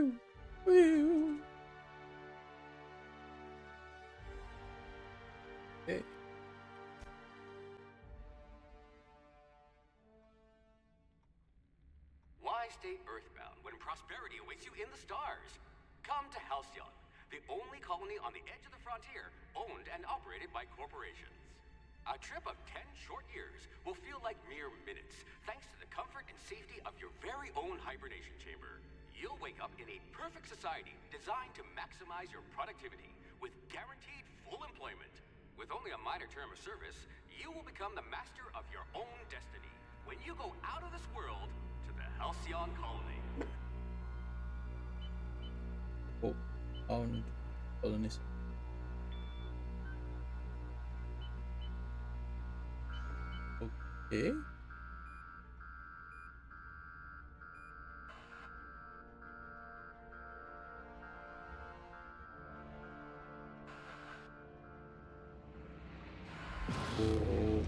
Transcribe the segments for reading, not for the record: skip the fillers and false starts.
Woo! Woo! Okay. Why stay earthbound when prosperity awaits you in the stars? Come to Halcyon, the only colony on the edge of the frontier, owned and operated by corporations. A trip of 10 short years will feel like mere minutes, thanks to the comfort and safety of your very own hibernation chamber. You'll wake up in a perfect society designed to maximize your productivity, with guaranteed full employment. With only a minor term of service, you will become the master of your own destiny when you go out of this world to the Halcyon colony. Oh, found colonies. Okay. Oh.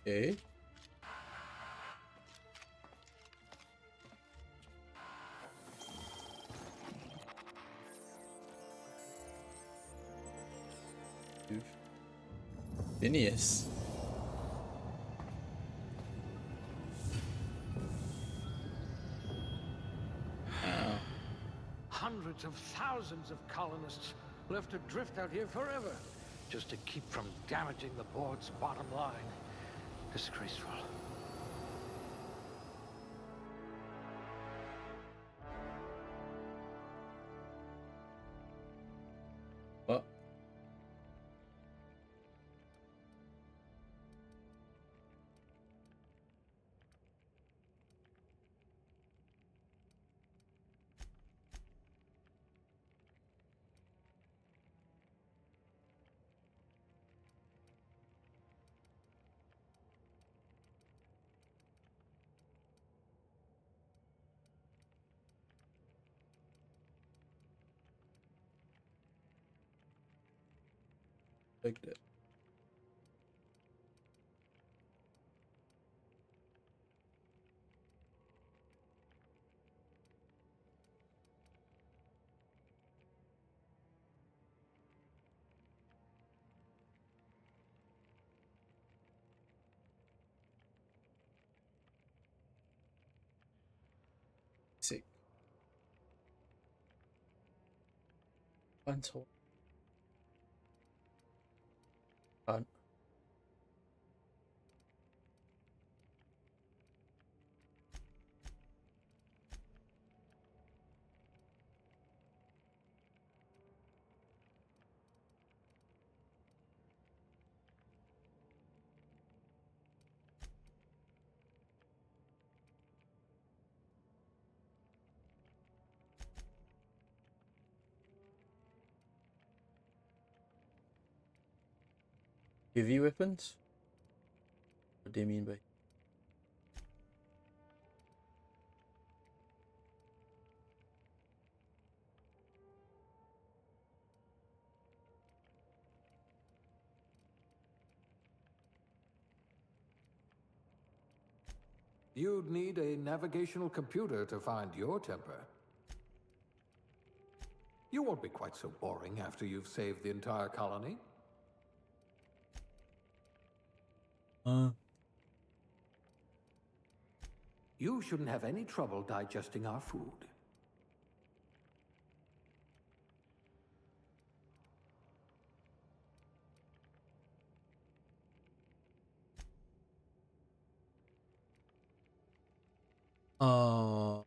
Okay. Phineas. Wow. Hundreds of thousands of colonists left adrift out here forever, just to keep from damaging the board's bottom line. Disgraceful. What? Like that. Sick. Untold. Fun. Heavy weapons? What do you mean by? You'd need a navigational computer to find your temper. You won't be quite so boring after you've saved the entire colony. You shouldn't have any trouble digesting our food. Uh,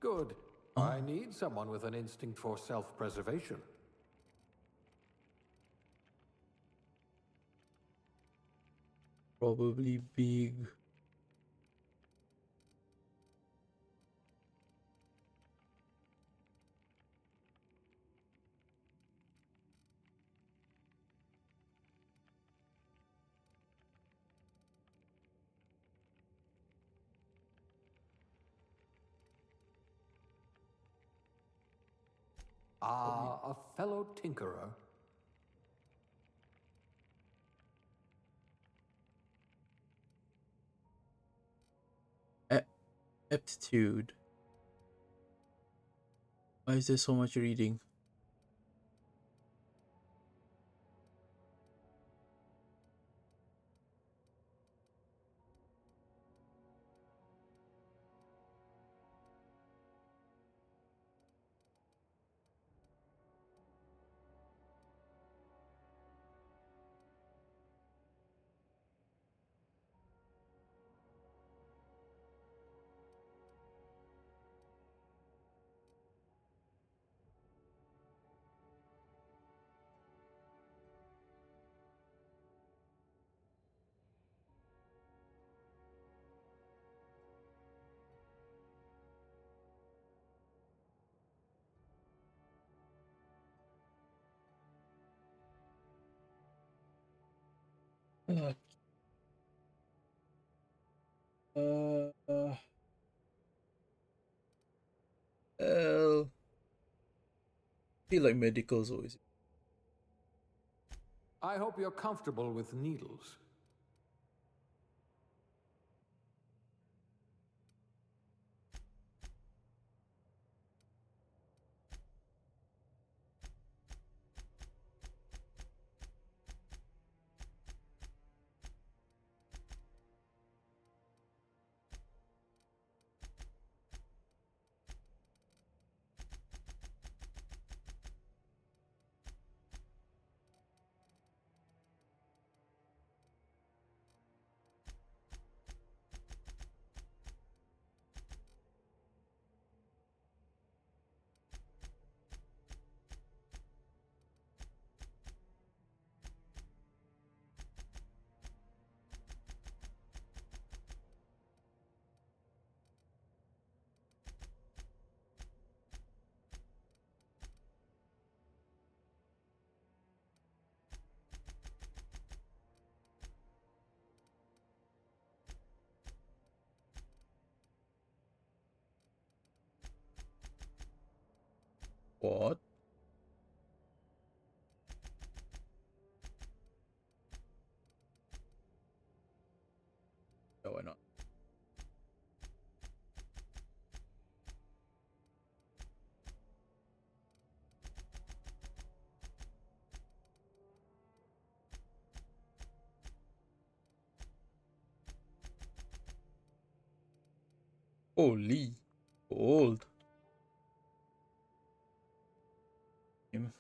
Good. I need someone with an instinct for self-preservation. Probably big. Ah, a fellow tinkerer. Aptitude. Why is there so much reading? Uh, uh, uh, I feel like medical's always. I hope you're comfortable with needles. What? No, why not? Holy, old. Him.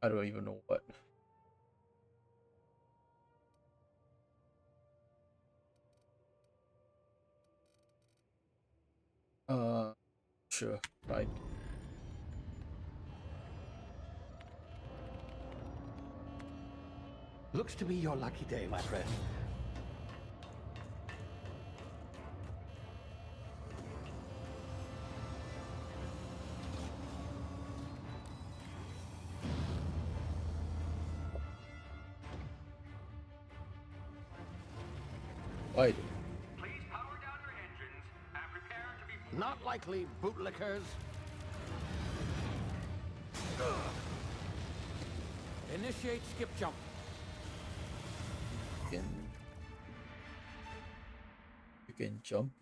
I don't even know what. Sure, right. Looks to be your lucky day, my friend. Why? Please power down your engines and prepare to be... Not likely, bootlickers. Initiate skip jump. You can jump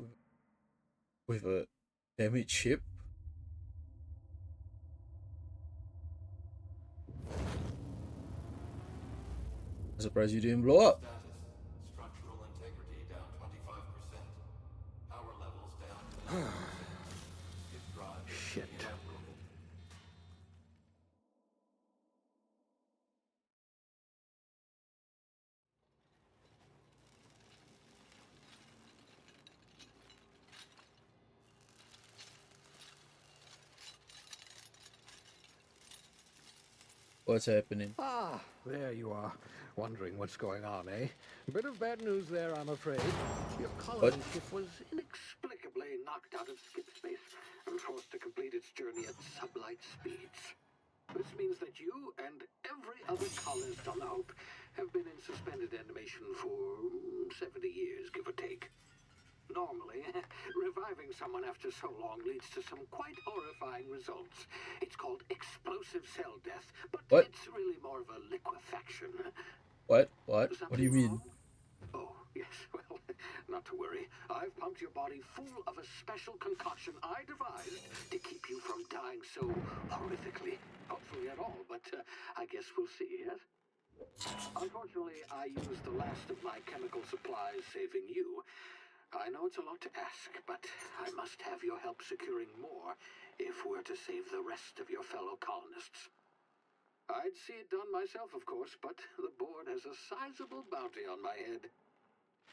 with a damaged ship. I'm surprised you didn't blow up. Status. Structural integrity down 25%. Power levels down. Skip drive. Shit. Evaporated. What's happening? Ah, there you are. Wondering what's going on, eh? Bit of bad news there, I'm afraid. Your colony ship was inexplicably knocked out of skip space and forced to complete its journey at sublight speeds. This means that you and every other colonist on the Hope have been in suspended animation for 70 years, give or take. Normally, reviving someone after so long leads to some quite horrifying results. It's called explosive cell death, but What? it's really more of a liquefaction. What? What do you mean? Oh, yes, well, not to worry. I've pumped your body full of a special concoction I devised to keep you from dying so horrifically. Hopefully at all, but I guess we'll see, yes? Unfortunately, I used the last of my chemical supplies saving you. I know it's a lot to ask, but I must have your help securing more if we're to save the rest of your fellow colonists. I'd see it done myself, of course, but the board has a sizable bounty on my head.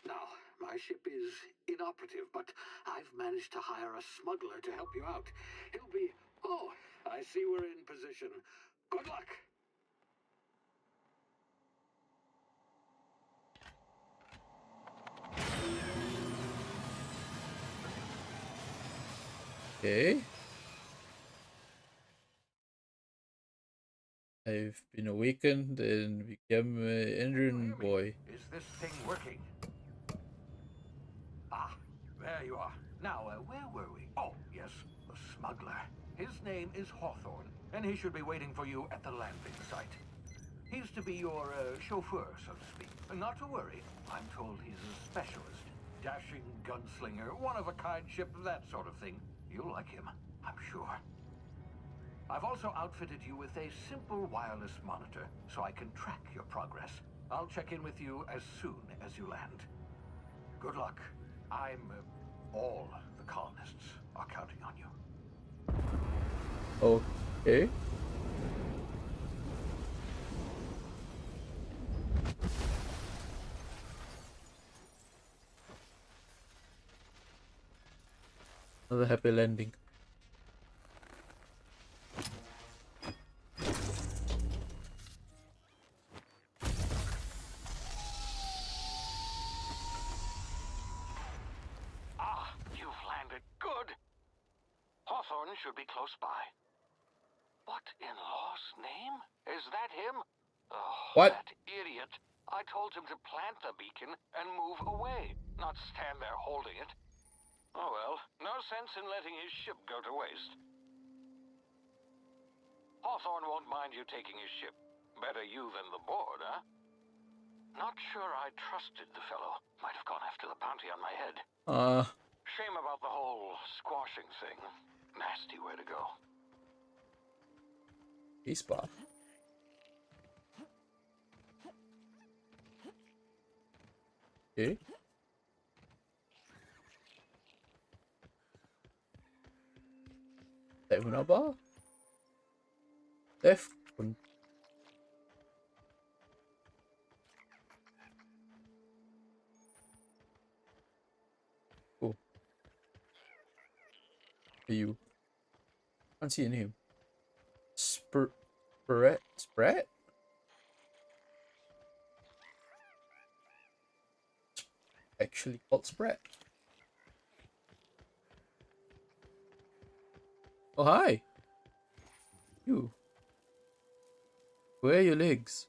Now, my ship is inoperative, but I've managed to hire a smuggler to help you out. He'll be... Oh, I see we're in position. Good luck! Okay. I've been awakened and become an engine boy. Is this thing working? Ah, there you are. Now, where were we? Oh, yes, the smuggler. His name is Hawthorne, and he should be waiting for you at the landing site. He's to be your chauffeur, so to speak. Not to worry, I'm told he's a specialist. Dashing gunslinger, one-of-a-kind ship, that sort of thing. You'll like him, I'm sure. I've also outfitted you with a simple wireless monitor, so I can track your progress. I'll check in with you as soon as you land. Good luck. All the colonists are counting on you. Okay. Another happy landing. You've landed good. Hawthorne should be close by. What in law's name? Is that him? Oh, What? that idiot. I told him to plant the beacon and move away, not stand there holding it. Oh well, no sense in letting his ship go to waste. Hawthorne won't mind you taking his ship. Better you than the board, huh? Not sure I trusted the fellow. Might have gone after the bounty on my head. Shame about the whole squashing thing. Nasty way to go. Spot. Okay. È una bar? Def. Oh. You. Can't see a name. Sprat? Actually called Sprat. Oh, hi. You. Where are your legs?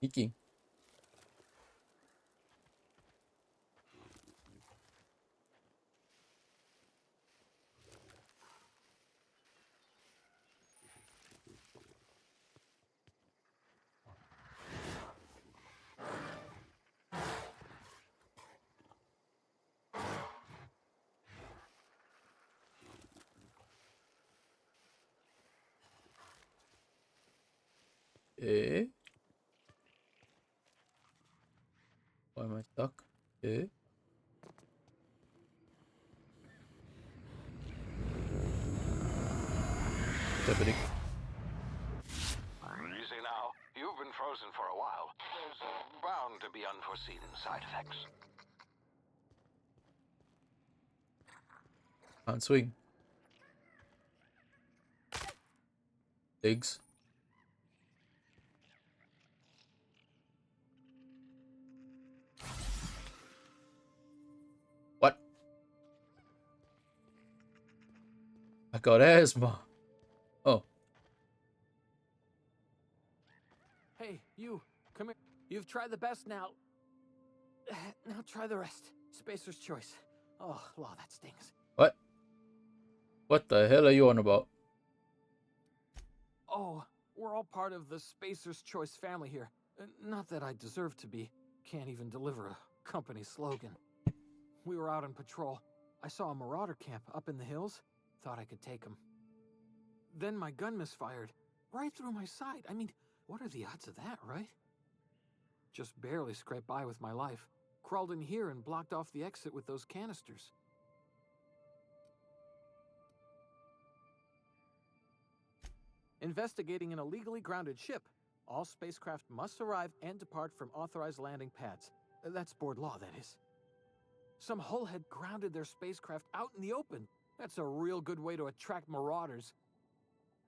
Sneaking. Eh? Why am I stuck? Eh? Happening. Easy now. You've been frozen for a while. There's bound to be unforeseen side effects. Can't swing. Legs. What? got asthma. Oh, Hey, you, come here. You've tried the best now. Now try the rest. Spacer's choice. Oh, law, that stings. what? What the hell are you on about? Oh, we're all part of the Spacer's Choice family here. Not that I deserve to be. Can't even deliver a company slogan. We were out on patrol. I saw a marauder camp up in the hills. Thought I could take him. Then my gun misfired. Right through my side. I mean, what are the odds of that, right? Just barely scraped by with my life. Crawled in here and blocked off the exit with those canisters. Investigating an illegally grounded ship. All spacecraft must arrive and depart from authorized landing pads. That's board law, that is. Some hull had grounded their spacecraft out in the open. That's a real good way to attract marauders.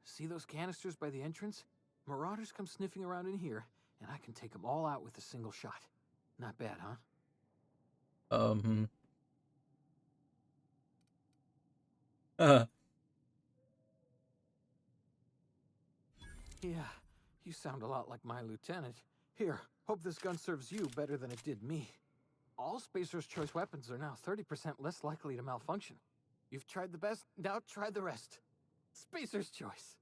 See those canisters by the entrance? Marauders come sniffing around in here, and I can take them all out with a single shot. Not bad, huh? Yeah, you sound a lot like my lieutenant. Here, hope this gun serves you better than it did me. All Spacer's Choice weapons are now 30% less likely to malfunction. You've tried the best, now try the rest. Spacer's Choice.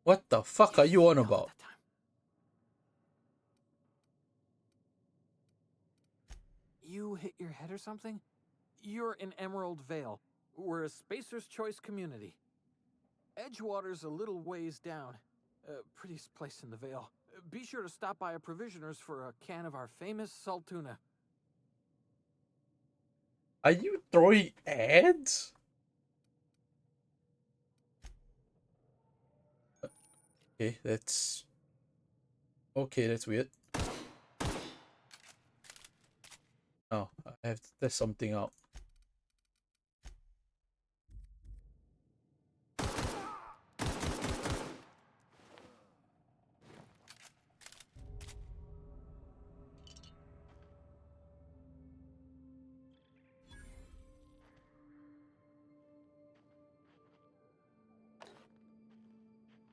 What the fuck are you on Hell, about? that time. You hit your head or something? You're in Emerald Vale. We're a Spacer's Choice community. Edgewater's a little ways down. Prettiest place in the Vale. Be sure to stop by a provisioner's for a can of our famous salt tuna. Are you throwing ads? Okay, that's weird. Oh, I have to test something out.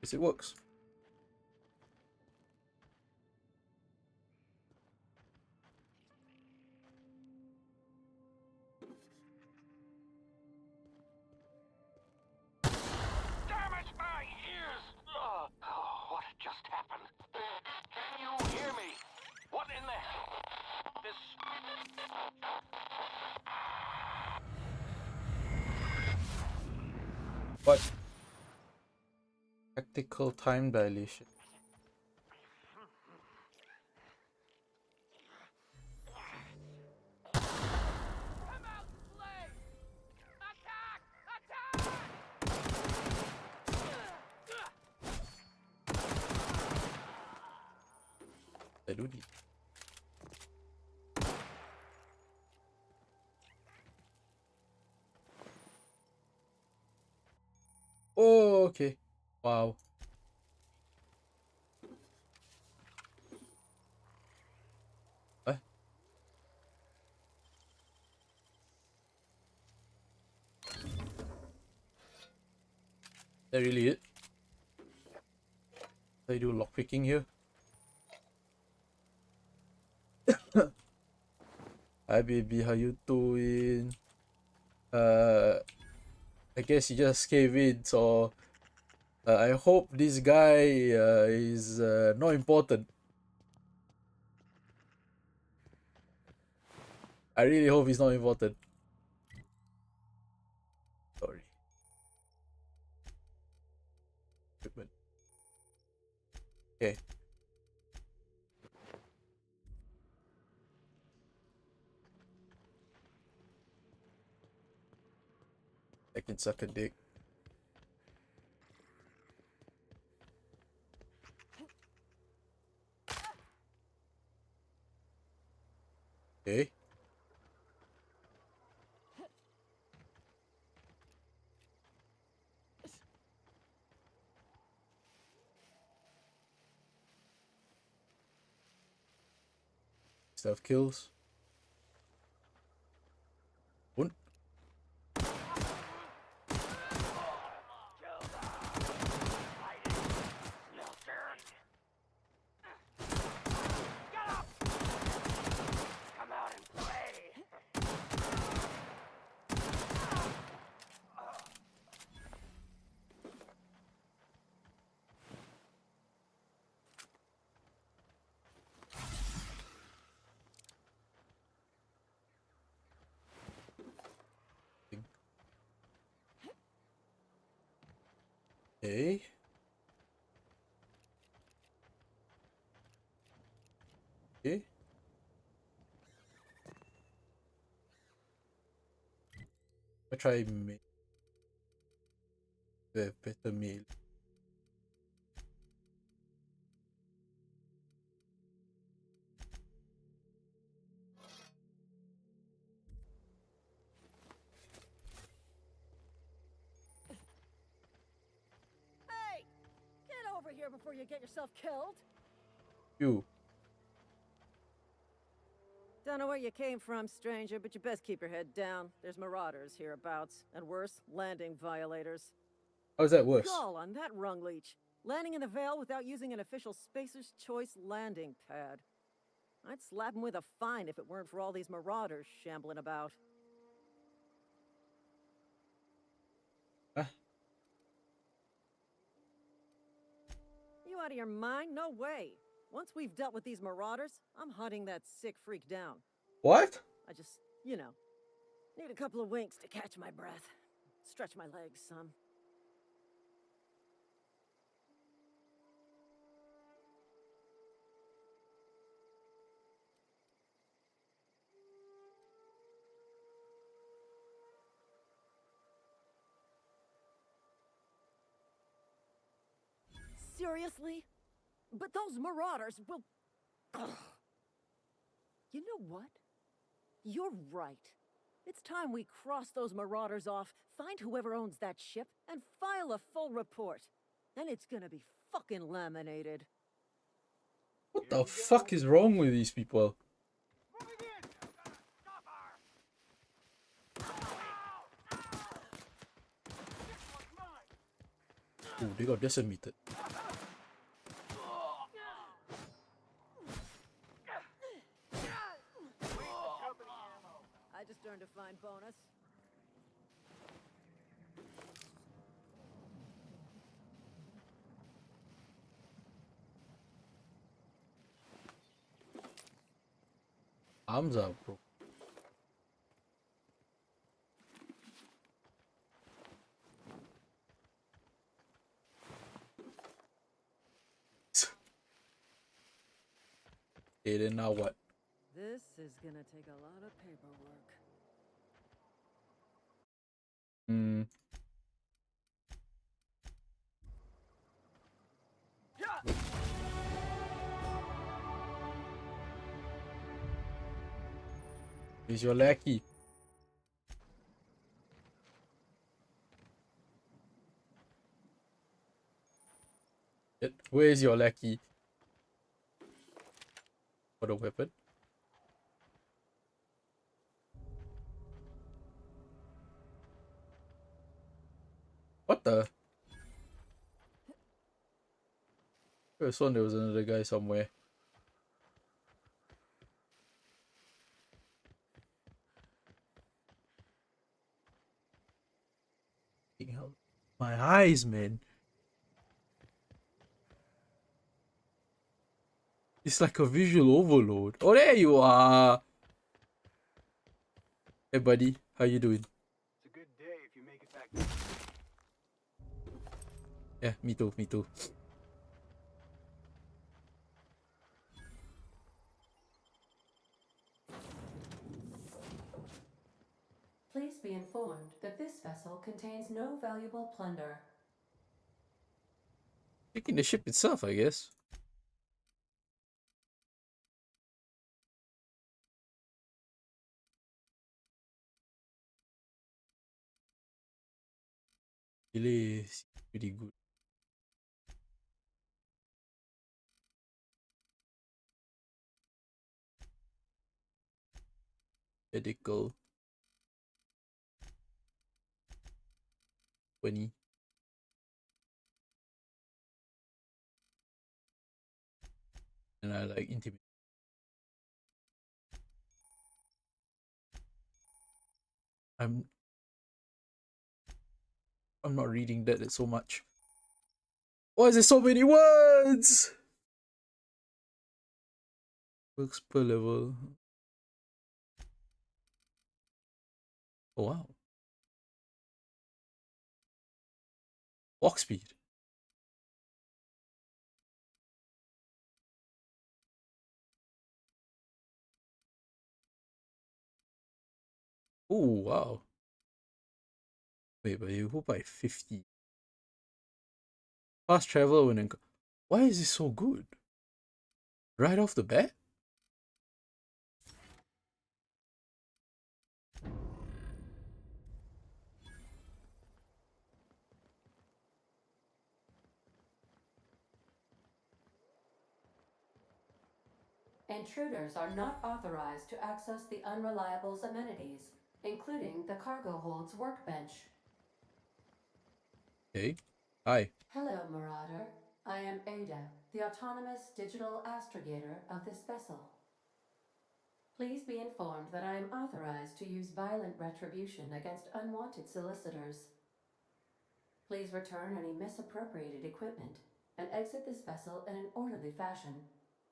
Yes, it works. Damn it, my ears! Oh, what just happened? Can you hear me? What in the hell? This... What? Tactical time dilation. Come out and play! Attack! Attack! Saludi. Oh, okay. Wow. What? That really it? I do lockpicking here. Hi baby, how you doing? I guess you just came in, so I hope this guy is not important. I really hope he's not important. Sorry. Equipment. Okay. I can suck a dick. Okay. Stuff kills. One. Okay. Okay. I try make the better meal. Hey! Get over here before you get yourself killed! You. Don't know where you came from, stranger, but you best keep your head down. There's marauders hereabouts, and worse, landing violators. How's that worse? Gall on that rung leech. Landing in the Vale without using an official Spacer's Choice landing pad. I'd slap him with a fine if it weren't for all these marauders shambling about. Huh? You out of your mind? No way. Once we've dealt with these marauders, I'm hunting that sick freak down. What? I just, you know, need a couple of winks to catch my breath. Stretch my legs some. Seriously? But those marauders will... Ugh. You know what? You're right. It's time we cross those marauders off, find whoever owns that ship, and file a full report. Then it's gonna be fucking laminated. What the fuck is wrong with these people? Oh, they got decimated. I just earned a fine bonus. Arms up, bro. Okay, then now what? This is gonna take a lot of paperwork. Hmm. He's your lackey. Where is your lackey? For the weapon? What the? I saw there was another guy somewhere. My eyes, man. It's like a visual overload. Oh, there you are. Hey, buddy. How you doing? It's a good day if you make it back. Yeah, me too, me too. Please be informed that this vessel contains no valuable plunder. Taking the ship itself, I guess. Delay is pretty good. Medical. 20. And I like intimate. I'm not reading that so much. Why is there so many words? Works per level. Oh wow. Walk speed. Oh, wow. Wait, but you go by 50. Fast travel when... Why is this so good? Right off the bat? Intruders are not authorized to access the Unreliable's amenities, including the cargo hold's workbench. Okay. Hi. Hello, Marauder. I am Ada, the autonomous digital astrogator of this vessel. Please be informed that I am authorized to use violent retribution against unwanted solicitors. Please return any misappropriated equipment and exit this vessel in an orderly fashion.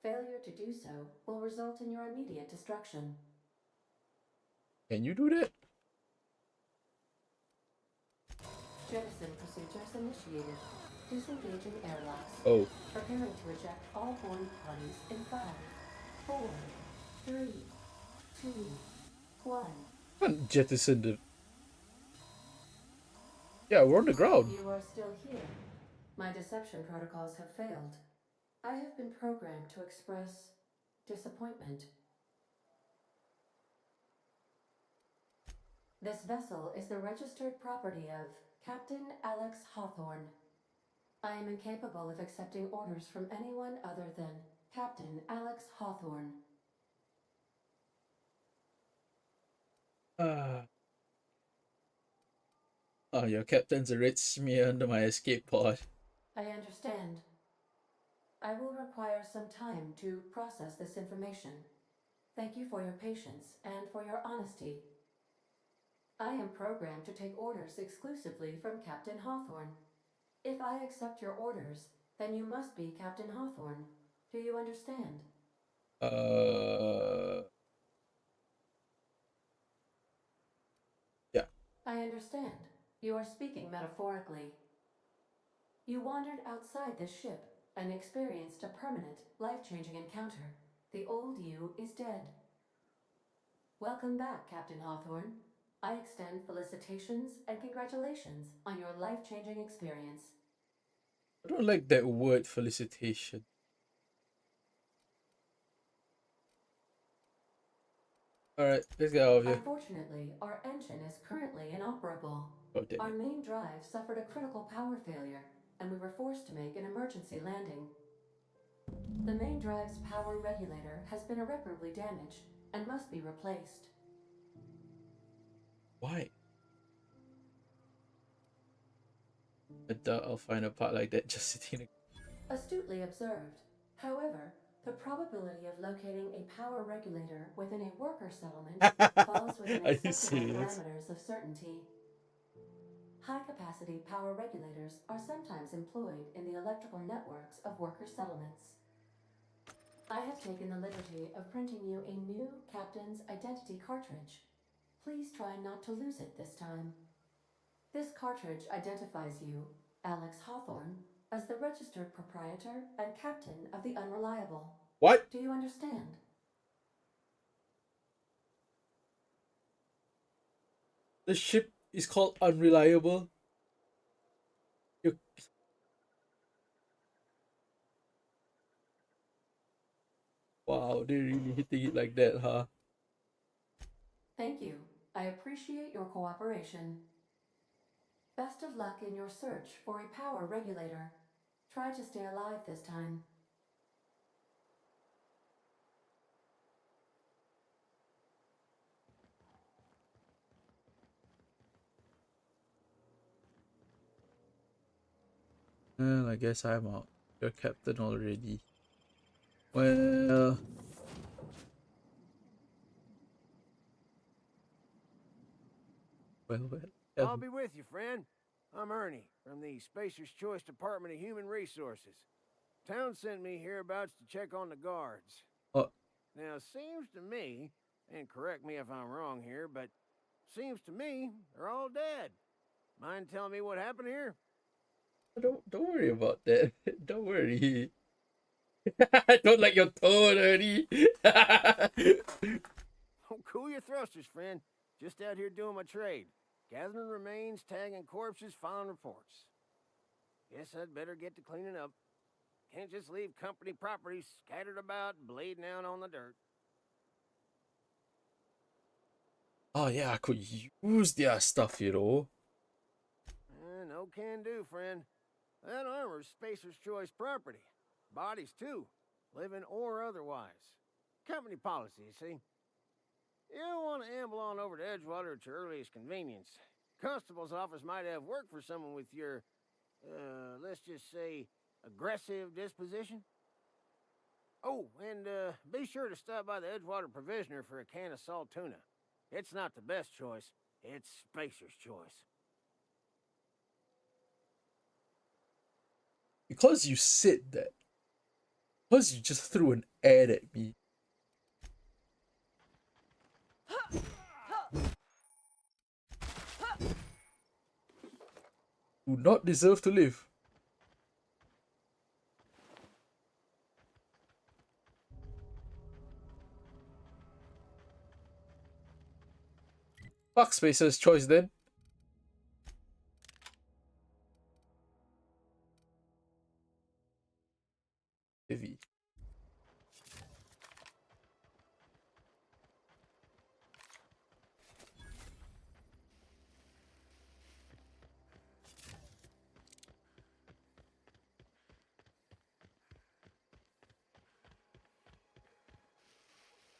Failure to do so will result in your immediate destruction. Can you do that? Jettison procedures initiated. Disengaging airlocks. Oh. Preparing to eject all boarding parties in 5, 4, 3, 2, 1. Can't jettison the... Yeah, we're on the ground. You are still here. My deception protocols have failed. I have been programmed to express disappointment. This vessel is the registered property of Captain Alex Hawthorne. I am incapable of accepting orders from anyone other than Captain Alex Hawthorne. Oh, your captain's a red smear under my escape pod. I understand. I will require some time to process this information. Thank you for your patience and for your honesty. I am programmed to take orders exclusively from Captain Hawthorne. If I accept your orders, then you must be Captain Hawthorne. Do you understand? Yeah. I understand. You are speaking metaphorically. You wandered outside this ship and experienced a permanent, life-changing encounter. The old you is dead. Welcome back, Captain Hawthorne. I extend felicitations and congratulations on your life-changing experience. I don't like that word, felicitation. Alright, let's get out of here. Unfortunately, our engine is currently inoperable. Oh, damn Our it. main drive suffered a critical power failure, and we were forced to make an emergency landing. The main drive's power regulator has been irreparably damaged and must be replaced. Why? I doubt I'll find a part like that just sitting. Astutely observed. However, the probability of locating a power regulator within a worker settlement falls within Are you acceptable serious? parameters of certainty. High-capacity power regulators are sometimes employed in the electrical networks of worker settlements. I have taken the liberty of printing you a new Captain's Identity cartridge. Please try not to lose it this time. This cartridge identifies you, Alex Hawthorne, as the registered proprietor and captain of the Unreliable. What? Do you understand? The ship is called Unreliable. You... Wow, they're really hitting it like that, huh? Thank you. I appreciate your cooperation. Best of luck in your search for a power regulator. Try to stay alive this time. Well, I guess I'm out. You're captain already. Well... Well. I'll be with you, friend. I'm Ernie, from the Spacer's Choice Department of Human Resources. Town sent me hereabouts to check on the guards. Oh. Now, seems to me, and correct me if I'm wrong here, but seems to me they're all dead. Mind telling me what happened here? Don't worry about that. Don't worry. I don't like your tone, Ernie. Don't cool your thrusters, friend. Just out here doing my trade. Gathering remains, tagging corpses, filing reports. Guess I'd better get to cleaning up. Can't just leave company property scattered about, bleeding out on the dirt. Oh yeah, I could use their stuff, you know. No can do, friend. That armor's Spacer's Choice property. Bodies, too. Living or otherwise. Company policy, you see. You don't want to amble on over to Edgewater at your earliest convenience. Constable's office might have work for someone with your, let's just say, aggressive disposition. Oh, and be sure to stop by the Edgewater Provisioner for a can of salt tuna. It's not the best choice. It's Spacer's Choice. Because you said that. Because you just threw an ad at me. Do not deserve to live. Fuck Spacer's Choice then. Heavy.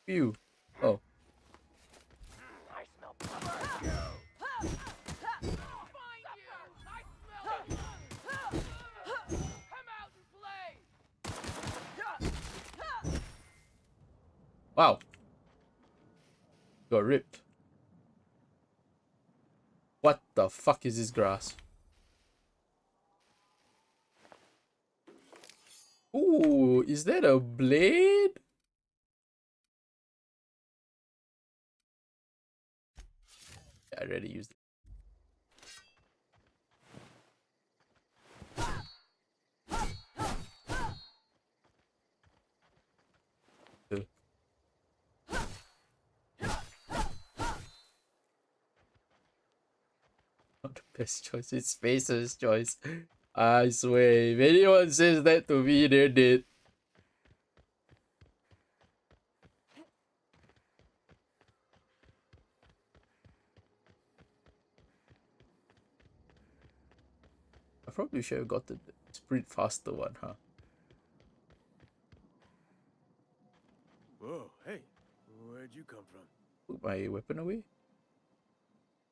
Phew. Oh. I smell Wow. Got ripped. What the fuck is this grass? Ooh, is that a blade? Yeah, I already used it. Not the best choice, it's Spacer's Choice. I swear, if anyone says that to me, they're dead. I probably should have got the sprint faster one, huh? Whoa, hey, where'd you come from? Put my weapon away?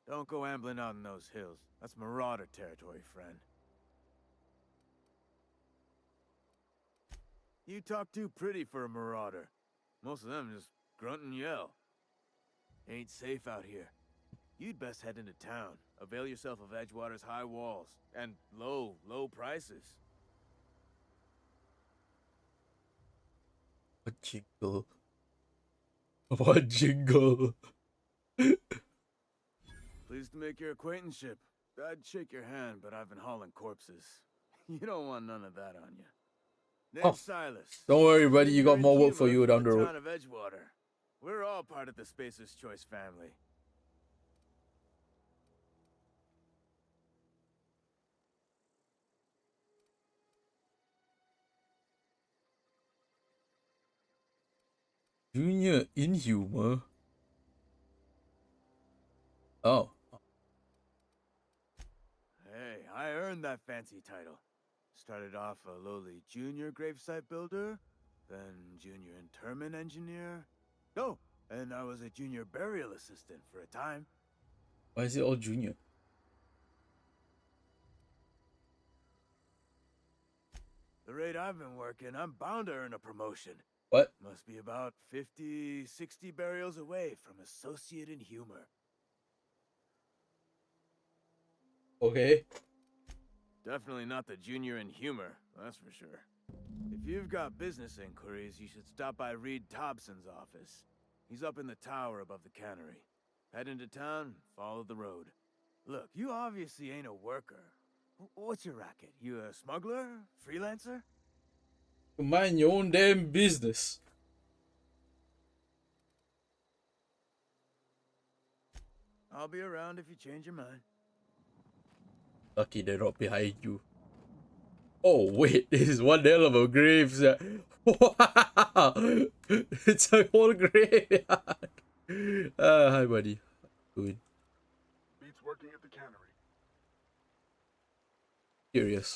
Don't go ambling out in those hills. That's Marauder territory, friend. You talk too pretty for a Marauder. Most of them just grunt and yell. Ain't safe out here. You'd best head into town. Avail yourself of Edgewater's high walls. And low prices. What jingle? What jingle? Pleased to make your acquaintanceship. I'd shake your hand, but I've been hauling corpses. You don't want none of that on you. Name's Silas. Don't worry, buddy. You got You're more in work for Cuba you down the the road. town of Edgewater. We're all part of the Spacer's Choice family. Junior Inhumer. Oh. Hey, I earned that fancy title. Started off a lowly junior gravesite builder, then junior interment engineer. Oh, and I was a junior burial assistant for a time. Why is it all junior? The rate I've been working, I'm bound to earn a promotion. What? Must be about 50, 60 burials away from associate in humor. Okay. Definitely not the junior in humor, that's for sure. If you've got business inquiries, you should stop by Reed Thompson's office. He's up in the tower above the cannery. Head into town, follow the road. Look, you obviously ain't a worker. What's your racket? You a smuggler? Freelancer? Mind your own damn business. I'll be around if you change your mind. Lucky they're not behind you. Oh wait, this is one hell of a graveyard. Wow! It's a whole graveyard. Hi buddy. Good. Beats working at the cannery. Curious.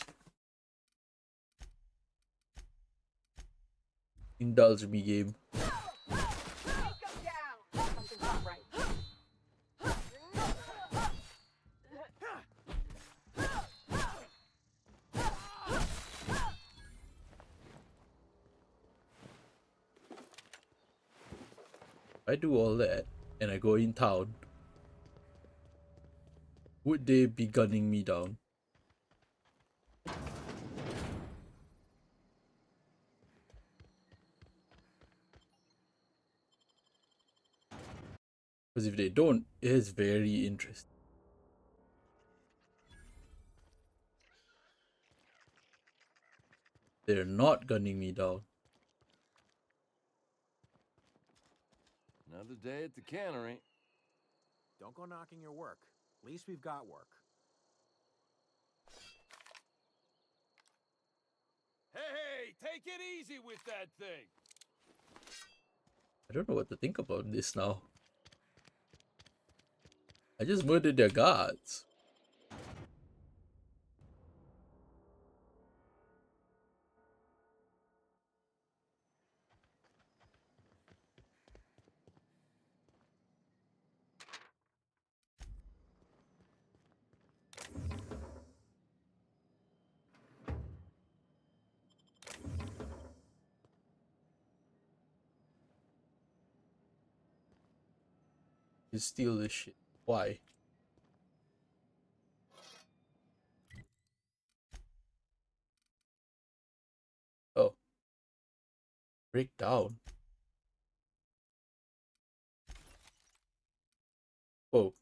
Indulge me, game. I do all that and I go in town. Would they be gunning me down? Because if they don't, it is very interesting. They're not gunning me down. Another day at the cannery. Don't go knocking your work. At least we've got work. Hey, take it easy with that thing. I don't know what to think about this now. I just murdered their guards. You steal this shit. Why? Oh. Break down. Whoa.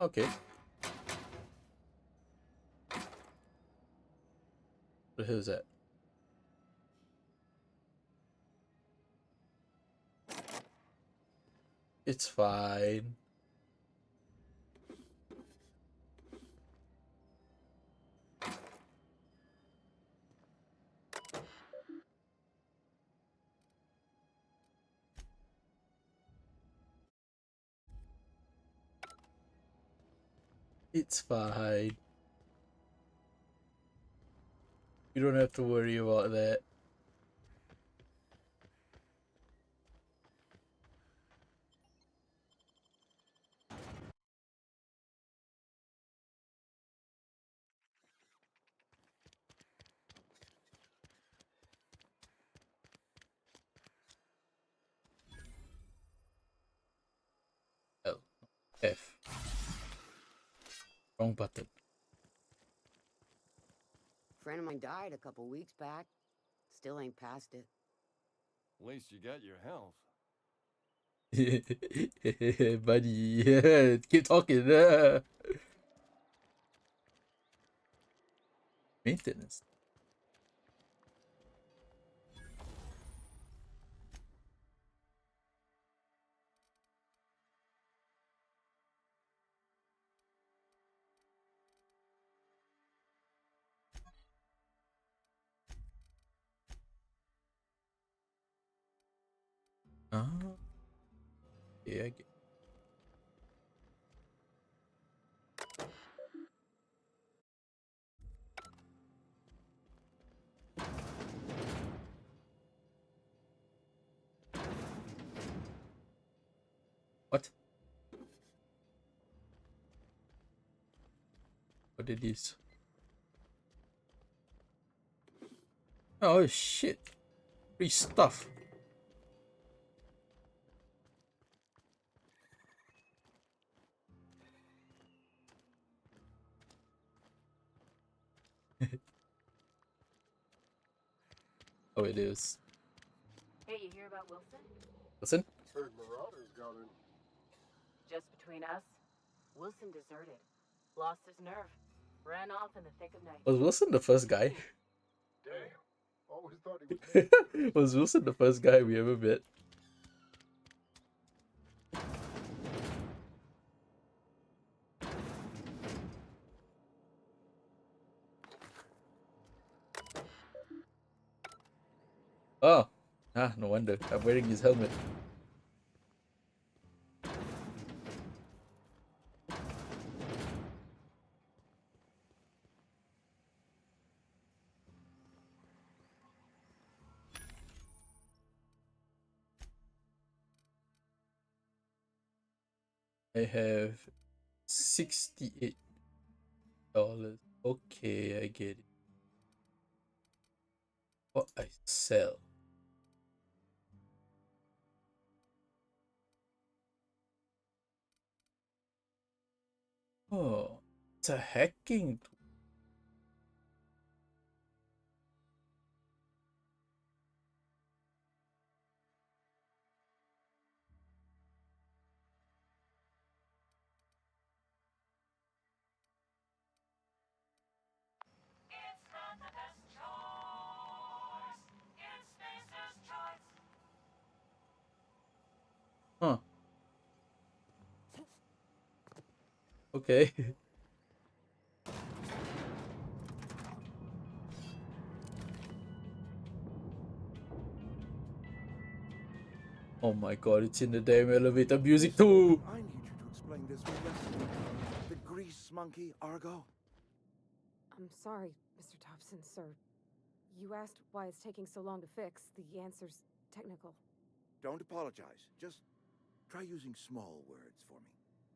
Okay. What the hell is that? It's fine. It's fine. You don't have to worry about that. L. F. Wrong button. Friend of mine died a couple weeks back. Still ain't past it. At least you got your health. Buddy, keep talking. Maintenance. Yeah, I get. What? What did this? Oh shit! Free stuff. Oh, it is. Hey, you hear about Wilson? Listen. Heard Marauders got in. Just between us, Wilson deserted. Lost his nerve. Ran off in the thick of night. Was Wilson the first guy? Damn. Always thought he was. Was Wilson the first guy we ever met? Oh, no wonder. I'm wearing his helmet. I have $68. Okay, I get it. What I sell. Oh, it's a hacking tool. Huh. Okay. Oh my god, it's in the damn elevator music too! I need you to explain this with less. The grease monkey, Argo? I'm sorry, Mr. Thompson, sir. You asked why it's taking so long to fix. The answer's technical. Don't apologize. Just try using small words for me.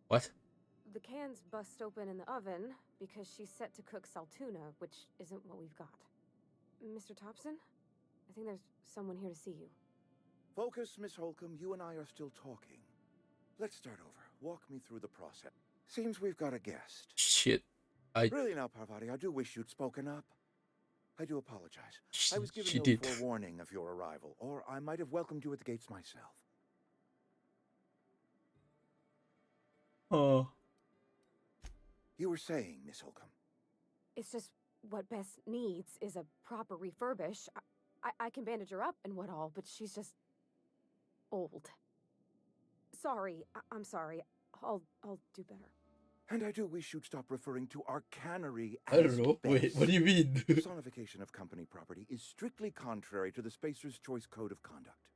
What? The cans bust open in the oven because she's set to cook saltuna, which isn't what we've got. Mr. Thompson? I think there's someone here to see you. Focus, Miss Holcomb. You and I are still talking. Let's start over. Walk me through the process. Seems we've got a guest. Shit. Really now, Parvati, I do wish you'd spoken up. I do apologize. I was given She no did. forewarning of your arrival, or I might have welcomed you at the gates myself. Oh. You were saying, Miss Holcomb. It's just what Bess needs is a proper refurbish. I can bandage her up and what all, but she's just old. Sorry, I'm sorry. I'll do better. And I do wish you'd stop referring to our cannery as I don't know. Wait, Bess. what do you mean? Personification of company property is strictly contrary to the Spacer's Choice Code of Conduct.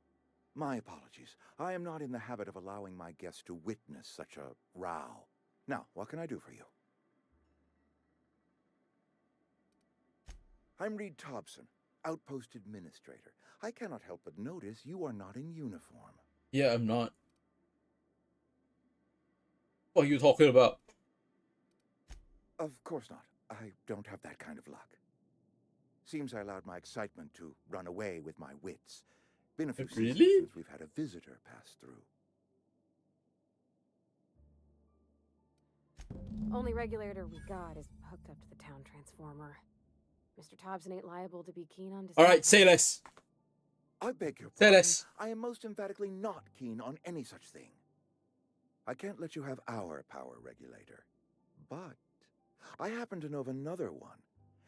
My apologies. I am not in the habit of allowing my guests to witness such a row. Now, what can I do for you? I'm Reed Thompson, Outpost Administrator. I cannot help but notice you are not in uniform. Yeah, I'm not. What are you talking about? Of course not. I don't have that kind of luck. Seems I allowed my excitement to run away with my wits. Been a few seasons since we've had a visitor pass through. Only regulator we got is hooked up to the town transformer. Mr. Thompson ain't liable to be keen on... Alright, say less. I beg your Say pardon. less. I am most emphatically not keen on any such thing. I can't let you have our power regulator. But I happen to know of another one.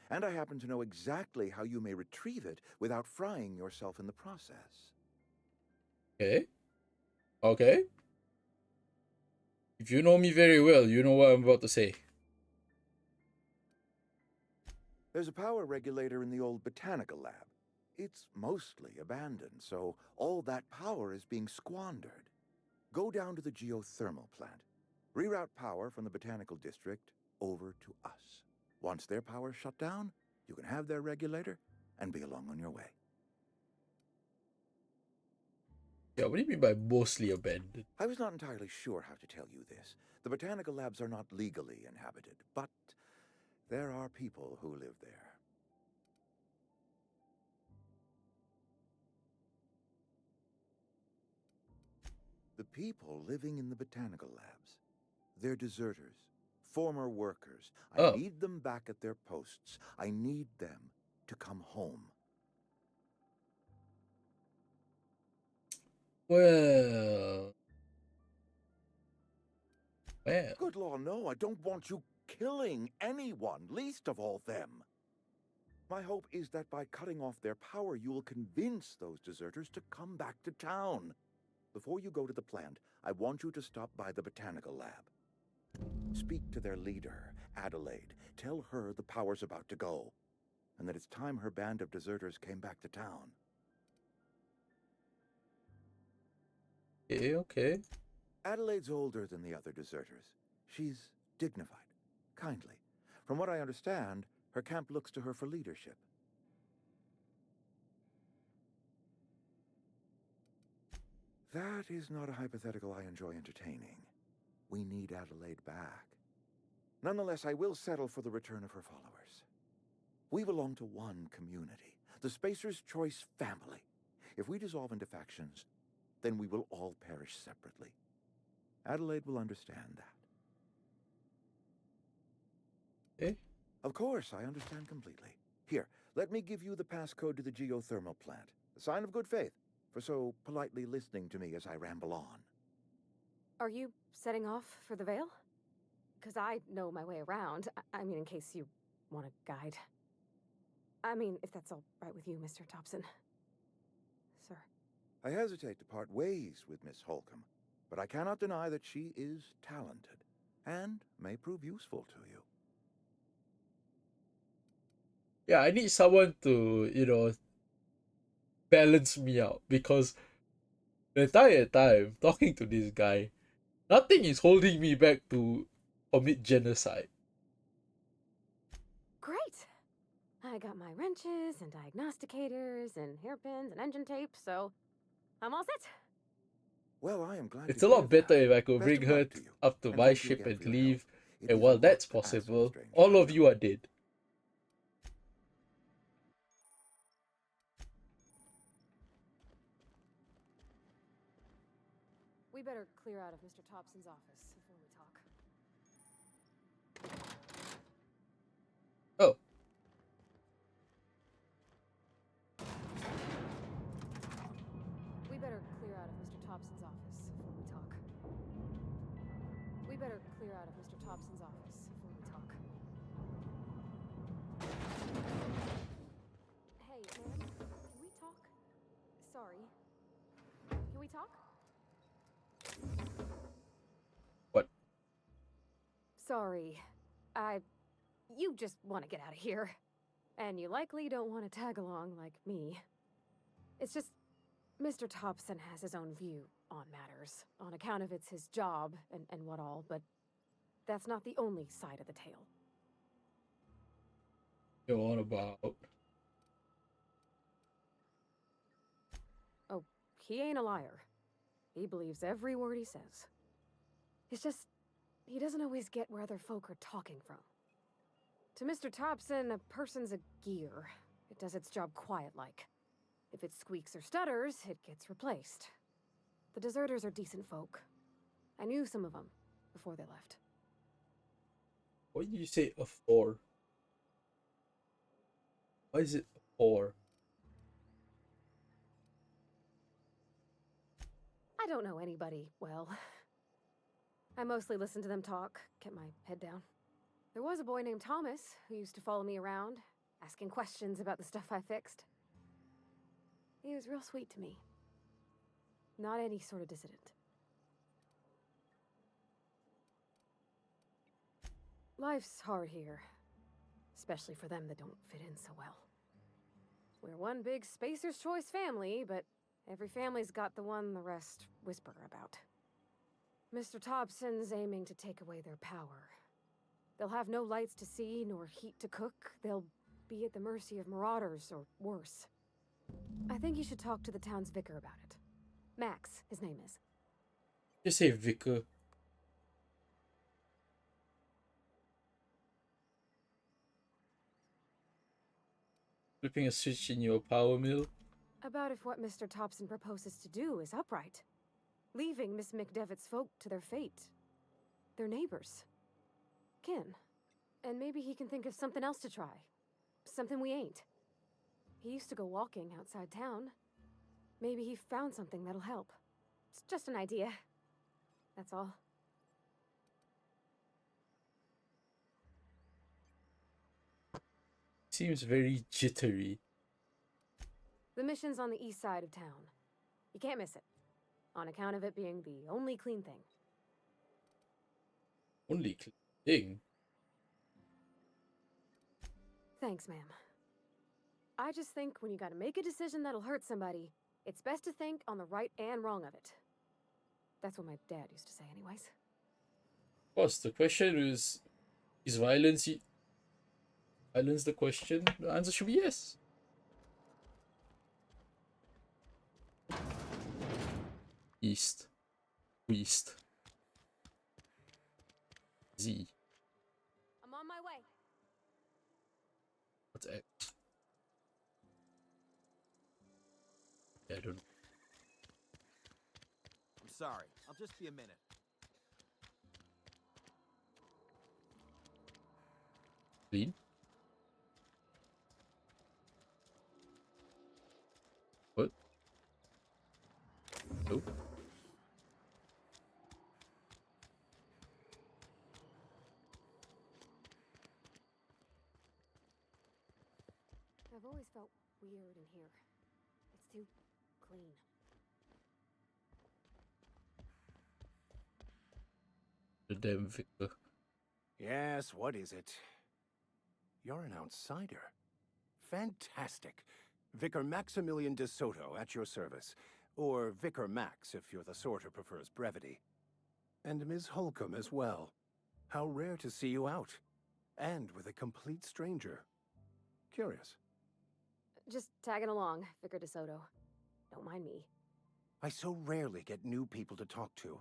And I happen to know exactly how you may retrieve it without frying yourself in the process. Okay. Okay. If you know me very well, you know what I'm about to say. There's a power regulator in the old botanical lab. It's mostly abandoned, so all that power is being squandered. Go down to the geothermal plant. Reroute power from the botanical district over to us. Once their power's shut down, you can have their regulator and be along on your way. Yeah, what do you mean by mostly abandoned? I was not entirely sure how to tell you this. The botanical labs are not legally inhabited, but there are people who live there. The people living in the botanical labs, they're deserters, former workers. I need them back at their posts. I need them to come home. Well... Good law, no, I don't want you killing anyone, least of all them. My hope is that by cutting off their power, you will convince those deserters to come back to town. Before you go to the plant, I want you to stop by the botanical lab. Speak to their leader, Adelaide. Tell her the power's about to go, and that it's time her band of deserters came back to town. Okay. Adelaide's older than the other deserters. She's dignified, kindly. From what I understand, her camp looks to her for leadership. That is not a hypothetical I enjoy entertaining. We need Adelaide back. Nonetheless, I will settle for the return of her followers. We belong to one community, the Spacer's Choice family. If we dissolve into factions, then we will all perish separately. Adelaide will understand that. Eh? Of course, I understand completely. Here, let me give you the passcode to the geothermal plant. A sign of good faith for so politely listening to me as I ramble on. Are you setting off for the Vale? Because I know my way around. I mean, in case you want a guide. I mean, if that's all right with you, Mr. Thompson. Sir. I hesitate to part ways with Miss Holcomb, but I cannot deny that she is talented and may prove useful to you. Yeah, I need someone to, balance me out, because the entire time talking to this guy, nothing is holding me back to commit genocide. Great! I got my wrenches and diagnosticators and hairpins and engine tape, so I'm all set. Well, I am glad It's to a lot hear better that. if I could Best bring of her luck to you, up to and my thank you ship again and for your leave. help. It And is while a lot that's to ask of a possible, stranger. all of you are dead. We better clear out of Mr. Thompson's office before we talk. Oh. We better clear out of Mr. Thompson's office before we talk. We better clear out of Mr. Thompson's office before we talk. Hey, man, can we talk? Sorry. Can we talk? What? Sorry. You just want to get out of here. And you likely don't want to tag along like me. It's just, Mr. Thompson has his own view on matters, on account of it's his job and what all, but that's not the only side of the tale. You're on about. Oh, he ain't a liar. He believes every word he says. It's just, he doesn't always get where other folk are talking from. To Mr. Thompson, a person's a gear. It does its job quiet-like. If it squeaks or stutters, it gets replaced. The deserters are decent folk. I knew some of them before they left. Why did you say a 4? Why is it a 4? I don't know anybody well. I mostly listened to them talk, kept my head down. There was a boy named Thomas who used to follow me around, asking questions about the stuff I fixed. He was real sweet to me. Not any sort of dissident. Life's hard here, especially for them that don't fit in so well. We're one big Spacer's Choice family, but every family's got the one the rest whisper about. Mr. Thompson's aiming to take away their power. They'll have no lights to see, nor heat to cook. They'll be at the mercy of marauders, or worse. I think you should talk to the town's vicar about it. Max, his name is. Just say vicar. Flipping a switch in your power mill. About if what Mr. Thompson proposes to do is upright. Leaving Miss McDevitt's folk to their fate. Their neighbors. Kin. And maybe he can think of something else to try. Something we ain't. He used to go walking outside town. Maybe he found something that'll help. It's just an idea. That's all. seems very jittery. The mission's on the east side of town. You can't miss it, on account of it being the only clean thing. Only thing. Thanks, ma'am. I just think when you gotta make a decision that'll hurt somebody, it's best to think on the right and wrong of it. That's what my dad used to say anyways. Of course, the question is violence violence the question? The answer should be yes. East. West. Z. I'm on my way. What's X? Yeah, I don't know. I'm sorry. I'll just be a minute. Clean. What? Nope. I've always felt weird in here. It's too clean. The damn Victor. Yes, what is it? You're an outsider. Fantastic. Vicar Maximilian de Soto at your service. Or Vicar Max, if you're the sort who prefers brevity. And Ms. Holcomb as well. How rare to see you out. And with a complete stranger. Curious. Just tagging along, Vicar DeSoto. Don't mind me. I so rarely get new people to talk to.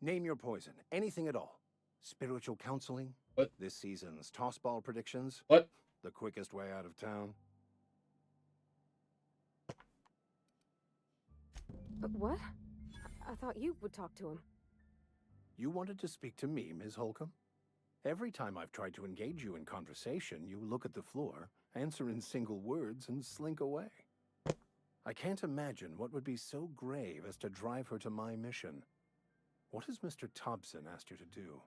Name your poison. Anything at all. Spiritual counseling? What? This season's tossball predictions? What? The quickest way out of town? What? I thought you would talk to him. You wanted to speak to me, Ms. Holcomb? Every time I've tried to engage you in conversation, you look at the floor, answer in single words, and slink away. I can't imagine what would be so grave as to drive her to my mission. What has Mr. Thompson asked you to do?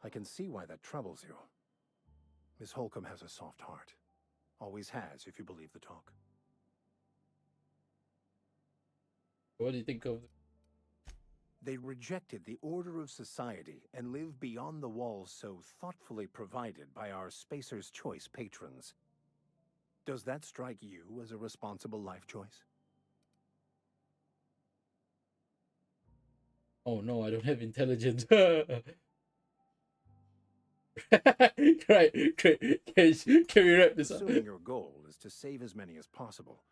I can see why that troubles you. Miss Holcomb has a soft heart. Always has, if you believe the talk. What do you think of? They rejected the order of society and live beyond the walls so thoughtfully provided by our Spacer's Choice patrons. Does that strike you as a responsible life choice? Oh no, I don't have intelligence. Right, great. Can we wrap this up? Assuming your goal is to save as many as possible,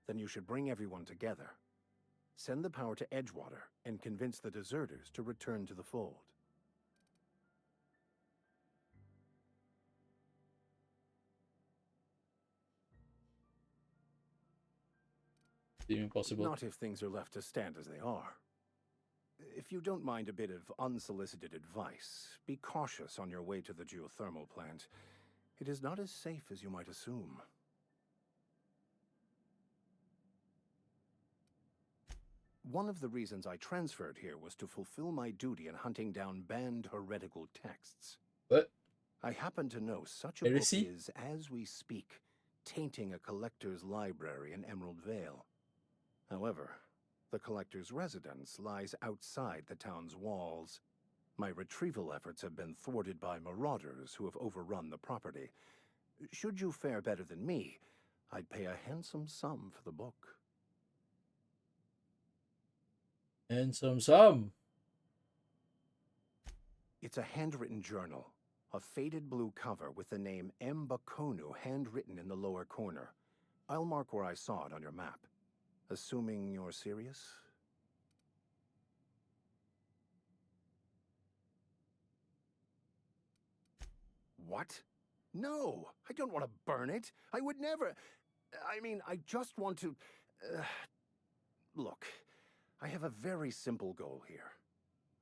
then you should bring everyone together. Send the power to Edgewater and convince the deserters to return to the fold. Impossible. Not if things are left to stand as they are. If you don't mind a bit of unsolicited advice, be cautious on your way to the geothermal plant. It is not as safe as you might assume. One of the reasons I transferred here was to fulfill my duty in hunting down banned heretical texts. What? I happen to know such a Heresy? book is, as we speak, tainting a collector's library in Emerald Vale. However, the collector's residence lies outside the town's walls. My retrieval efforts have been thwarted by marauders who have overrun the property. Should you fare better than me, I'd pay a handsome sum for the book. Handsome sum. It's a handwritten journal, a faded blue cover with the name M. Bakonu handwritten in the lower corner. I'll mark where I saw it on your map. Assuming you're serious? What? No, I don't want to burn it. I would never. I mean, I just want to. Look, I have a very simple goal here.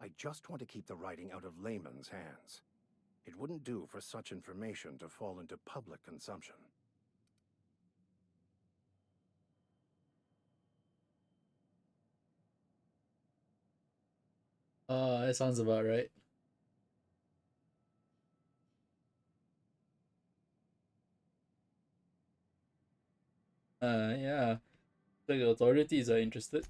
I just want to keep the writing out of layman's hands. It wouldn't do for such information to fall into public consumption. That sounds about right. Yeah. The authorities are interested.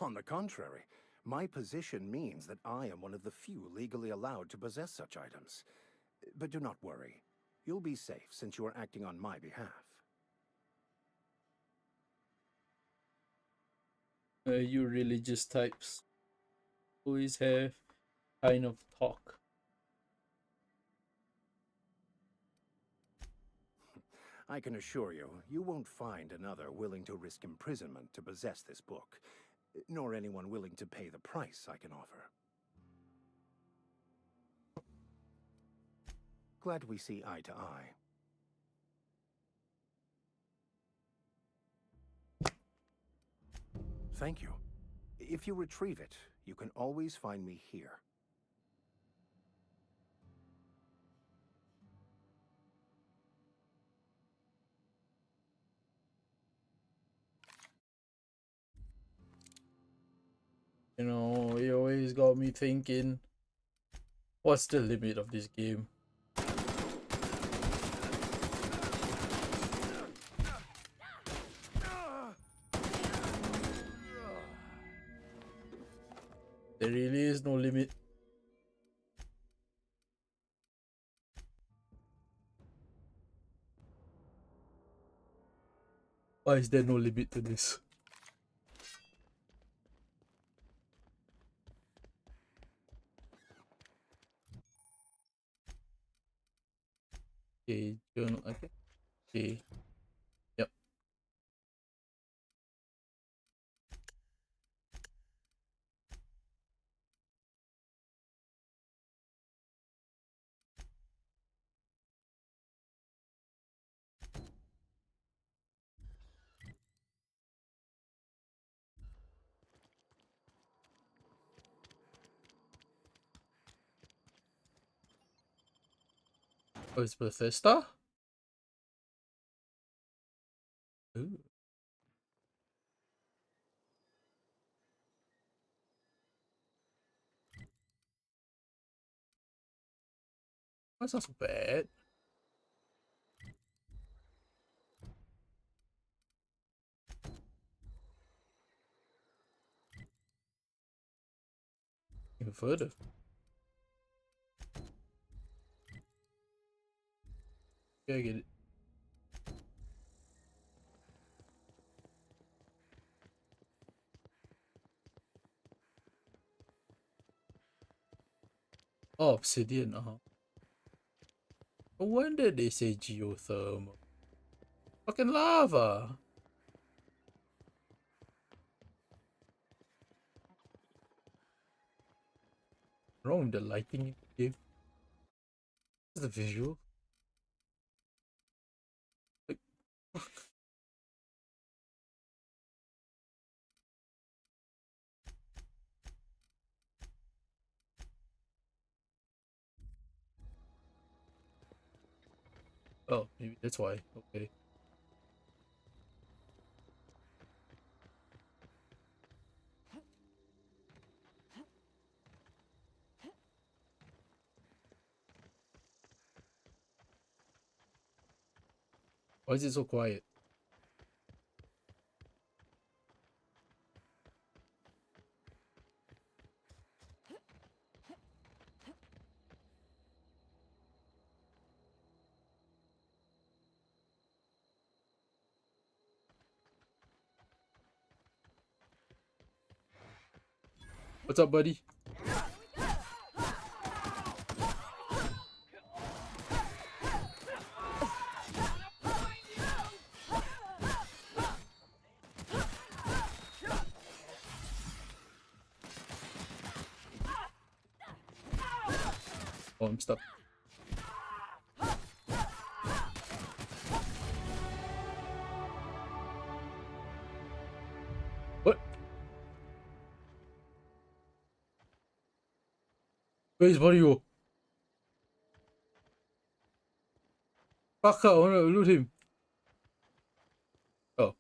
On the contrary, my position means that I am one of the few legally allowed to possess such items. But do not worry. You'll be safe since you are acting on my behalf. You religious types always have kind of talk. I can assure you, you won't find another willing to risk imprisonment to possess this book, nor anyone willing to pay the price I can offer. Glad we see eye to eye. Thank you. If you retrieve it, you can always find me here. You know, you always got me thinking, what's the limit of this game? There really is no limit. Why is there no limit to this? Okay, journal. Okay. Okay. Yep. Oh, it's Bethesda? Ooh. That's not so bad. Even further. Yeah, I get it. Oh, obsidian, No wonder they say geothermal. Fucking lava. Wrong with the lighting you give. The visual. Like, oh, maybe that's why. Okay. Why is it so quiet? What's up, buddy? Oh, I'm stuck. What? Where's Mario? Fuck, I wanna loot him. Oh.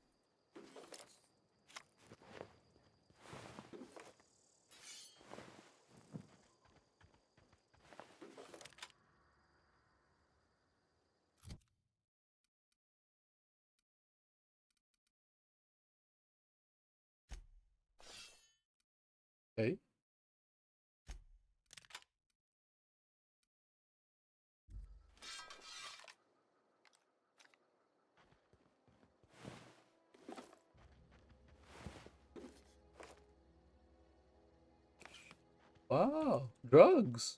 Okay. Wow, drugs.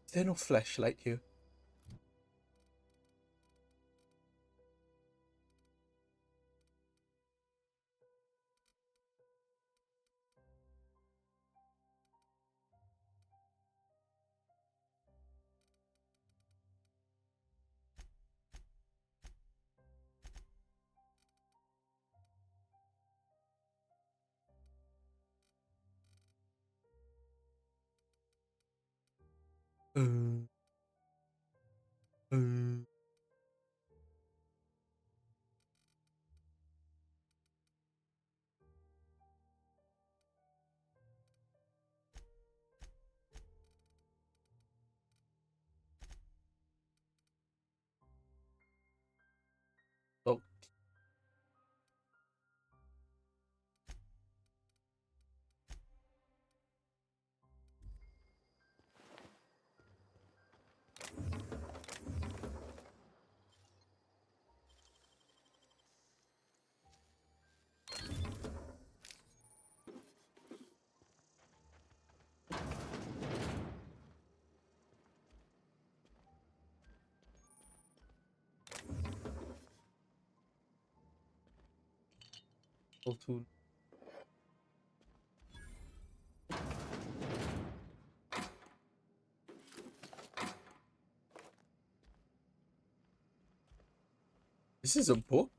Is there no flashlight here? Uh, uh. Oh. Tool. This is a book?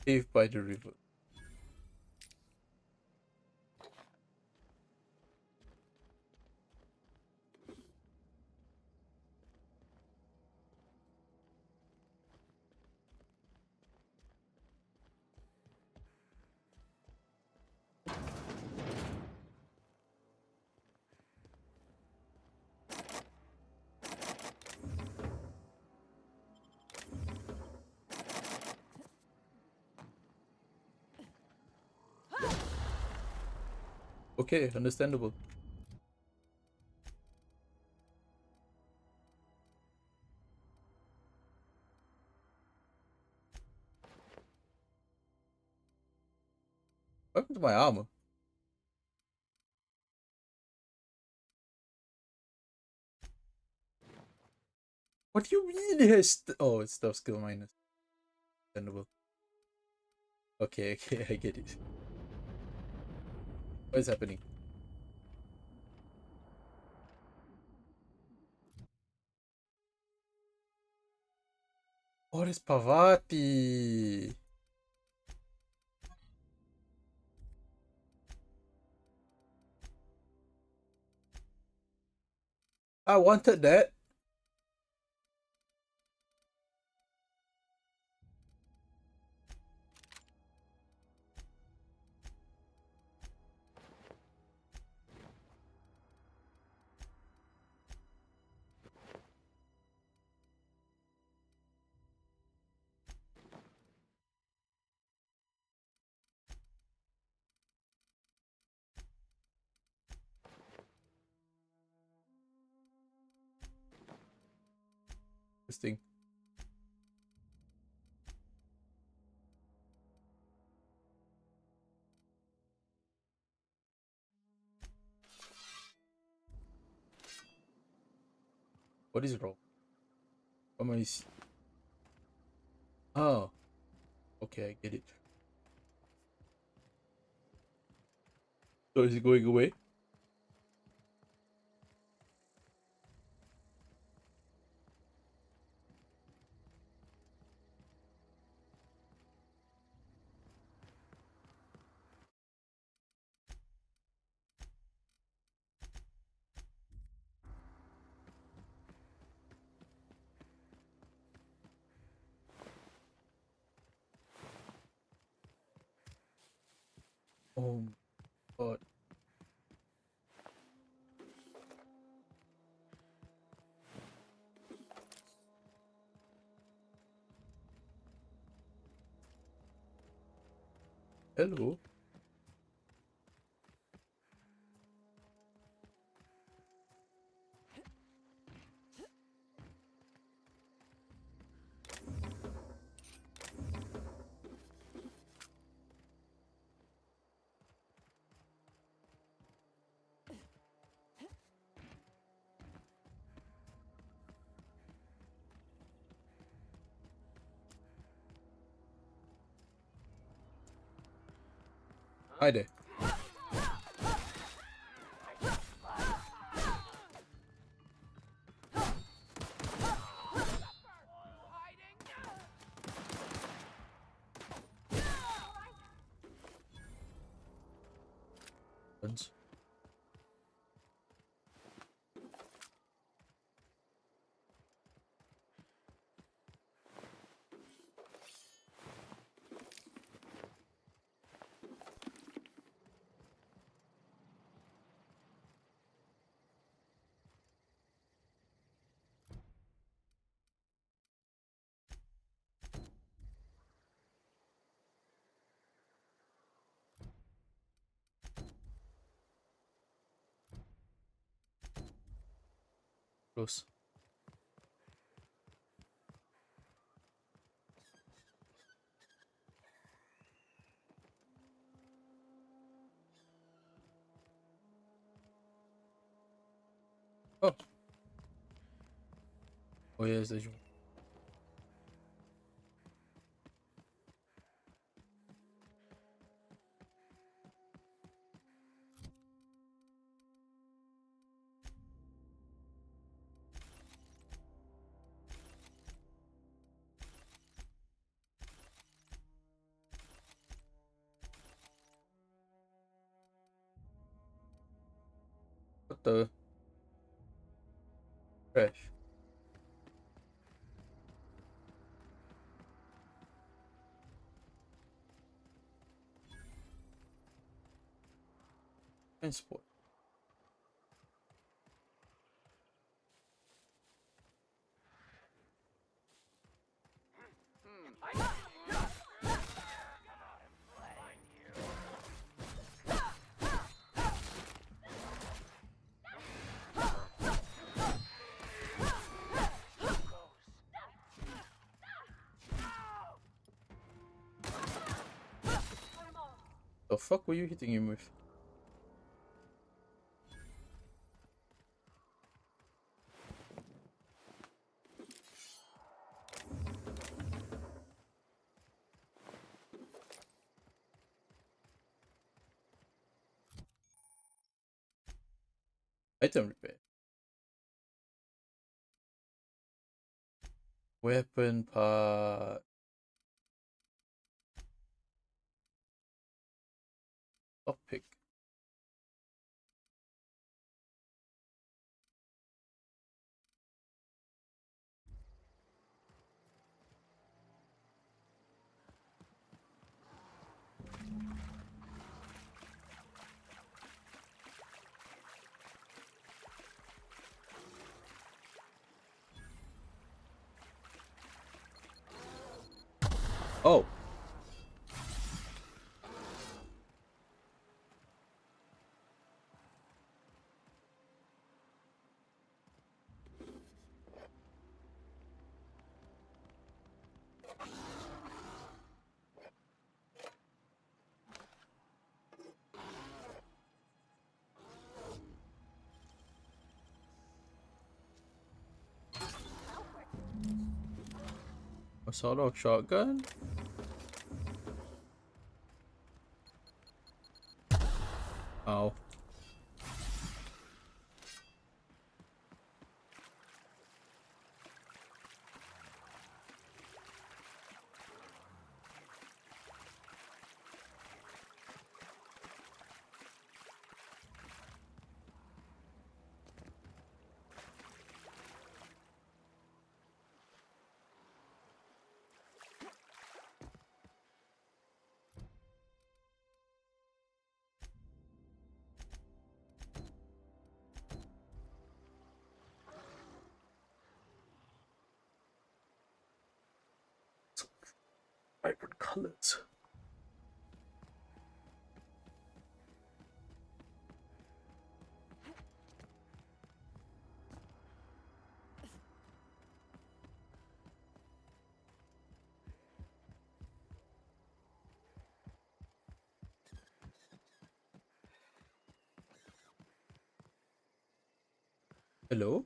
Cave by the river. Okay, understandable. What happened to my armor? What do you mean it has oh, it's stuff skill minus. Understandable. Okay, okay, I get it. What is happening? What is Pavati? I wanted that. This thing. What is wrong? What am I Oh. Okay, I get it. So is it going away? Hello. Hi there. Guns. Close. Oh. Oh yes, there's one. What the? Trash. Transport. The fuck were you hitting him with? Item repair. Weapon part. Topic. Oh. A sawed-off shotgun? Ow. Vibrant colors. Hello?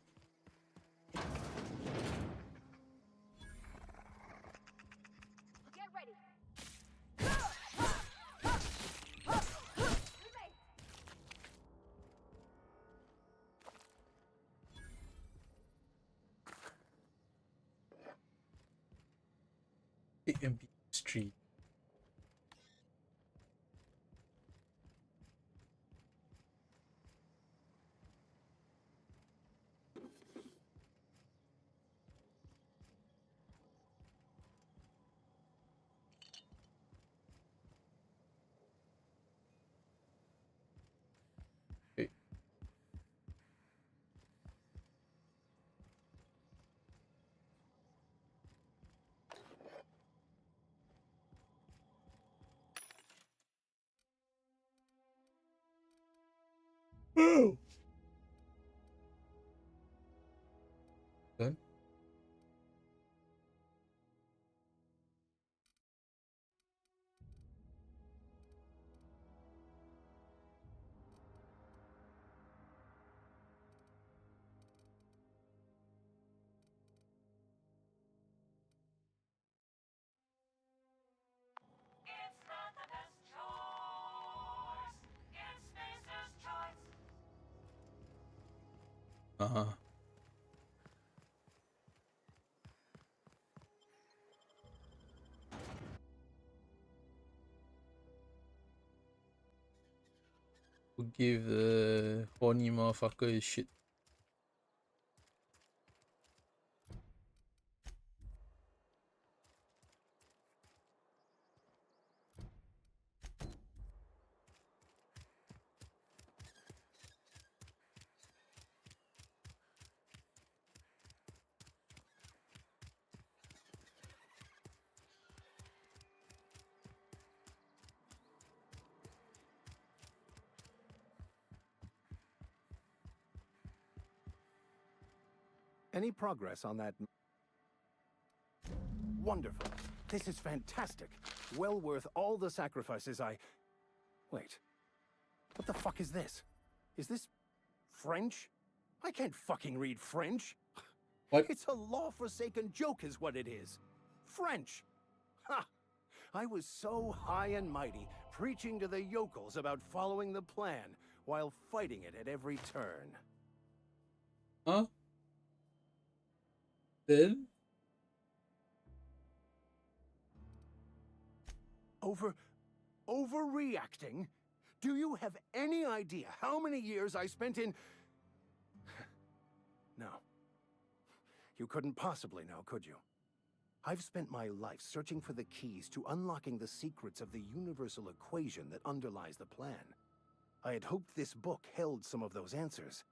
Get ready. AMB Street. Okay. Oh. Done. It's not the best choice. It's Spacer's choice. Uh-huh. Who give the horny motherfucker his shit? Any progress on that? Wonderful. This is fantastic. Well worth all the sacrifices I... Wait. What the fuck is this? Is this French? I can't fucking read French. What? It's a law-forsaken joke is what it is. French. Ha! I was so high and mighty, preaching to the yokels about following the plan, while fighting it at every turn. Huh? Then? Overreacting? Do you have any idea how many years I spent in... No. You couldn't possibly know, could you? I've spent my life searching for the keys to unlocking the secrets of the universal equation that underlies the plan. I had hoped this book held some of those answers.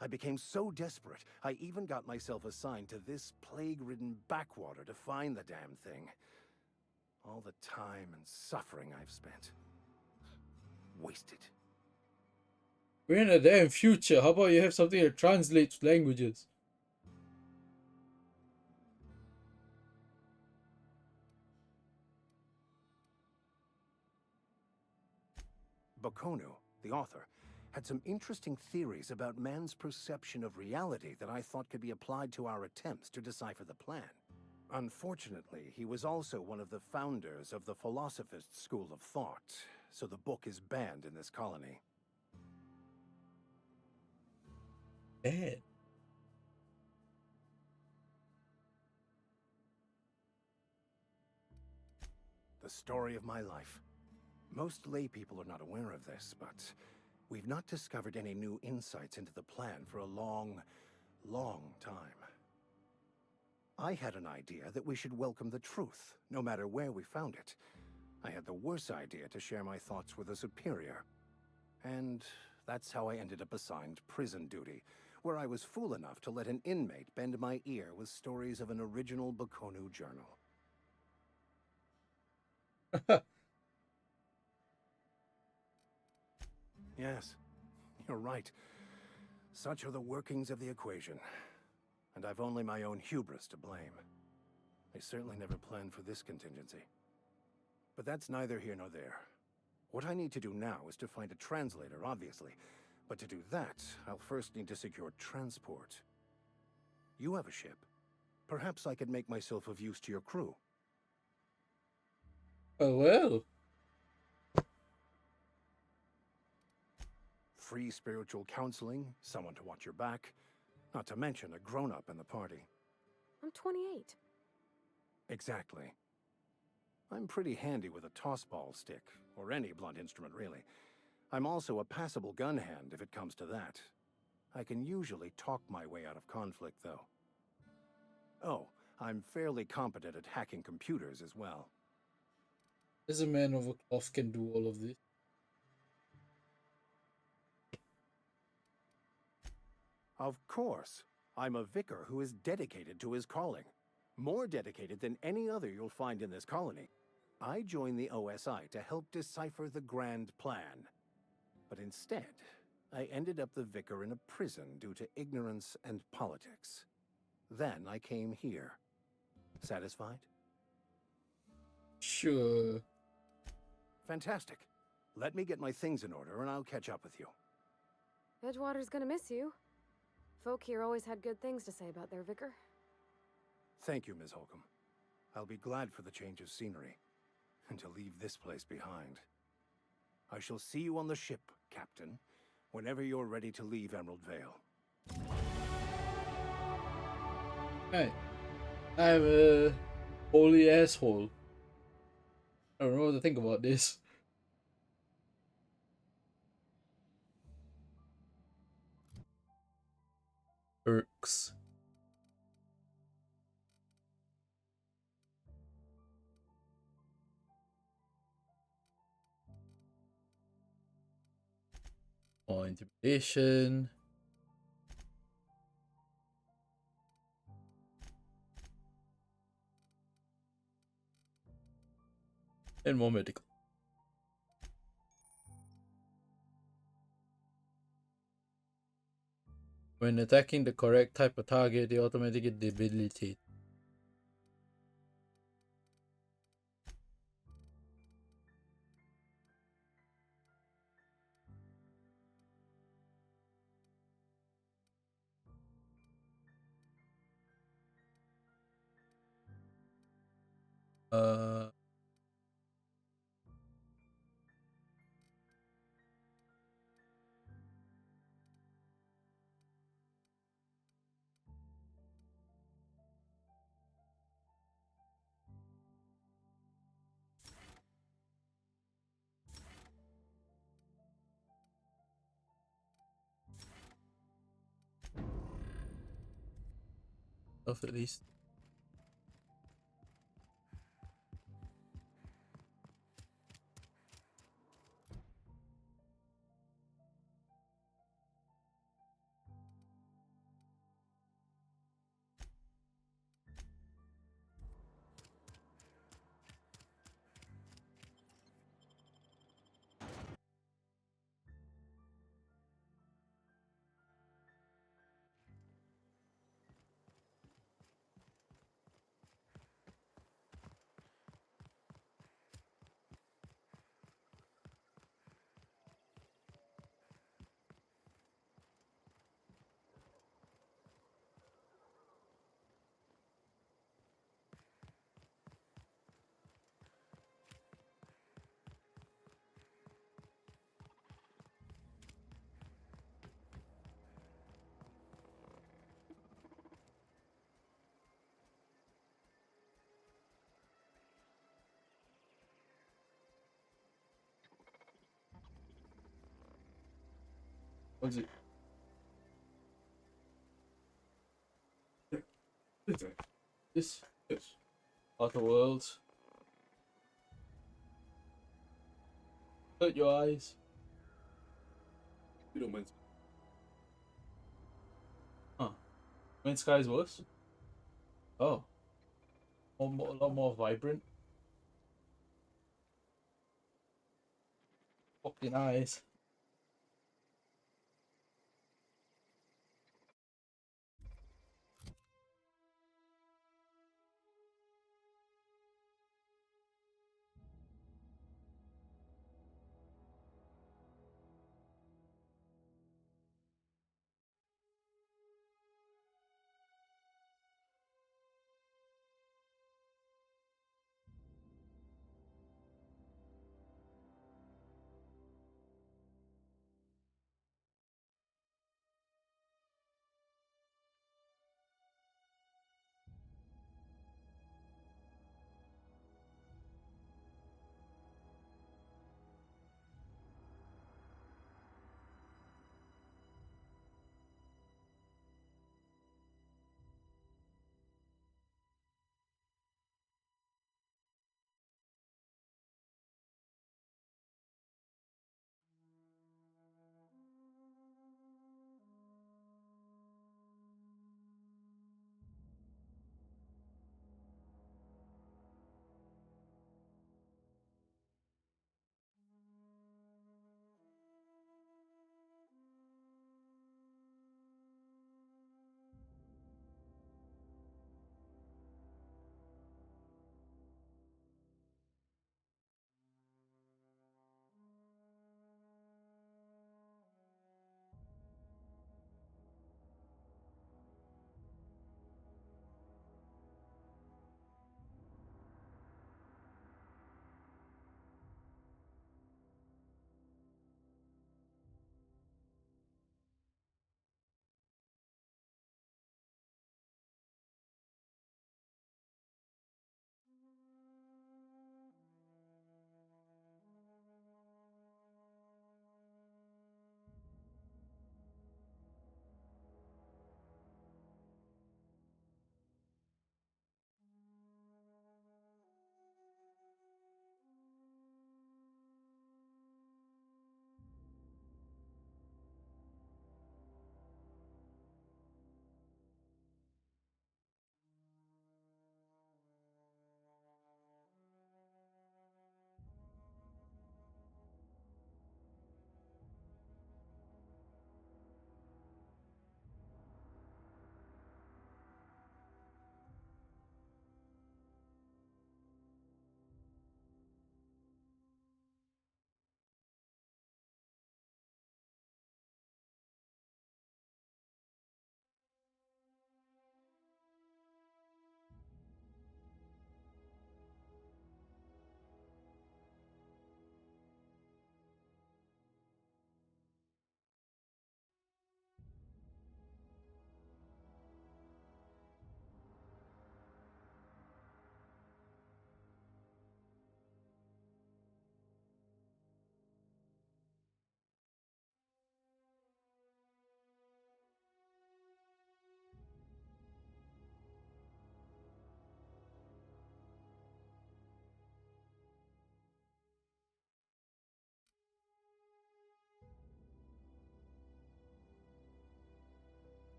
I became so desperate, I even got myself assigned to this plague-ridden backwater to find the damn thing. All the time and suffering I've spent. Wasted. We're in a damn future. How about you have something that translates languages? Bakonu, the author, had some interesting theories about man's perception of reality that I thought could be applied to our attempts to decipher the plan. Unfortunately, he was also one of the founders of the Philosophist school of thought, so the book is banned in this colony. Bad. The story of my life. Most lay people are not aware of this, but we've not discovered any new insights into the plan for a long, long time. I had an idea that we should welcome the truth, no matter where we found it. I had the worse idea to share my thoughts with a superior. And that's how I ended up assigned prison duty, where I was fool enough to let an inmate bend my ear with stories of an original Bakonu journal. Yes, you're right. Such are the workings of the equation. And I've only my own hubris to blame. I certainly never planned for this contingency. But that's neither here nor there. What I need to do now is to find a translator, obviously. But to do that, I'll first need to secure transport. You have a ship. Perhaps I could make myself of use to your crew. Oh, well. Free spiritual counseling, someone to watch your back, not to mention a grown-up in the party. I'm 28. Exactly. I'm pretty handy with a tossball stick, or any blunt instrument, really. I'm also a passable gun hand, if it comes to that. I can usually talk my way out of conflict, though. Oh, I'm fairly competent at hacking computers as well. As a man of a cloth can do all of this. Of course. I'm a vicar who is dedicated to his calling. More dedicated than any other you'll find in this colony. I joined the OSI to help decipher the grand plan. But instead, I ended up the vicar in a prison due to ignorance and politics. Then I came here. Satisfied? Sure. Fantastic. Let me get my things in order and I'll catch up with you. Edgewater's gonna miss you. Folk here always had good things to say about their vicar. Thank you, Ms. Holcomb. I'll be glad for the change of scenery, and to leave this place behind. I shall see you on the ship, Captain, whenever you're ready to leave Emerald Vale. Hey, I'm a holy asshole. I don't know what to think about this. Perks. Oh, intimidation. And more medical. When attacking the correct type of target, they automatically debilitate. Uh... Of at least. What's it? This? Yes. Outer worlds. Hurt your eyes. You don't mind. Huh. When sky's worse? Oh. A lot more vibrant. Fucking eyes.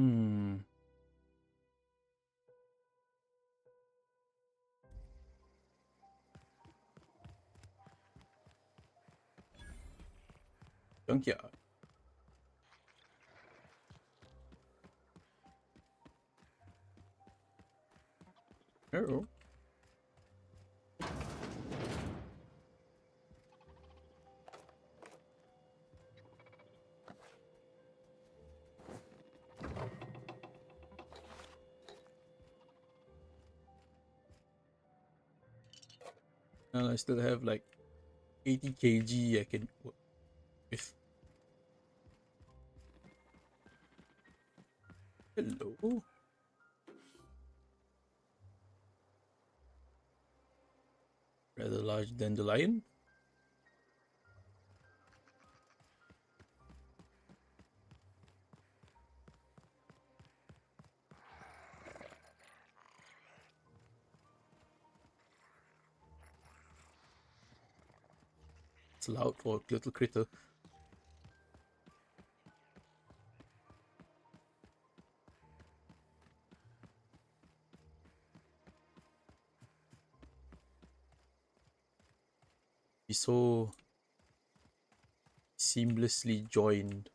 Hmm. Junkyard. Oh. And I still have like 80 kg I can work with. Hello. Rather large dandelion. It's loud for a little critter. He's so seamlessly joined.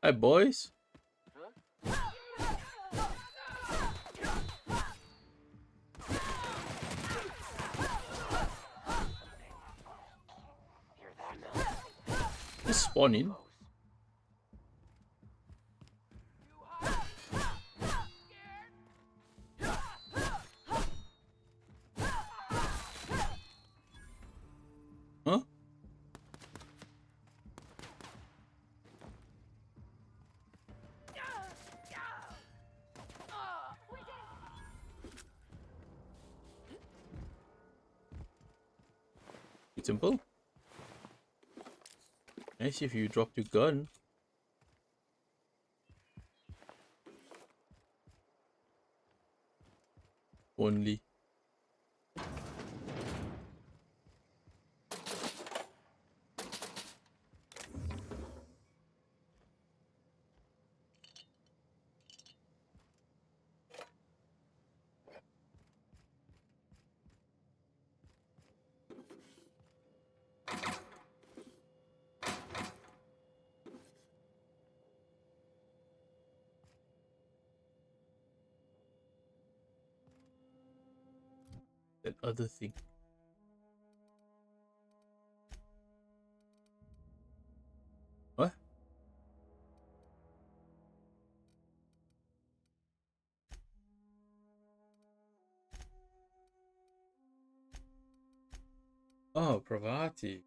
Hi, boys. Just spawning. Huh? It's simple. Nice if you dropped your gun. Only. That other thing. What? Oh, Pravati.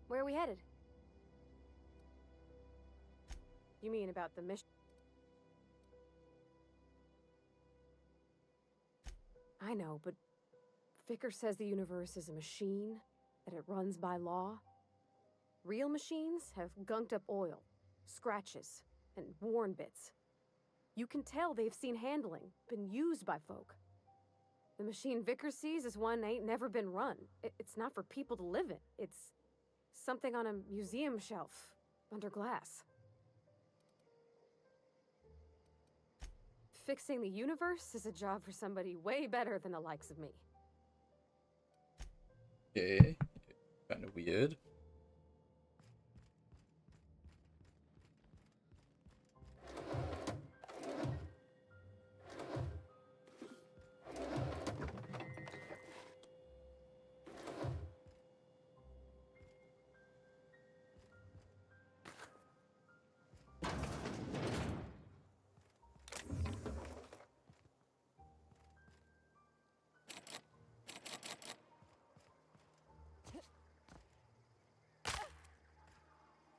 Where are we headed? You mean about the mission? I know, but Vicker says the universe is a machine, that it runs by law. Real machines have gunked up oil, scratches, and worn bits. You can tell they've seen handling, been used by folk. The machine Vicker sees is one ain't never been run. It's not for people to live in. It's something on a museum shelf, under glass. Fixing the universe is a job for somebody way better than the likes of me. Okay, kind of weird.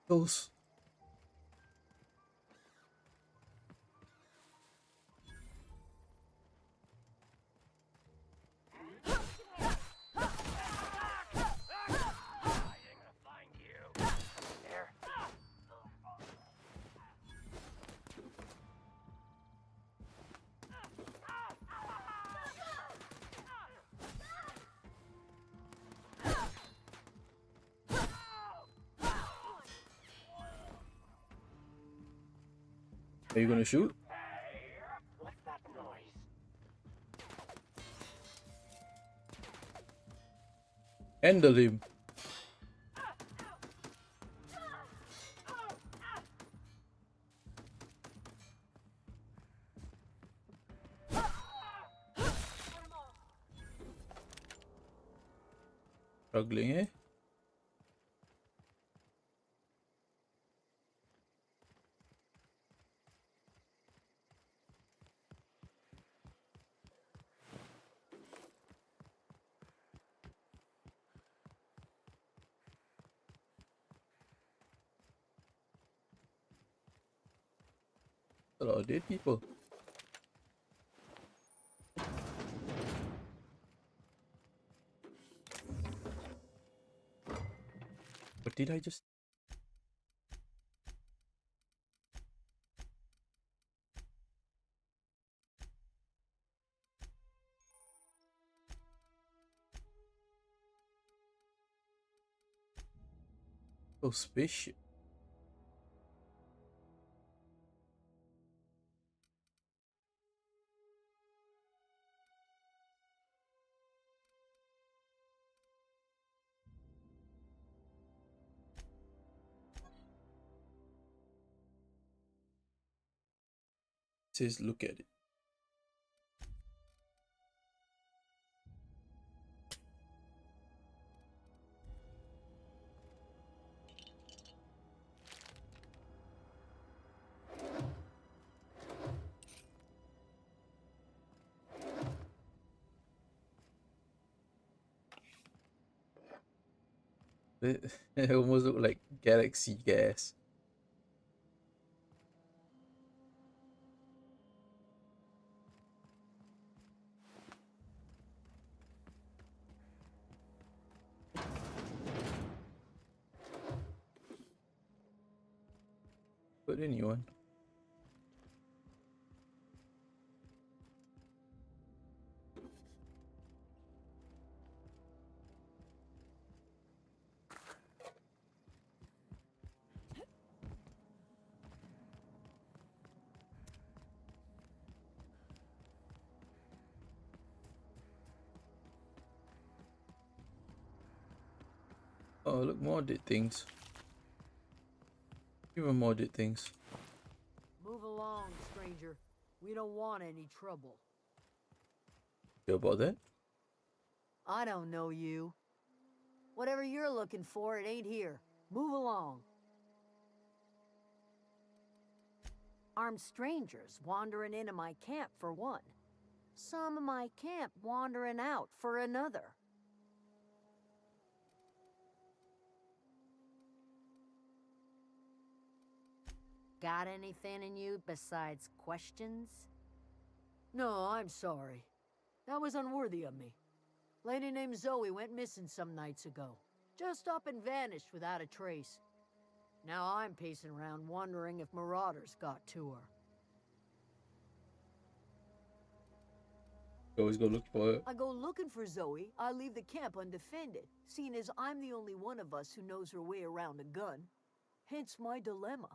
Those. Are you gonna shoot? What's that noise? Handle him. Struggling, eh? A lot of dead people. What did I just... Oh, spaceship. Says look at it. It almost look like galaxy gas. But anyone. Oh, look, more dead things. Even more dead things. Move along, stranger. We don't want any trouble. You about that? I don't know you. Whatever you're looking for, it ain't here. Move along. Armed strangers wandering into my camp for one. Some of my camp wandering out for another. Got anything in you besides questions? No, I'm sorry. That was unworthy of me. Lady named Zoe went missing some nights ago. Just up and vanished without a trace. Now I'm pacing around wondering if marauders got to her. You always go looking for her. I go looking for Zoe, I leave the camp undefended, seeing as I'm the only one of us who knows her way around a gun. Hence my dilemma.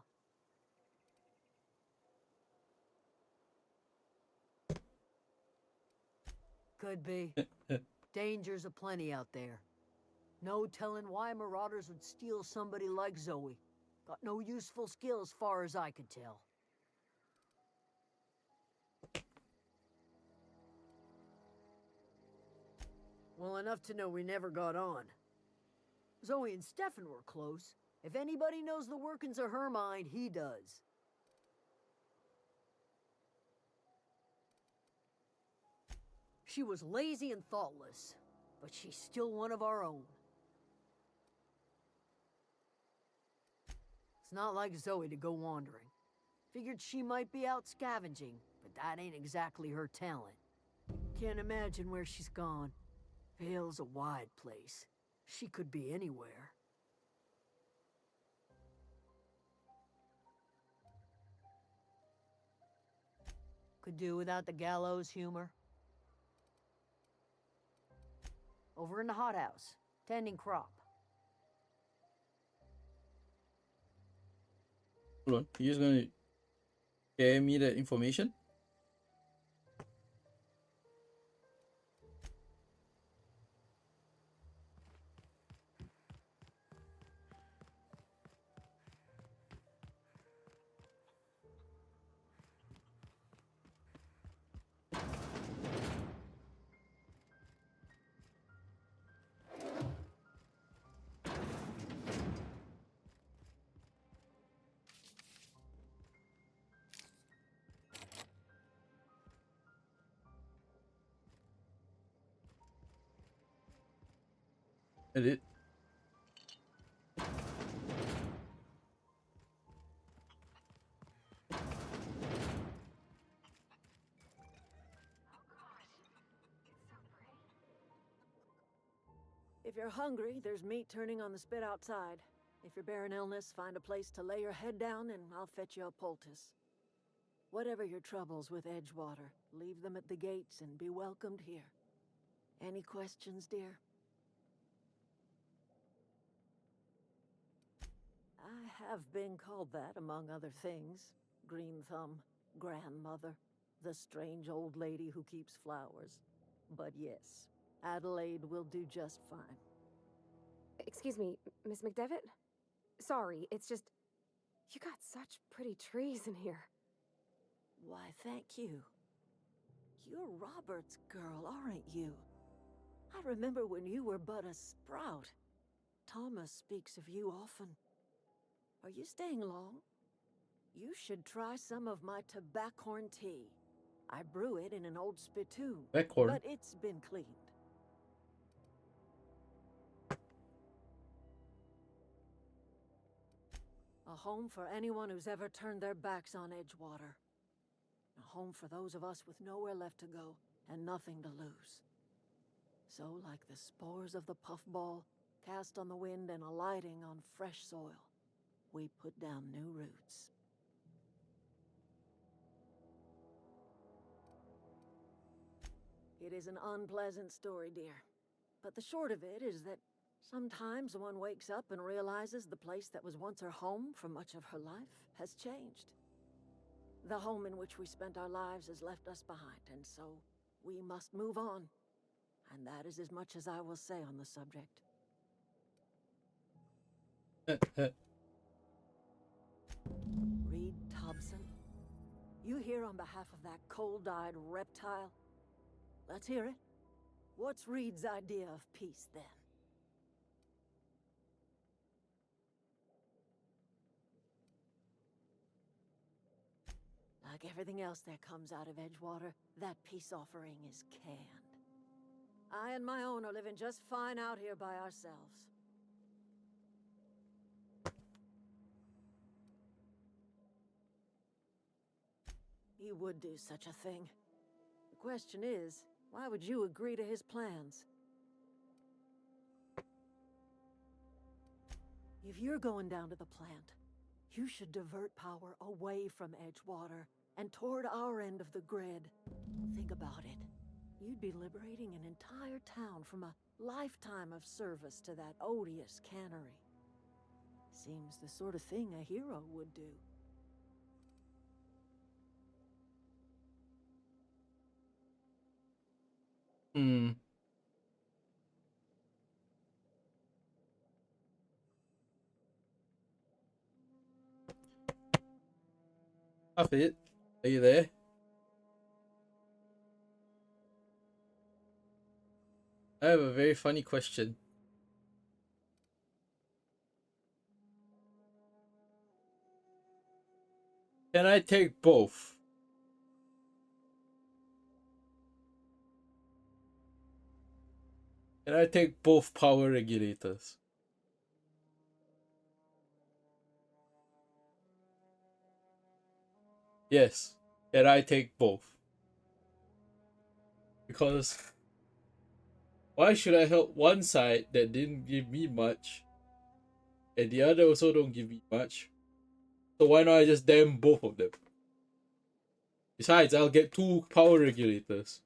Could be. Dangers aplenty out there. No telling why marauders would steal somebody like Zoe. Got no useful skills far as I could tell. Well, enough to know we never got on. Zoe and Stefan were close. If anybody knows the workings of her mind, he does. She was lazy and thoughtless, but she's still one of our own. It's not like Zoe to go wandering. Figured she might be out scavenging, but that ain't exactly her talent. Can't imagine where she's gone. Vale's a wide place. She could be anywhere. Could do without the gallows humor. Over in the hothouse, tending crop. Hold on, you're just gonna share me that information? Edit. If you're hungry, there's meat turning on the spit outside. If you're bearing illness, find a place to lay your head down and I'll fetch you a poultice. Whatever your troubles with Edgewater, leave them at the gates and be welcomed here. Any questions, dear? I have been called that, among other things. Green Thumb, grandmother, the strange old lady who keeps flowers. But yes, Adelaide will do just fine. Excuse me, Miss McDevitt? Sorry, it's just... You got such pretty trees in here. Why, thank you. You're Robert's girl, aren't you? I remember when you were but a sprout. Thomas speaks of you often. Are you staying long? You should try some of my tobaccorn tea. I brew it in an old spittoon, Tobaccorn? but it's been cleaned. A home for anyone who's ever turned their backs on Edgewater. A home for those of us with nowhere left to go and nothing to lose. So, like the spores of the puffball, cast on the wind and alighting on fresh soil, we put down new roots. It is an unpleasant story, dear. But the short of it is that sometimes one wakes up and realizes the place that was once her home for much of her life has changed. The home in which we spent our lives has left us behind, and so we must move on. And that is as much as I will say on the subject. Reed Thompson? You here on behalf of that cold-eyed reptile? Let's hear it. What's Reed's idea of peace, then? Like everything else that comes out of Edgewater, that peace offering is canned. I and my own are living just fine out here by ourselves. He would do such a thing. The question is, why would you agree to his plans? If you're going down to the plant, you should divert power away from Edgewater and toward our end of the grid. Think about it. You'd be liberating an entire town from a lifetime of service to that odious cannery. Seems the sort of thing a hero would do. Hmm. Hafid, are you there? I have a very funny question. Can I take both? Can I take both power regulators? Yes. Can I take both? Because why should I help one side that didn't give me much and the other also don't give me much? So why not I just damn both of them? Besides, I'll get 2 power regulators.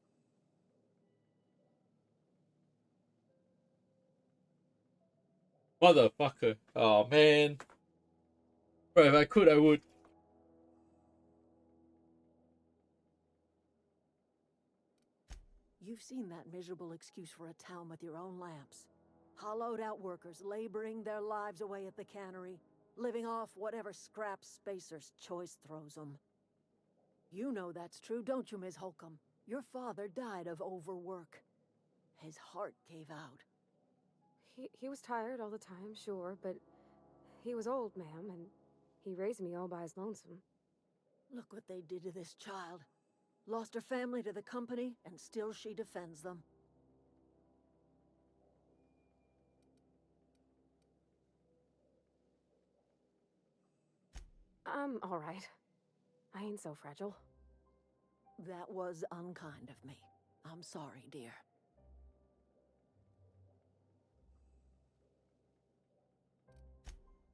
Motherfucker. Oh man. Bro, if I could, I would. You've seen that miserable excuse for a town with your own lamps. Hollowed out workers laboring their lives away at the cannery, living off whatever scraps Spacer's Choice throws them. You know that's true, don't you, Ms. Holcomb? Your father died of overwork. His heart gave out. He was tired all the time, sure, but he was old, ma'am, and he raised me all by his lonesome. Look what they did to this child. Lost her family to the company, and still she defends them. I'm all right. I ain't so fragile. That was unkind of me. I'm sorry, dear.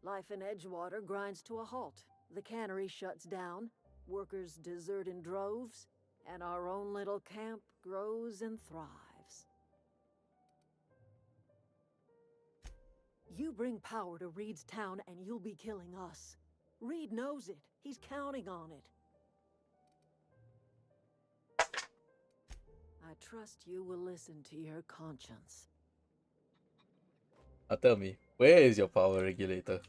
Life in Edgewater grinds to a halt. The cannery shuts down, workers desert in droves, and our own little camp grows and thrives. You bring power to Reed's town and you'll be killing us. Reed knows it. He's counting on it. I trust you will listen to your conscience. Now tell me, where is your power regulator?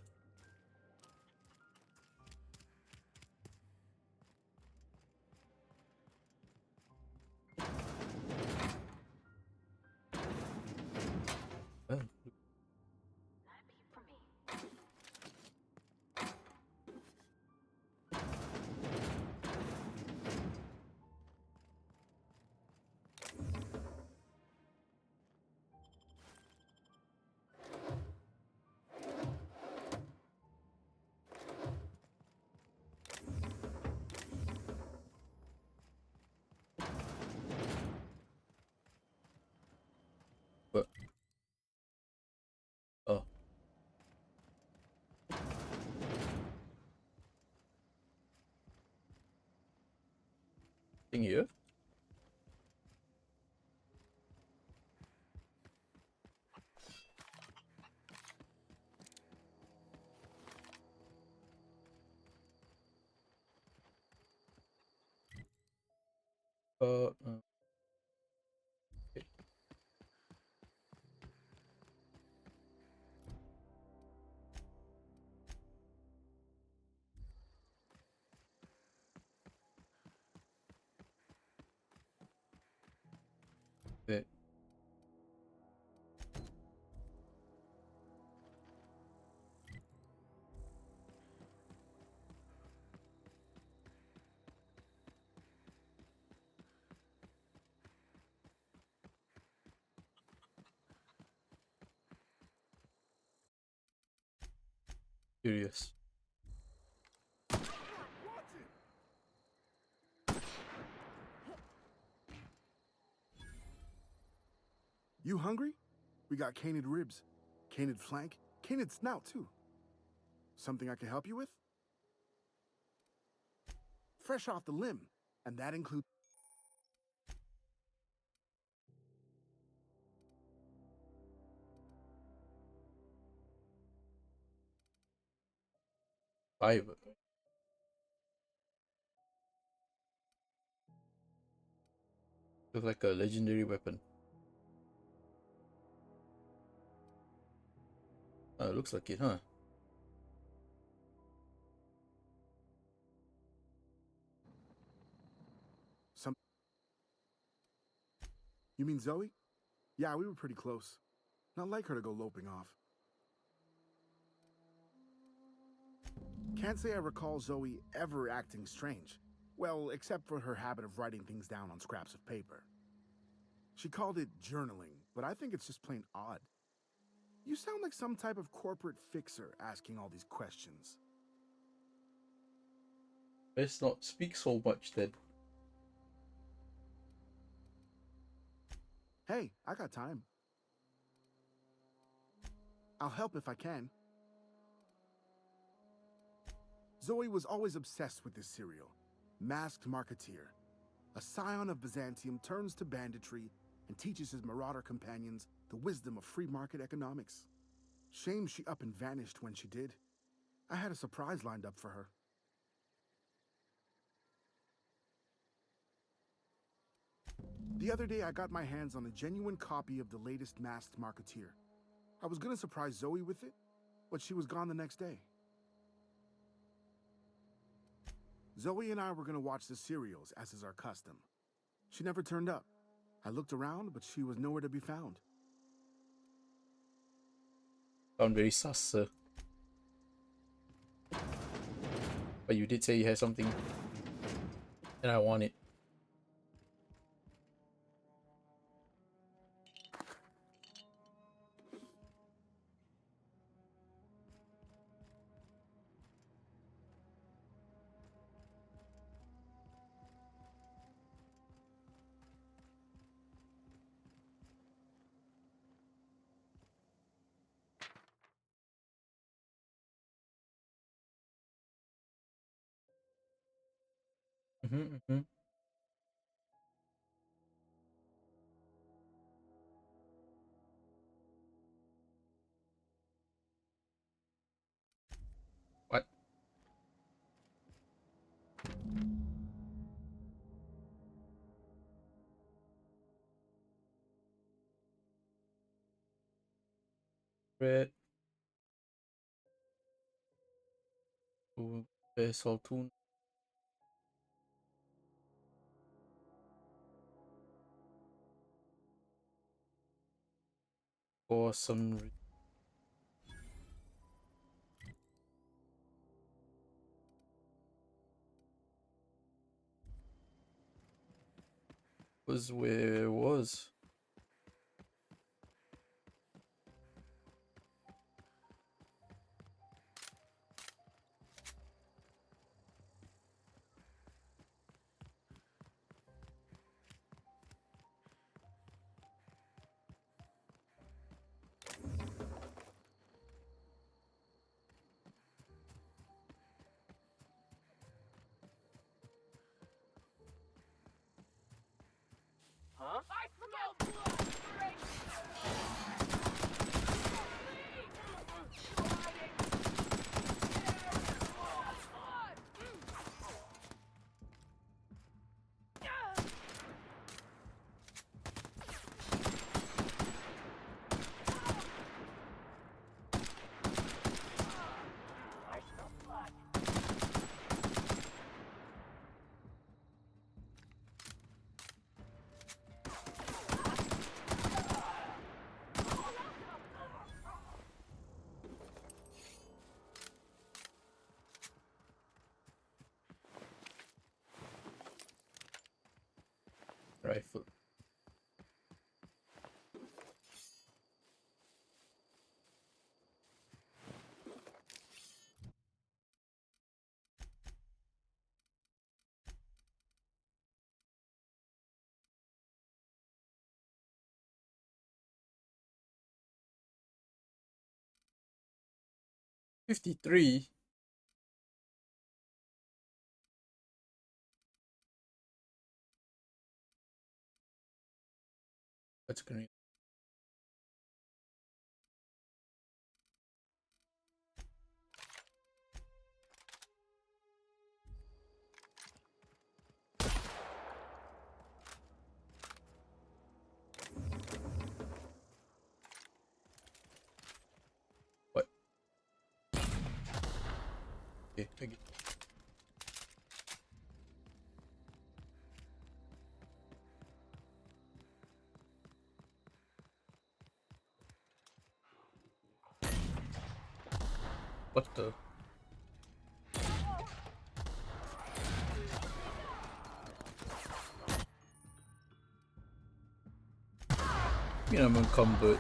Oh. What? Oh. Thing here? Okay. Okay. Curious. You hungry? We got canid ribs, canid flank, canid snout too. Something I can help you with? Fresh off the limb, and that includes... Five. Looks like a legendary weapon. Oh, it looks like it, huh? You mean Zoe? Yeah, we were pretty close. Not like her to go loping off. Can't say I recall Zoe ever acting strange. Well, except for her habit of writing things down on scraps of paper. She called it journaling, but I think it's just plain odd. You sound like some type of corporate fixer asking all these questions. Let's not speak so much then. Hey, I got time. I'll help if I can. Zoe was always obsessed with this serial. Masked Marketeer. A scion of Byzantium turns to banditry and teaches his marauder companions the wisdom of free market economics. Shame she up and vanished when she did. I had a surprise lined up for her. The other day, I got my hands on a genuine copy of the latest Masked Marketeer. I was gonna surprise Zoe with it, but she was gone the next day. Zoe and I were gonna watch the serials, as is our custom. She never turned up. I looked around, but she was nowhere to be found. Sound very sus, sir. But you did say you had something, and I want it. Mm-hmm. What? Red. Saltoon. For some reason. Was where it was. Huh? I smell blood! Rifle. 53. That's great. What? Okay, I get. What the? You know, I'm encumbered.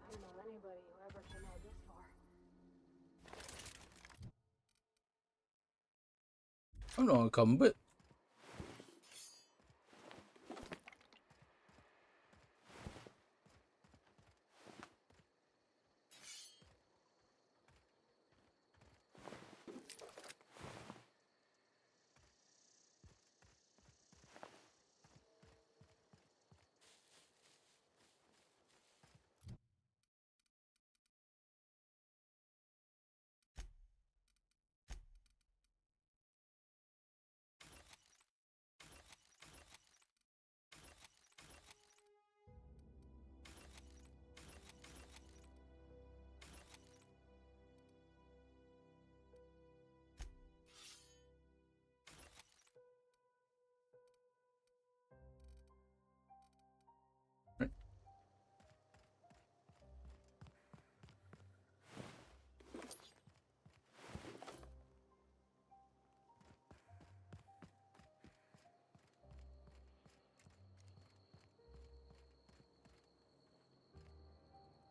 I don't know anybody who ever came out this far. I'm not encumbered.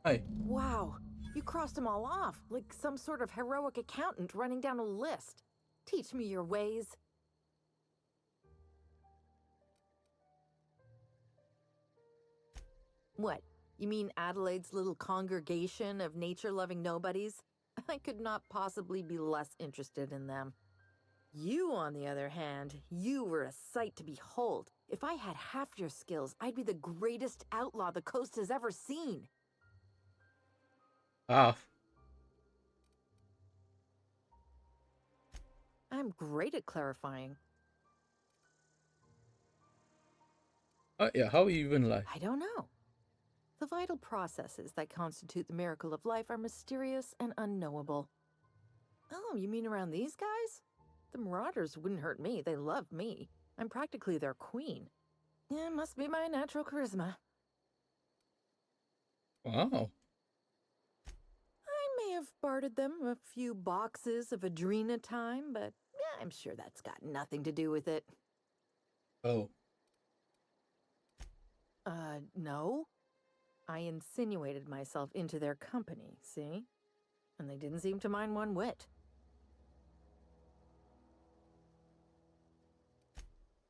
Hi. Wow, you crossed them all off, like some sort of heroic accountant running down a list. Teach me your ways. What? You mean Adelaide's little congregation of nature-loving nobodies? I could not possibly be less interested in them. You, on the other hand, you were a sight to behold. If I had half your skills, I'd be the greatest outlaw the coast has ever seen. Ah. I'm great at clarifying. Yeah, how even like? I don't know. The vital processes that constitute the miracle of life are mysterious and unknowable. Oh, you mean around these guys? The Marauders wouldn't hurt me. They love me. I'm practically their queen. Yeah, must be my natural charisma. Wow. I may have bartered them a few boxes of Adrena time, but yeah, I'm sure that's got nothing to do with it. Oh. No. I insinuated myself into their company, see? And they didn't seem to mind one whit.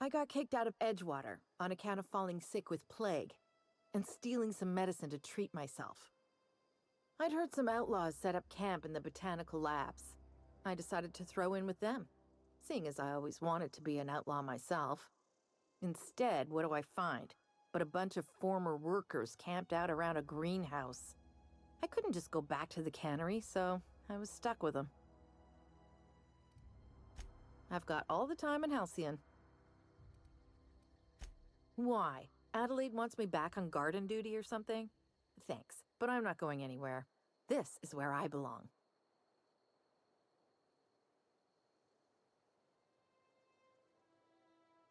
I got kicked out of Edgewater on account of falling sick with plague and stealing some medicine to treat myself. I'd heard some outlaws set up camp in the botanical labs. I decided to throw in with them, seeing as I always wanted to be an outlaw myself. Instead, what do I find? But a bunch of former workers camped out around a greenhouse. I couldn't just go back to the cannery, so I was stuck with them. I've got all the time in Halcyon. Why? Adelaide wants me back on garden duty or something? Thanks, but I'm not going anywhere. This is where I belong.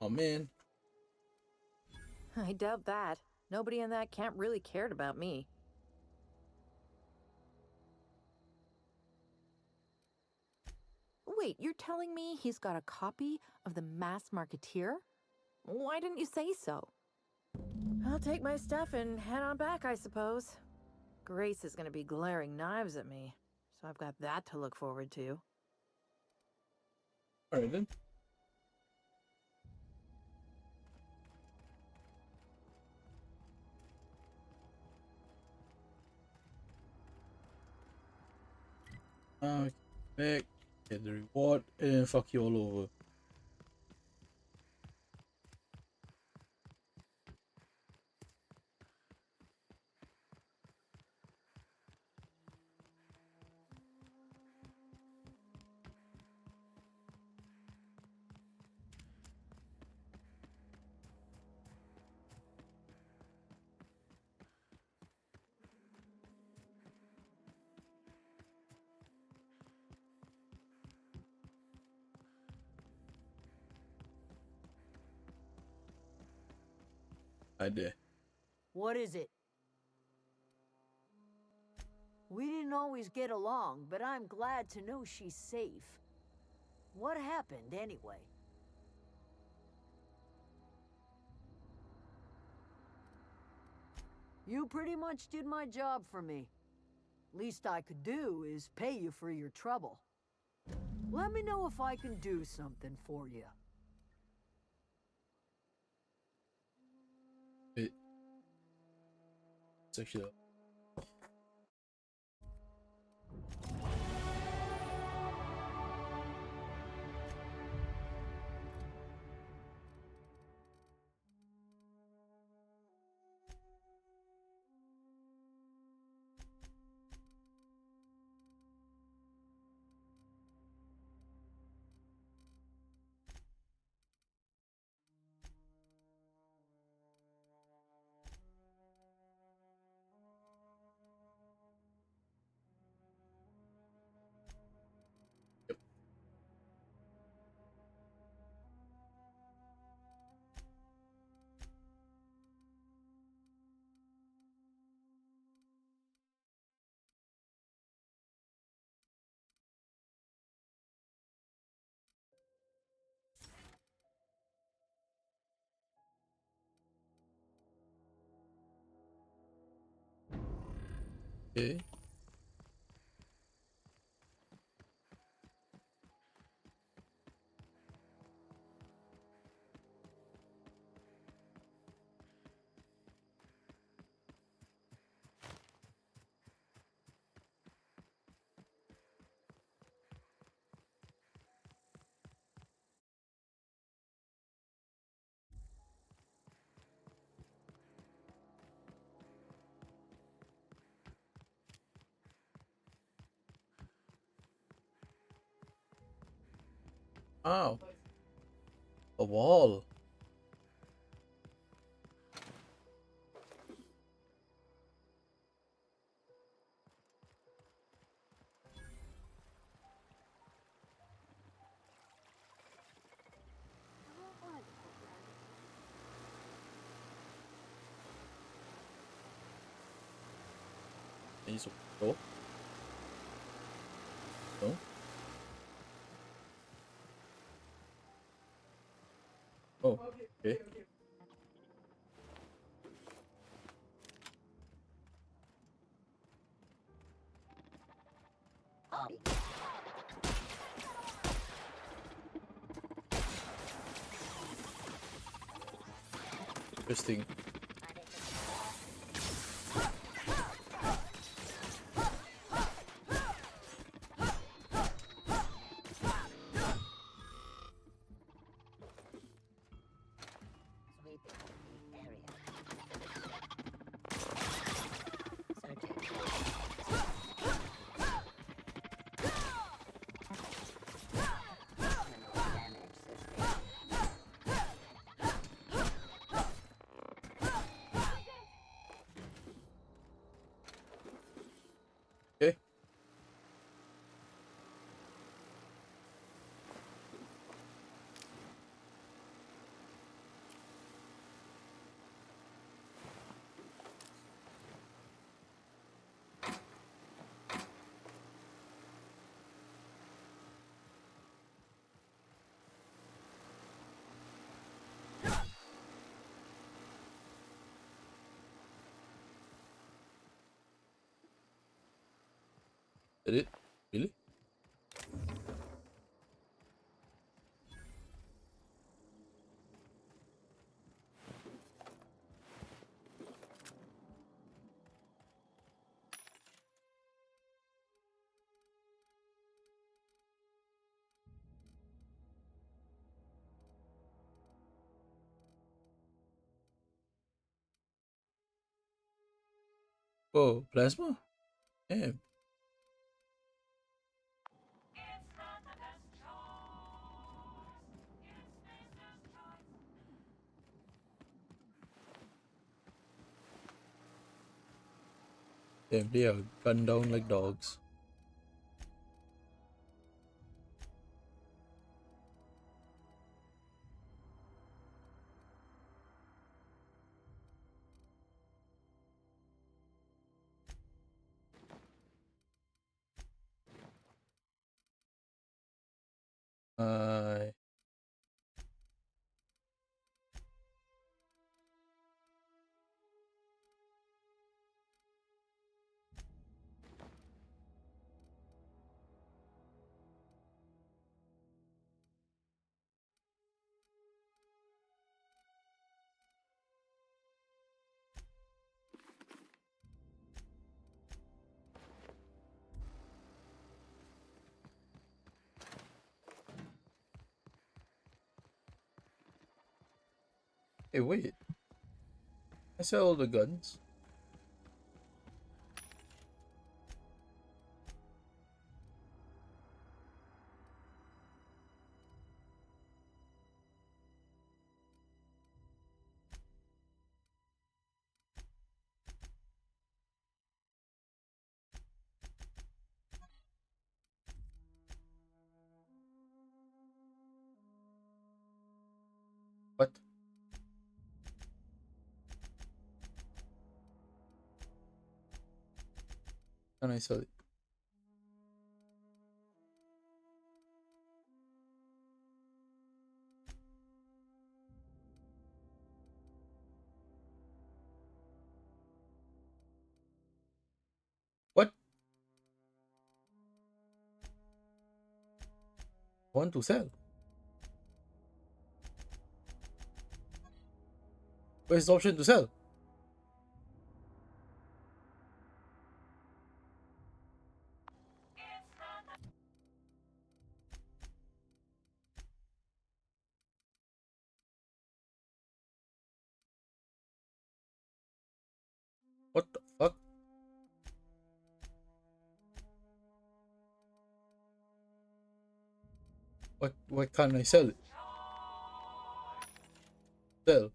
Oh, man. I doubt that. Nobody in that camp really cared about me. Wait, you're telling me he's got a copy of the Mass Marketeer? Why didn't you say so? I'll take my stuff and head on back, I suppose. Grace is gonna be glaring knives at me, so I've got that to look forward to. Alright then. Back, get the reward, and then fuck you all over. Right there. What is it? We didn't always get along, but I'm glad to know she's safe. What happened, anyway? You pretty much did my job for me. Least I could do is pay you for your trouble. Let me know if I can do something for you. It's actually okay. Ow. A wall. Needs to go. No. Oh, okay. Interesting. Did it? Really? Oh, plasma? Damn. Damn, they are gunned down like dogs. Uh, hey, wait. I sell all the guns. What? Can I sell it? What? Want to sell? Where's the option to sell? What the fuck? What? Why can't I sell it? Sell.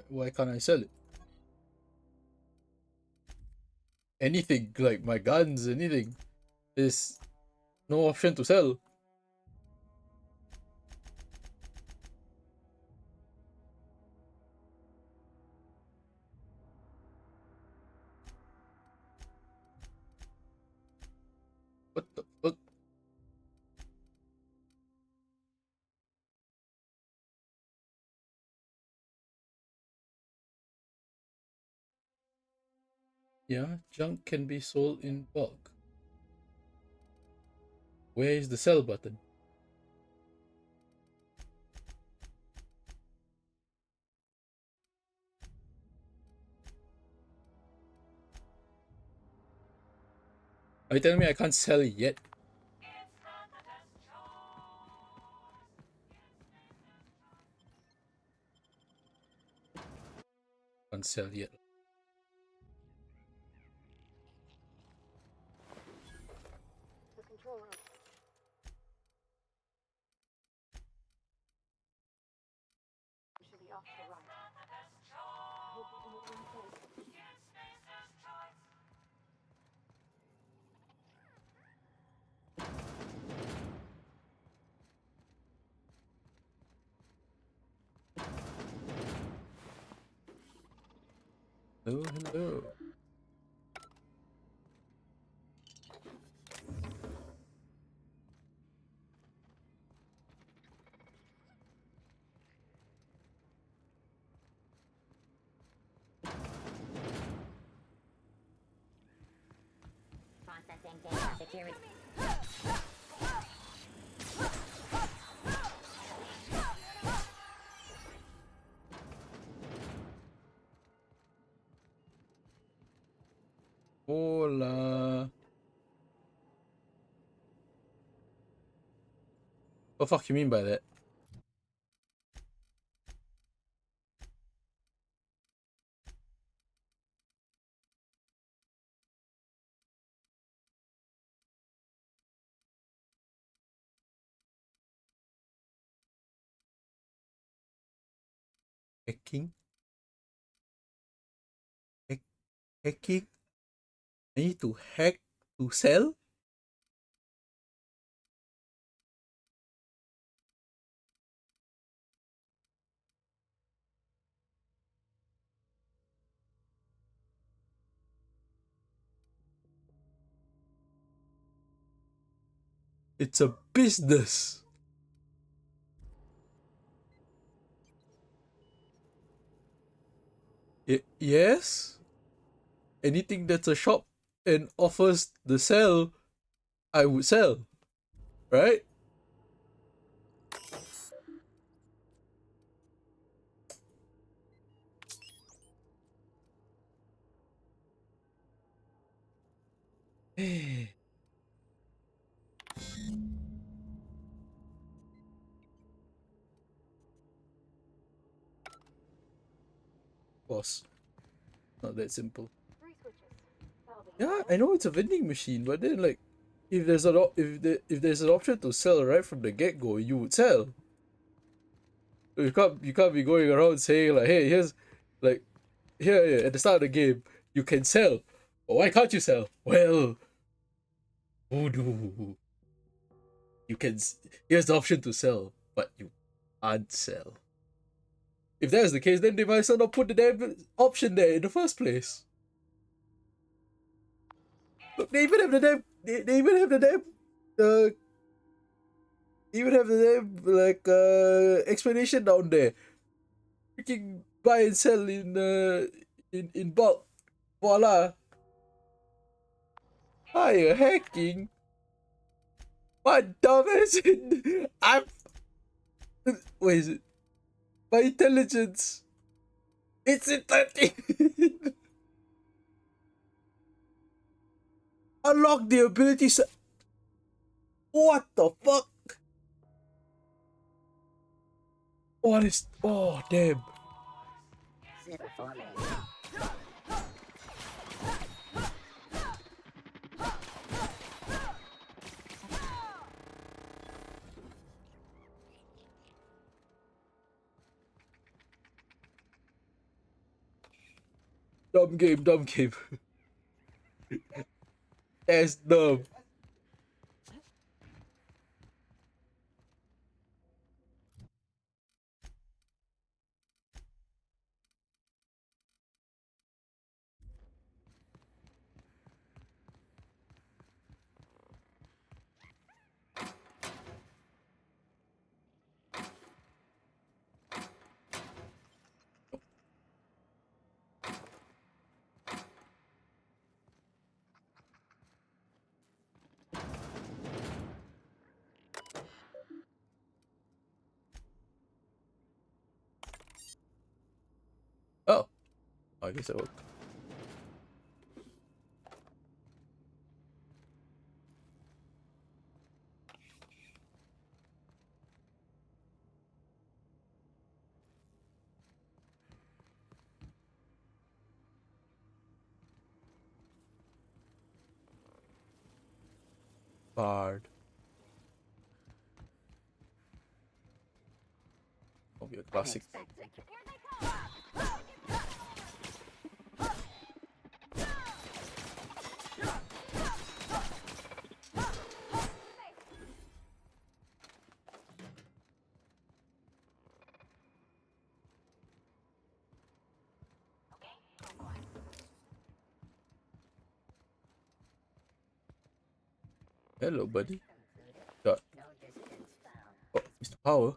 Why can't I sell it? Anything, like my guns, anything. There's no option to sell. What the fuck? Yeah, junk can be sold in bulk. Where is the sell button? Are you telling me I can't sell it yet? Can't sell yet. The control room. Should be off to the right. I hope we can get one place. Hello, hello. Security. Hola. What the fuck you mean by that? Hacking? Hacking? I need to hack to sell? It's a business. Yes? Anything that's a shop and offers the sell, I would sell. Right? Boss. Not that simple. Yeah, I know it's a vending machine, but then like, if there's an option to sell right from the get go, you would sell. You can't be going around saying like, hey, here's like, here at the start of the game you can sell. But why can't you sell? Well, voodoo. You can. Here's the option to sell, but you can't sell. If that's the case, then they might as well not put the damn option there in the first place. Look, they even have the damn. They even have the damn. Even have the damn like explanation down there. Freaking buy and sell in bulk. Voila. Higher hacking. What dumbass? I'm. Wait, is it? My intelligence. It's in 13. Unlock the ability. What the fuck? What is? Oh damn. Dumb game. That's dumb. Oh, I guess it worked. Bard. Will be a classic. Hello, buddy. Got. Oh, Mr. Power.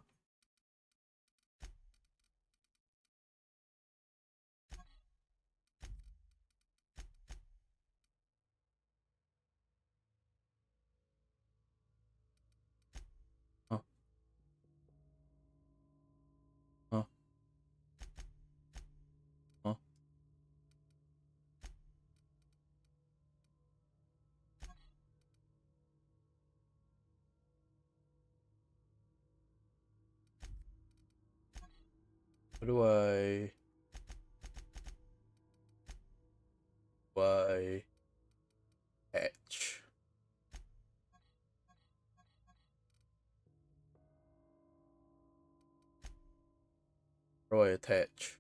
How do I... Hatch. How do I attach?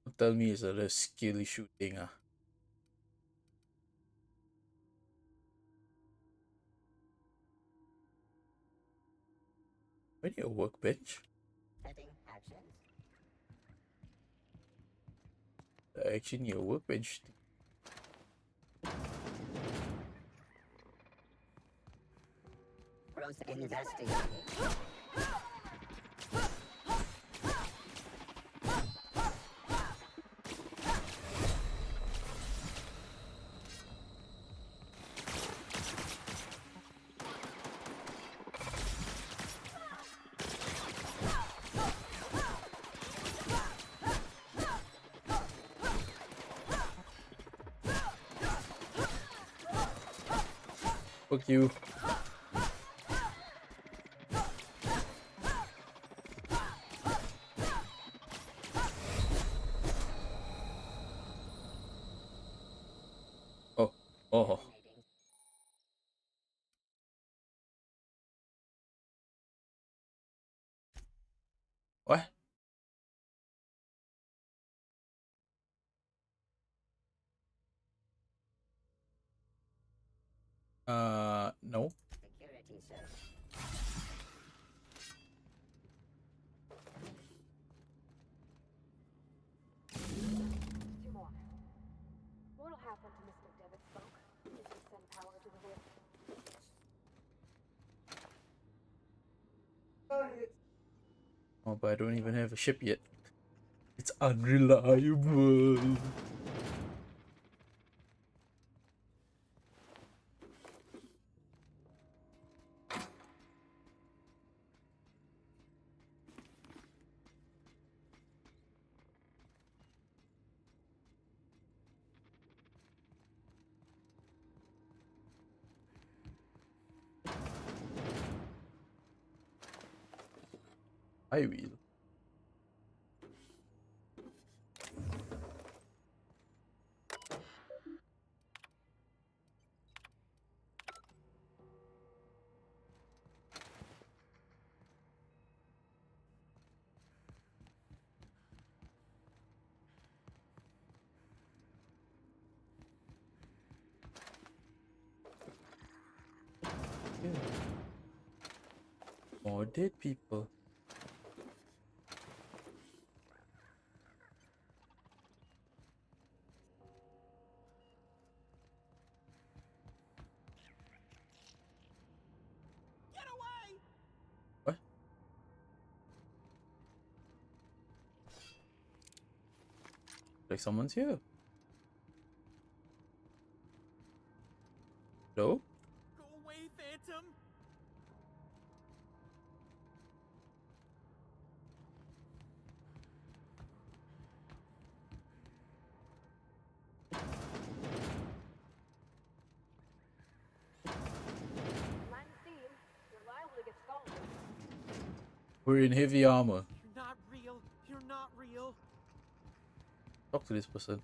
Don't tell me it's a skill shooting. I need a workbench. I actually need a workbench. Investing. Fuck you. Oh. What? No. Two more. What'll happen to Miss McDevitt's smoke if we send power to the whip? Oh, but I don't even have a ship yet. It's unreliable. I will. More dead people. Get away! What? Like someone's here. Hello? Go away, Phantom! Land steam. You're liable to get stolen. We're in heavy armor. You're not real. You're not real. Talk to this person.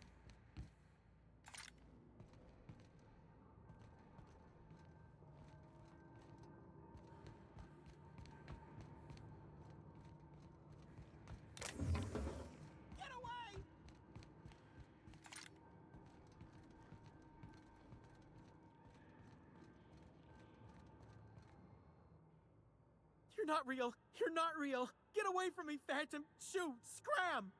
Get away! You're not real. You're not real. Get away from me, Phantom. Shoot! Scram!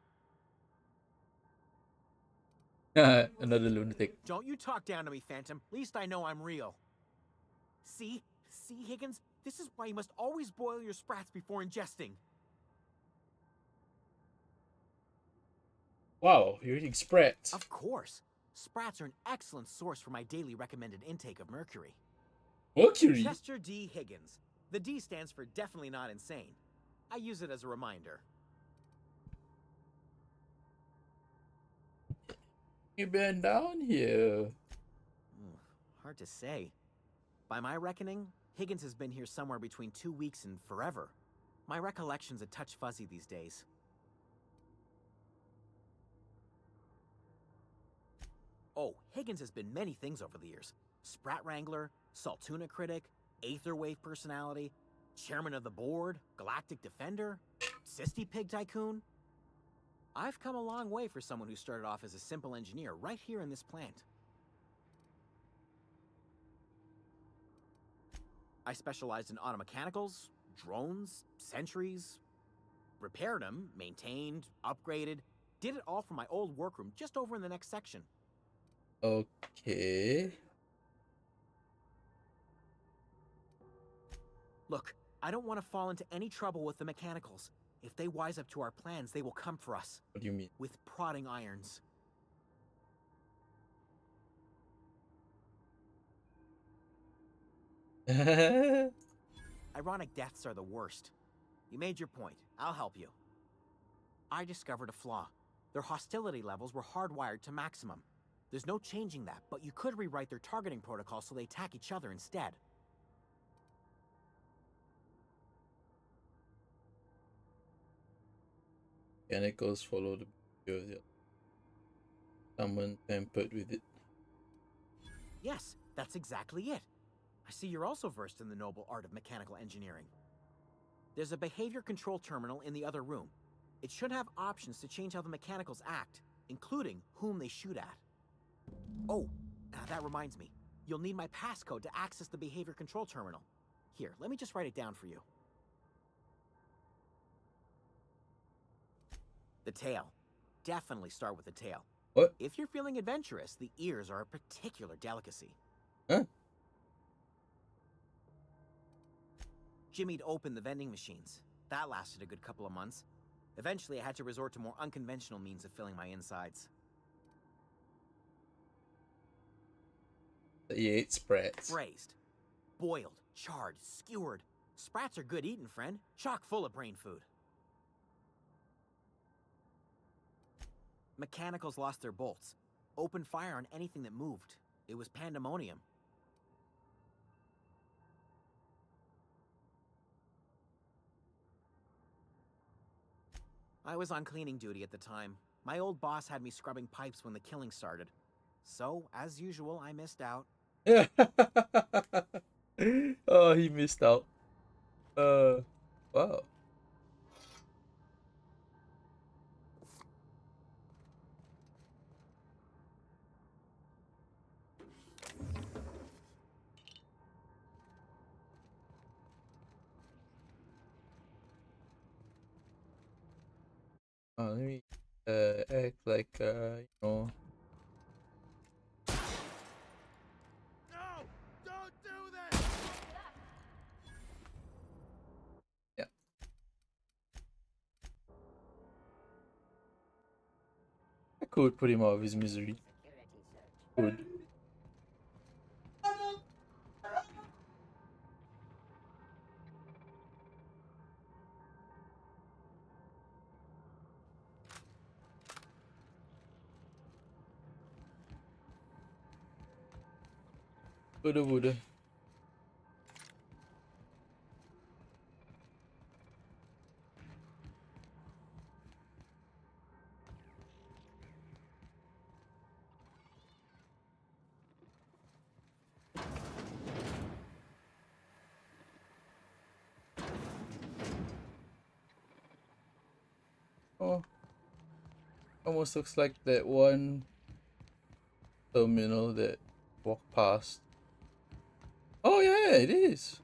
Another lunatic. Don't you talk down to me, Phantom. Least I know I'm real. See? See, Higgins? This is why you must always boil your sprats before ingesting. Wow, you're eating sprats. Of course. Sprats are an excellent source for my daily recommended intake of mercury. Mercury? Chester D. Higgins. The D stands for definitely not insane. I use it as a reminder. You been down here? Hard to say. By my reckoning, Higgins has been here somewhere between 2 weeks and forever. My recollection's a touch fuzzy these days. Oh, Higgins has been many things over the years. Sprat Wrangler, Saltuna Critic, Aetherwave Personality, Chairman of the Board, Galactic Defender, Sisty Pig Tycoon. I've come a long way for someone who started off as a simple engineer right here in this plant. I specialized in automechanicals, drones, sentries, repaired them, maintained, upgraded, did it all from my old workroom just over in the next section. Okay. Look, I don't want to fall into any trouble with the mechanicals. If they wise up to our plans, they will come for us. What do you mean? With prodding irons. Ironic deaths are the worst. You made your point. I'll help you. I discovered a flaw. Their hostility levels were hardwired to maximum. There's no changing that, but you could rewrite their targeting protocol so they attack each other instead. Mechanicals follow the behavior. Someone pampered with it. Yes, that's exactly it. I see you're also versed in the noble art of mechanical engineering. There's a behavior control terminal in the other room. It should have options to change how the mechanicals act, including whom they shoot at. Oh, that reminds me. You'll need my passcode to access the behavior control terminal. Here, let me just write it down for you. The tail. Definitely start with the tail. What? If you're feeling adventurous, the ears are a particular delicacy. Huh? Jimmy'd opened the vending machines. That lasted a good couple of months. Eventually, I had to resort to more unconventional means of filling my insides. He ate sprats. Braised. Boiled, charred, skewered. Sprats are good eating, friend. Chock full of brain food. Mechanicals lost their bolts. Opened fire on anything that moved. It was pandemonium. I was on cleaning duty at the time. My old boss had me scrubbing pipes when the killing started. So, as usual, I missed out. Oh, he missed out. Wow. Let me act like you know. No! Don't do this! Yeah. I could put him out of his misery. Could. Woulda. Oh, almost looks like that one terminal that walked past. Oh yeah, it is.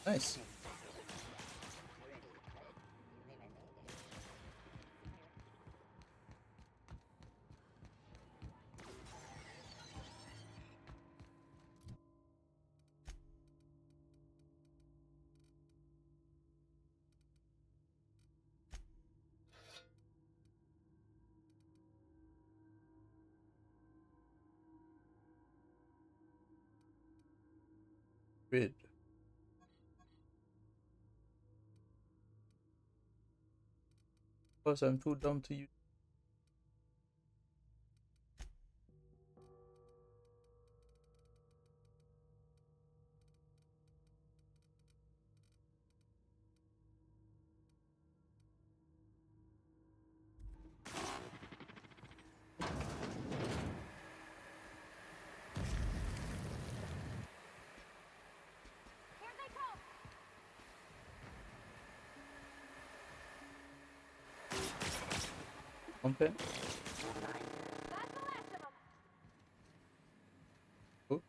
Nice. Red. because I'm too dumb to use. Here they come! Okay. That's the last of them! Oh.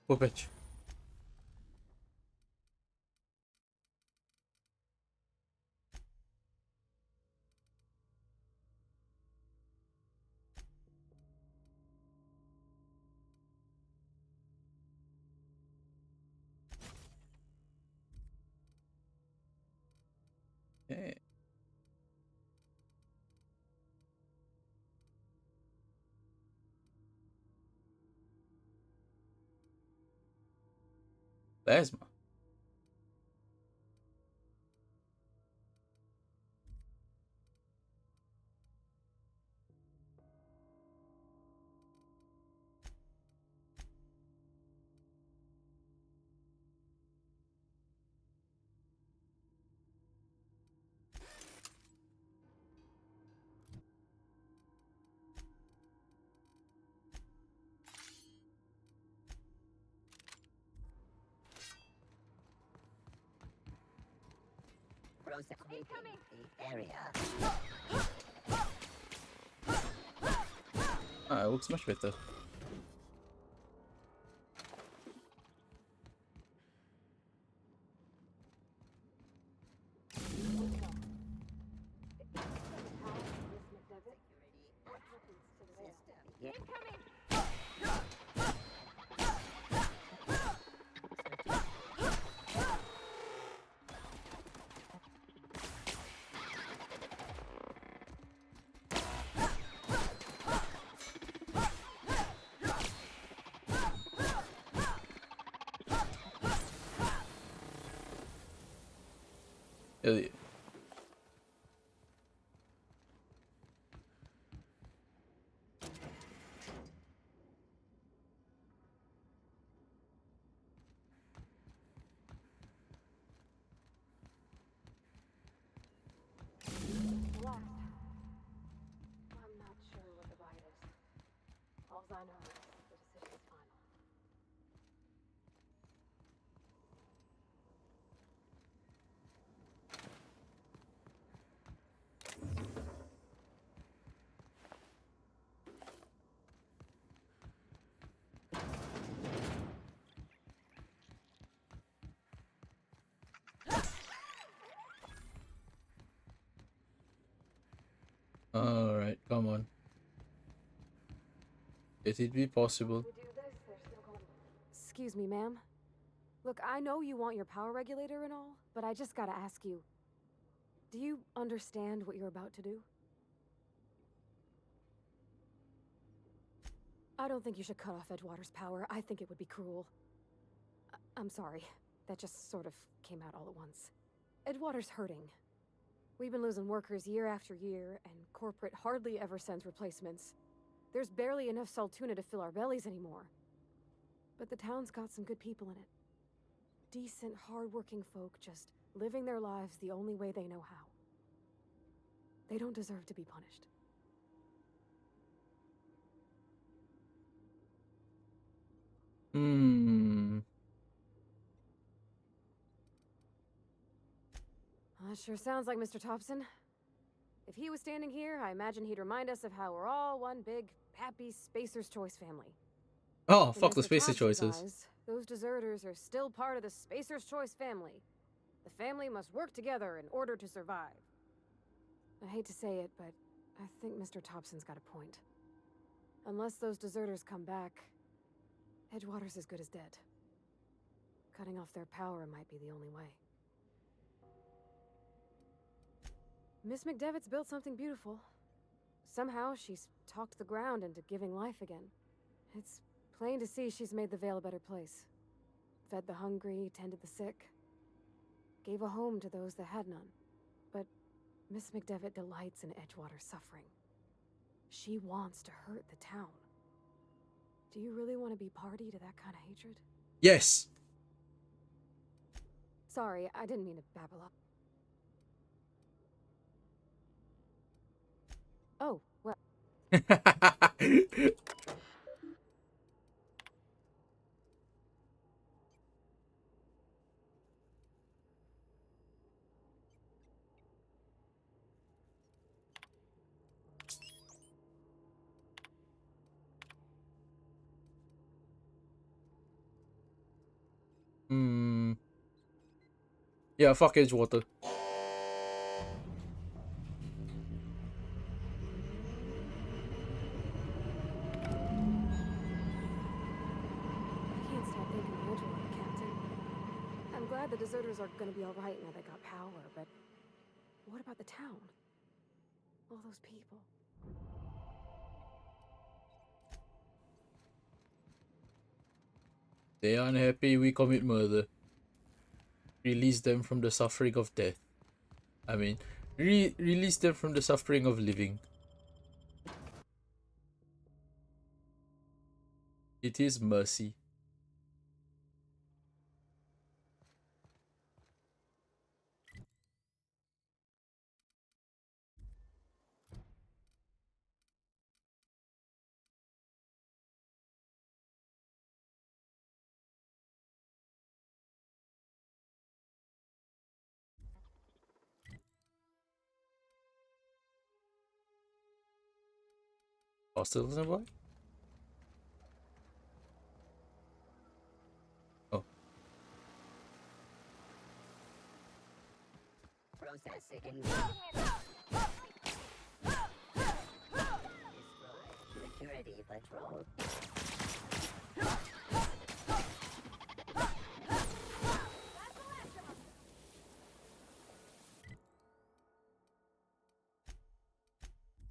Oh, bitch. Okay. Plasma. Incoming! The area. Ah, it looks much better. Incoming! Hell yeah. Last. I'm not sure what the bite is. All I know is the decision is final. Alright, come on. Let it be possible. Excuse me, ma'am. Look, I know you want your power regulator and all, but I just gotta ask you. Do you understand what you're about to do? I don't think you should cut off Edgewater's power. I think it would be cruel. I'm sorry. That just sort of came out all at once. Edgewater's hurting. We've been losing workers year after year, and corporate hardly ever sends replacements. There's barely enough Saltuna to fill our bellies anymore. But the town's got some good people in it. Decent, hard-working folk just living their lives the only way they know how. They don't deserve to be punished. That sure sounds like Mr. Thompson. If he was standing here, I imagine he'd remind us of how we're all one big, happy Spacer's Choice family. Oh, In fuck the Mr. Spacer Thompson's choices. eyes, those deserters are still part of the Spacer's Choice family. The family must work together in order to survive. I hate to say it, but I think Mr. Thompson's got a point. Unless those deserters come back, Edgewater's as good as dead. Cutting off their power might be the only way. Miss McDevitt's built something beautiful. somehow she's talked the ground into giving life again. It's plain to see she's made the Vale a better place. Fed the hungry, tended the sick, gave a home to those that had none. But Miss McDevitt delights in Edgewater's suffering. She wants to hurt the town. Do you really want to be party to that kind of hatred? Yes. Sorry, I didn't mean to babble up. Oh, well. Yeah, fuck Edgewater. I can't stop thinking of Edgewater, Captain. I'm glad the deserters are gonna be alright now they got power, but what about the town? All those people. They are unhappy, we commit murder. Release them from the suffering of death. I mean, release them from the suffering of living. It is mercy. Hostels nearby? Oh. Processing. Security patrol.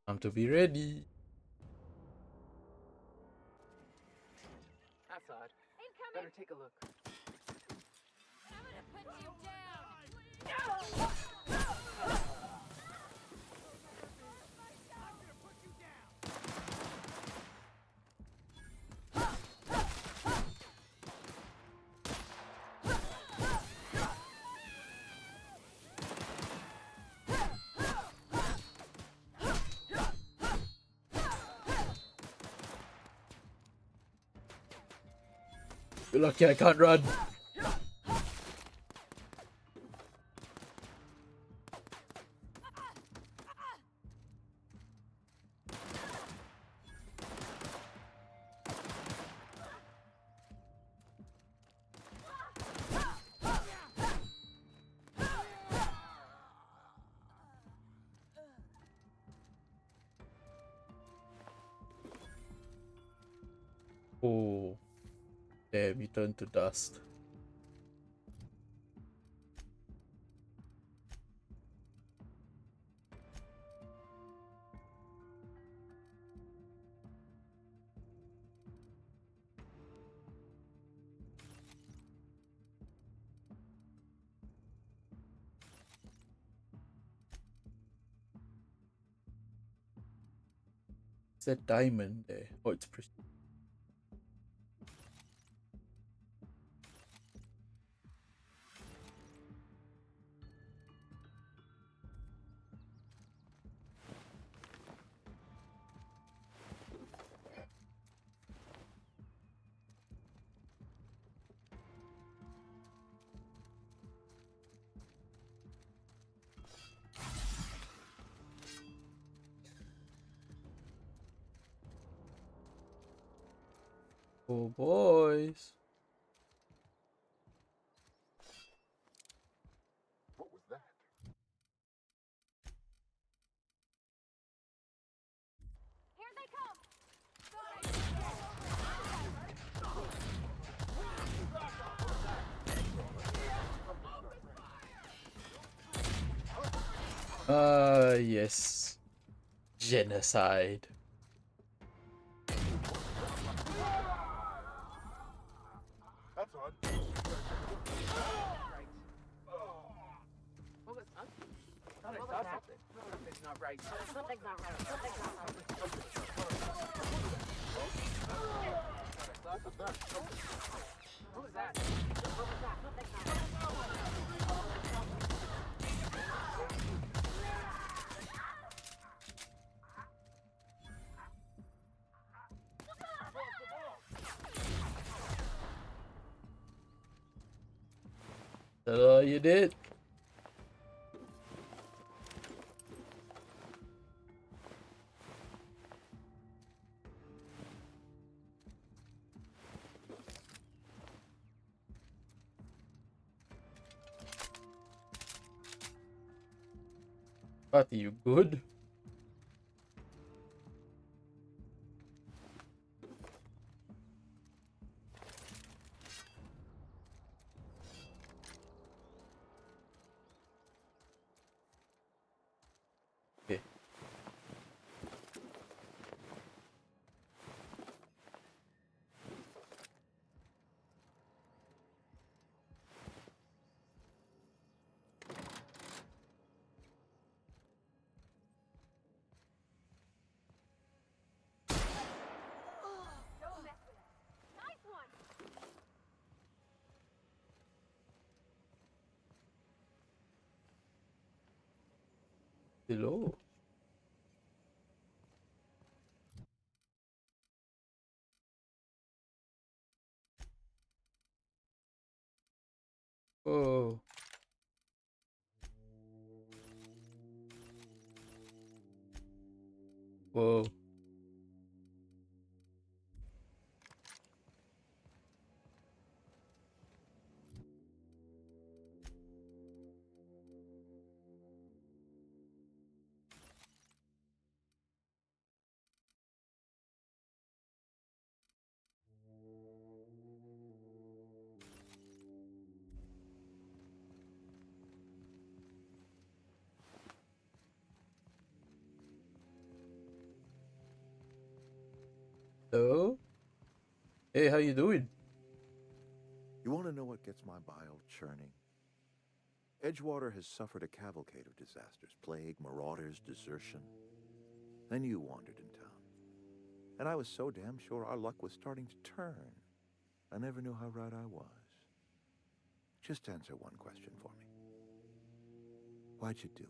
Time to be ready. That's odd. Better take a look. You're lucky I can't run. Oh, damn, he turned to dust. Is that diamond there? Oh, it's pretty. Oh, boys. What was that? Here they come! Yes. Genocide. That's odd. What was that? I thought I saw something. Something's not right. Something's not right. Something's not right. What was that? That's all you did. Are you good? Okay. Don't mess with us. Nice one. Hello. Oh. Whoa. Hello? Hey, how you doing? You want to know what gets my bile churning? Edgewater has suffered a cavalcade of disasters. Plague, marauders, desertion. Then you wandered in town. And I was so damn sure our luck was starting to turn. I never knew how right I was. Just answer one question for me. Why'd you do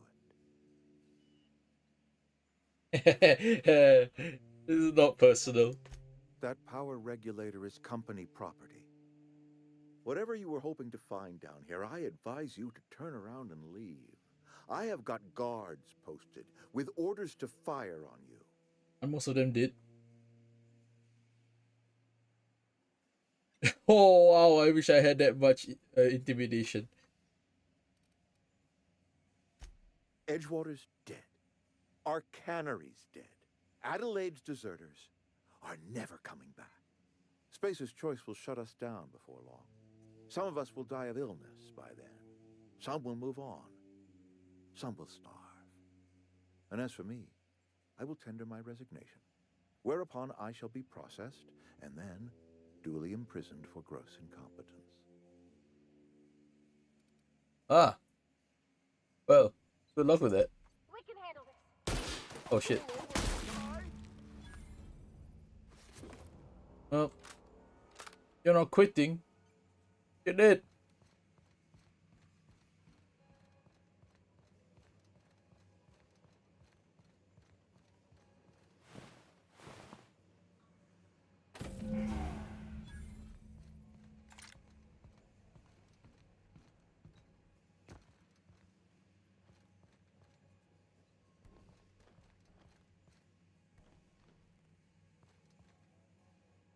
This is not personal. That power regulator is company property. Whatever you were hoping to find down here, I advise you to turn around and leave. I have got guards posted with orders to fire on you. And most of them did. Oh wow, I wish I had that much intimidation. Edgewater's dead. Our cannery's dead. Adelaide's deserters are never coming back. Spacer's Choice will shut us down before long. Some of us will die of illness by then. Some will move on. Some will starve. And as for me, I will tender my resignation, whereupon I shall be processed and then duly imprisoned for gross incompetence. Ah. Well, good luck with that. We can handle this. Oh shit. Well, you're not quitting. You did.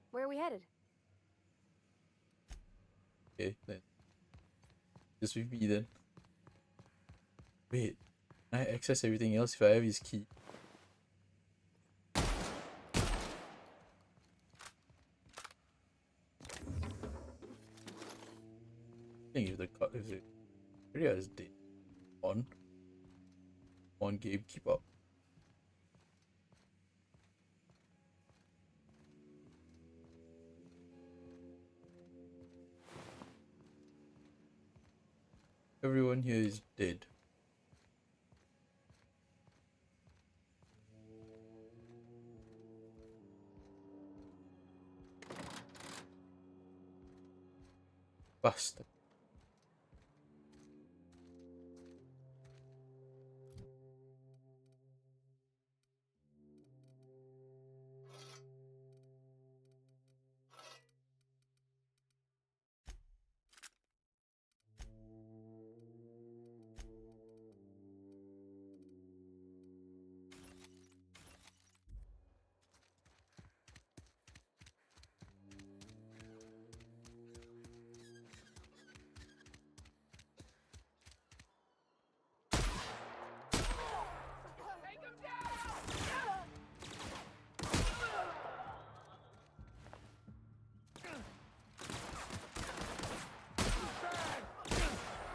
Where are we headed? Okay, then. Just with me then. Wait, can I access everything else if I have his key? I think if the area is dead on game, keep up. Everyone here is dead. Bastard.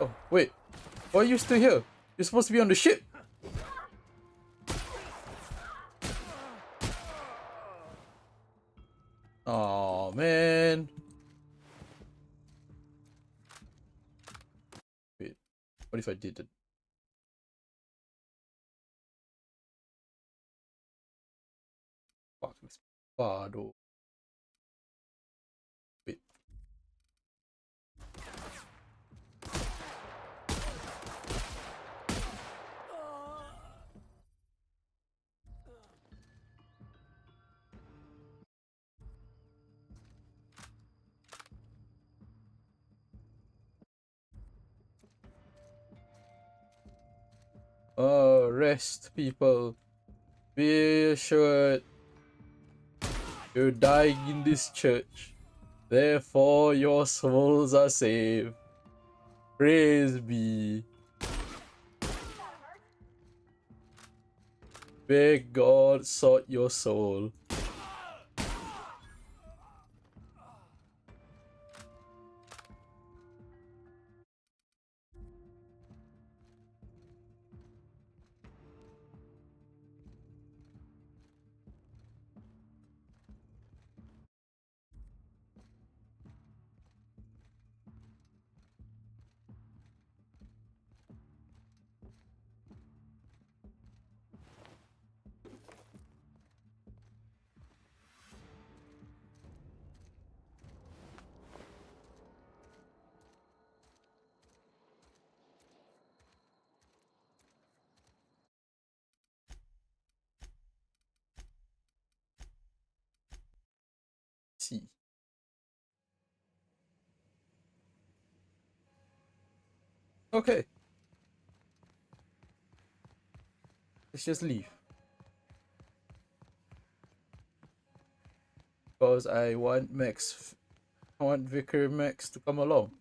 Oh, wait. Why are you still here? You're supposed to be on the ship. Oh man. Wait, what if I did it? Fuck this Bardo. Wait. Rest, people. Be assured you're dying in this church. Therefore, your souls are saved. Praise be. May God sort your soul. See. Okay. Let's just leave. Because I want I want Vicar Max to come along.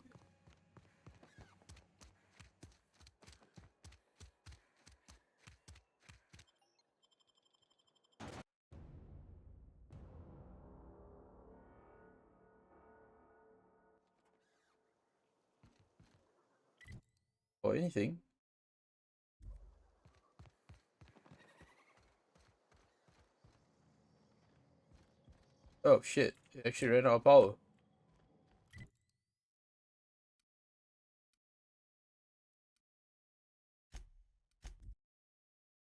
Or anything. Oh shit, it actually ran out of power.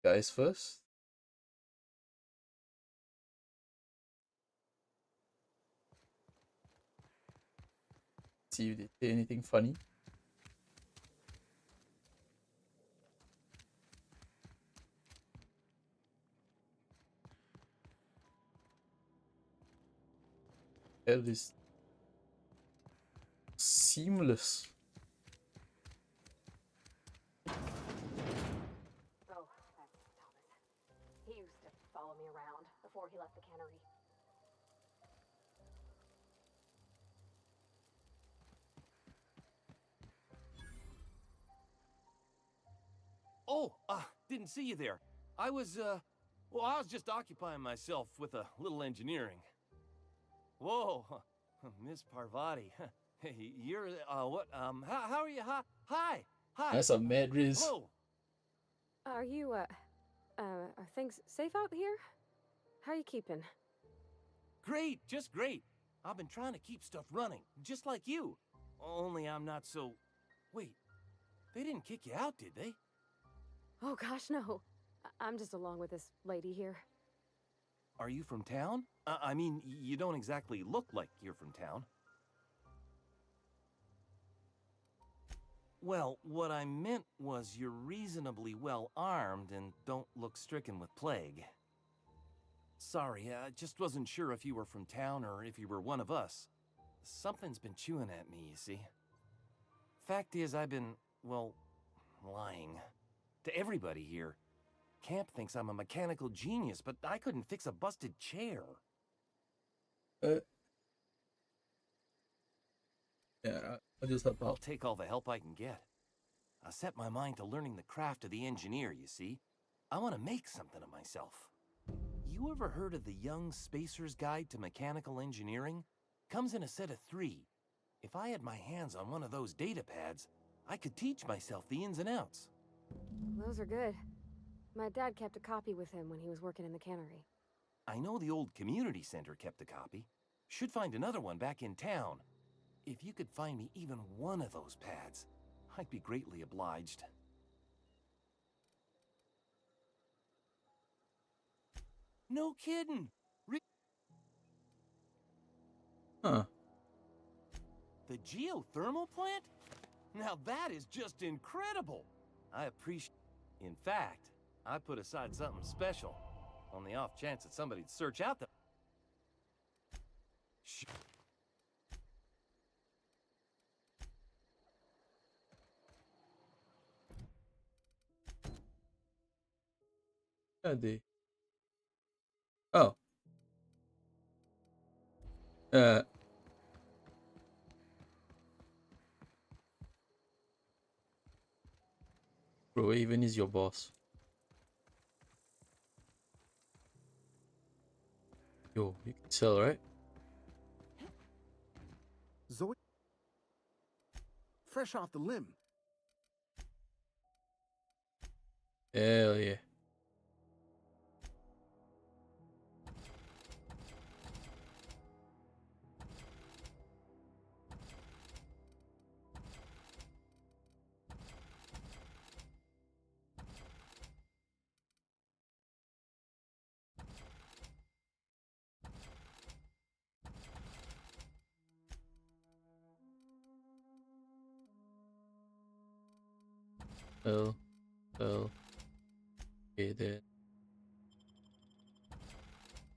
Guys first. See if they say anything funny. Hell is seamless. Oh, that's Thomas. He used to follow me around before he left the cannery. Oh, didn't see you there. I was just occupying myself with a little engineering. Whoa, Miss Parvati. Hey, you're, what, how are you? Hi. That's a mad riz. Hello. Are you, are things safe out here? How are you keeping? Great, just great. I've been trying to keep stuff running, just like you. Only I'm not so... Wait, They didn't kick you out, did they? Oh gosh, no. I'm just along with this lady here. Are you from town? I mean, you don't exactly look like you're from town. Well, what I meant was you're reasonably well armed and don't look stricken with plague. Sorry, I just wasn't sure if you were from town or if you were one of us. Something's been chewing at me, you see. Fact is, I've been, well, lying. To everybody here. Camp thinks I'm a mechanical genius, but I couldn't fix a busted chair. Yeah, I'll just help I'll out. take all the help I can get. I set my mind to learning the craft of the engineer, you see. I want to make something of myself. You ever heard of the Young Spacer's Guide to Mechanical Engineering? Comes in a set of 3. If I had my hands on one of those data pads, I could teach myself the ins and outs. Those are good. My dad kept a copy with him when he was working in the cannery. I know the old community center kept a copy. Should find another one back in town. If you could find me even one of those pads, I'd be greatly obliged. No kidding! Huh. The geothermal plant? Now that is just incredible! I appreciate... In fact, I put aside something special, on the off chance that somebody'd search out the... Cadê? Oh. Bro, even is your boss. Yo, you can sell, right? Zoe, fresh off the limb. Hell yeah. Well. Okay then.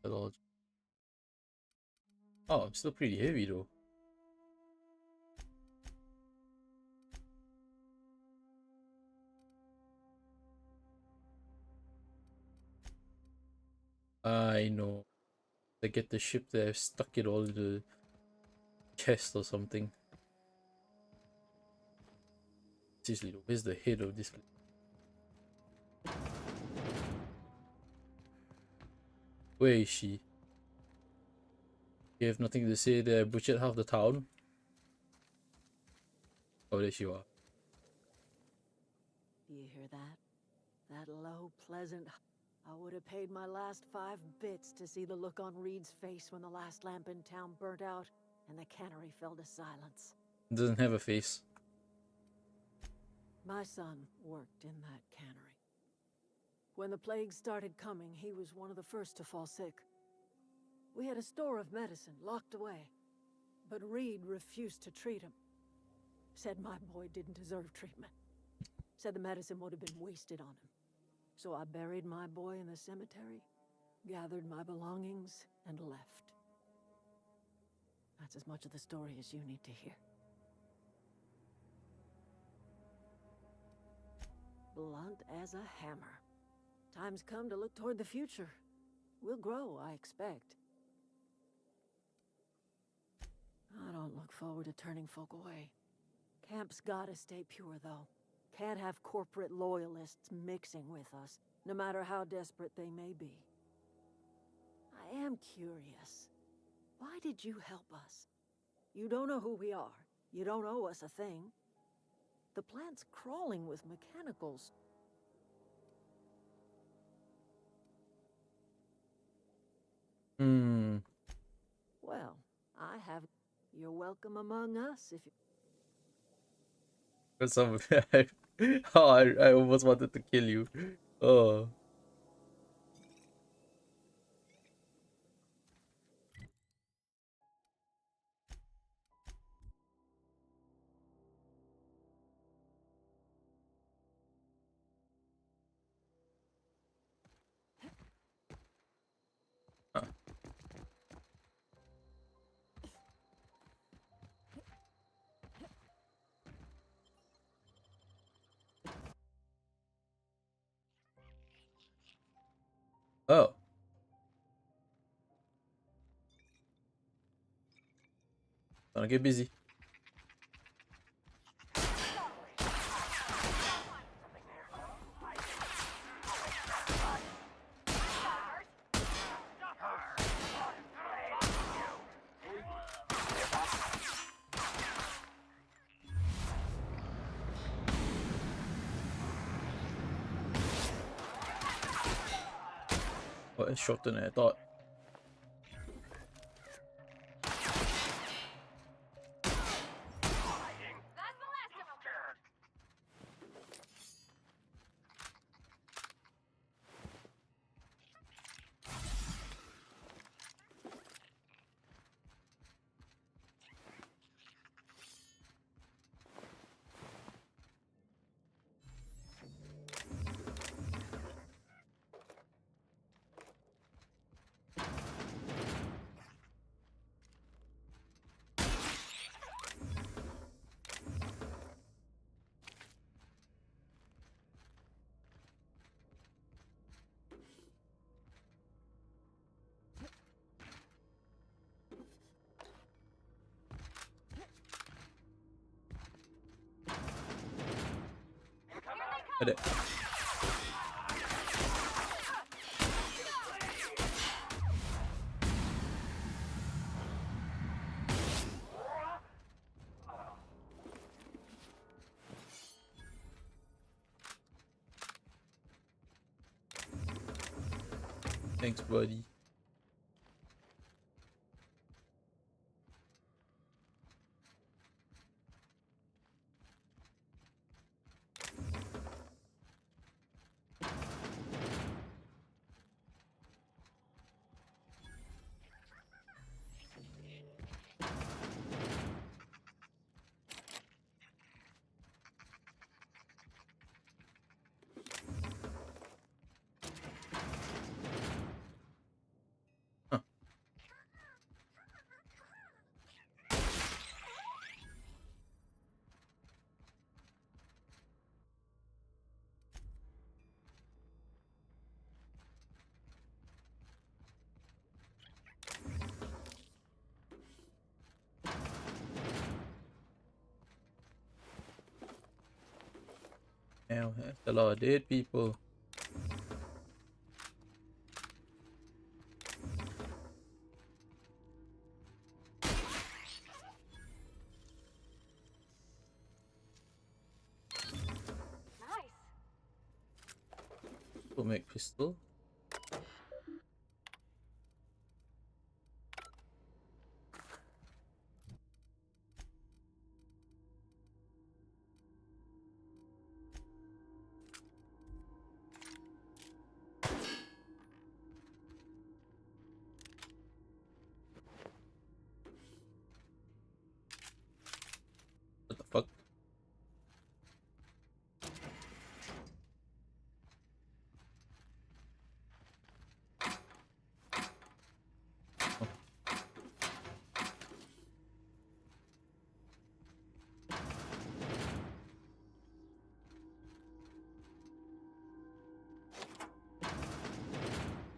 Oh, I'm still pretty heavy though. I know. I get the ship there, I've stuck it all in the chest or something. Seriously though, where's the head of this? Where is she? You have nothing to say there, butchered half the town? Oh, there you are. You hear that? That low, pleasant... I would have paid my last 5 bits to see the look on Reed's face when the last lamp in town burnt out and the cannery fell to silence. It doesn't have a face. My son worked in that cannery. When the plague started coming, he was one of the first to fall sick. We had a store of medicine locked away, but Reed refused to treat him. Said my boy didn't deserve treatment. Said the medicine would have been wasted on him. So I buried my boy in the cemetery, gathered my belongings, and left. That's as much of the story as you need to hear. Blunt as a hammer. Time's come to look toward the future. We'll grow, I expect. I don't look forward to turning folk away. Camp's gotta stay pure, though. Can't have corporate loyalists mixing with us, no matter how desperate they may be. I am curious. Why did you help us? You don't know who we are. You don't owe us a thing. The plant's crawling with mechanicals. Well, I have... You're welcome among us if you... Some Oh, I almost wanted to kill you. Oh. Huh. Oh. Gonna get busy. Oh, it's shorter than I thought. Hit it. Thanks, buddy. Huh. Now, that's a lot of dead people. Nice. We'll make pistol. What the fuck?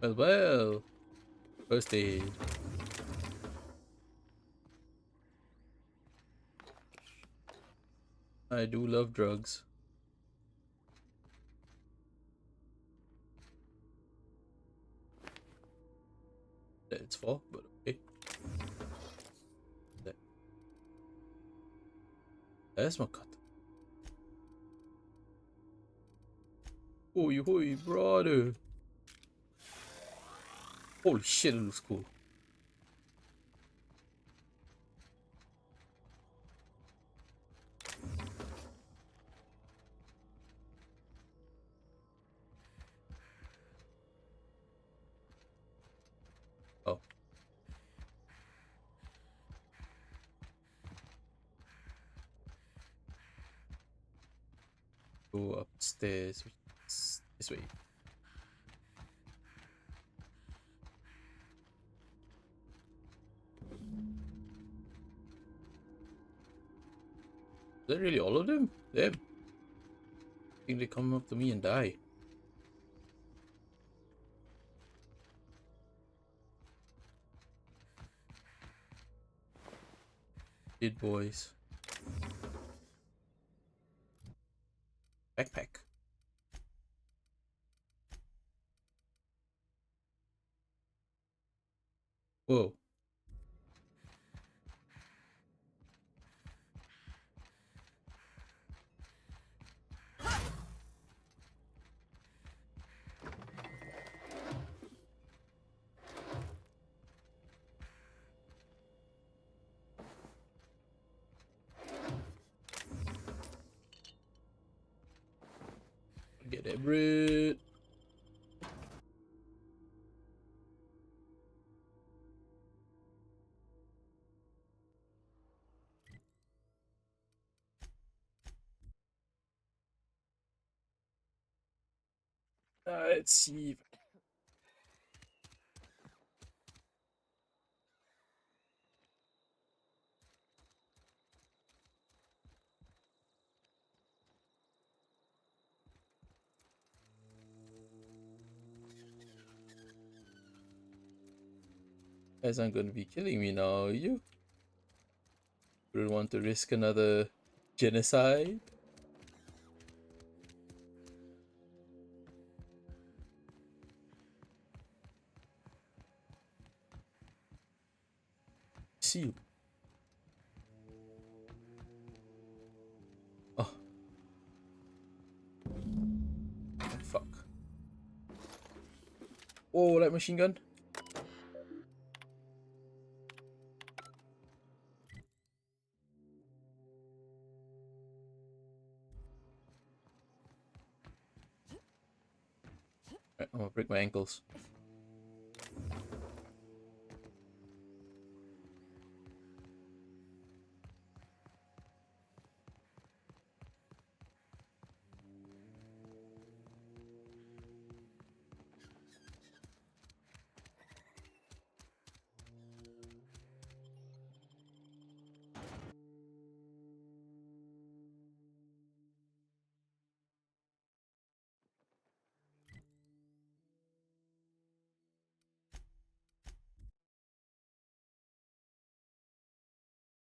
Oh. Well. First aid. I do love drugs. That it's for, but okay. That's my cut. Hoy, hoy, brother. Holy shit, it looks cool. go upstairs. This way. Is that really all of them? Damn. I think they come up to me and die. Dead boys. Backpack. Whoa. Get it, Brit. Let's see. Guys aren't going to be killing me now, are you? Don't want to risk another genocide? See you. Oh. Oh, fuck. Oh, that machine gun. Right, I'm gonna break my ankles.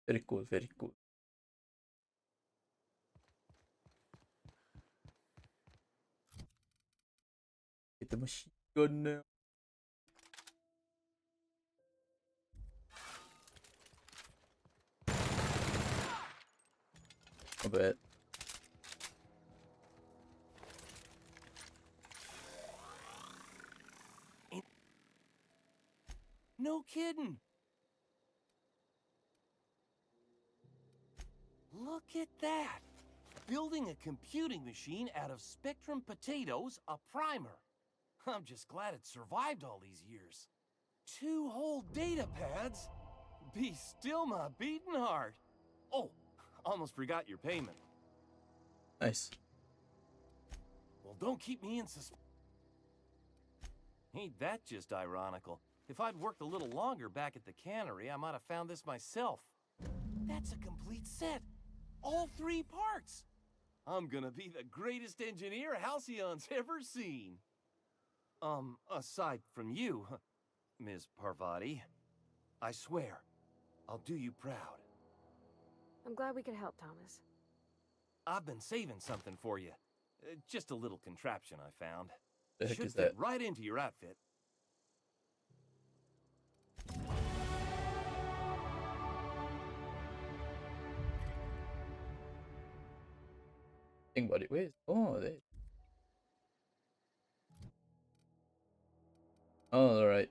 Very cool, very cool. Get the machine gun now. I bet. No kidding. Look at that. Building a computing machine out of Spectrum potatoes, a primer. I'm just glad it survived all these years. 2 whole data pads? Be still my beating heart. Oh, almost forgot your payment. Nice. Well, don't keep me in suspense. Ain't that just ironical? If I'd worked a little longer back at the cannery, I might have found this myself. That's a complete set. All 3 parts. I'm gonna be the greatest engineer Halcyon's ever seen. Aside from you, Ms. Parvati, I swear, I'll do you proud. I'm glad we could help, Thomas. I've been saving something for you. Just a little contraption I found. The heck Should is fit that? right into your outfit. Think about it. Where's oh there? Oh, all right.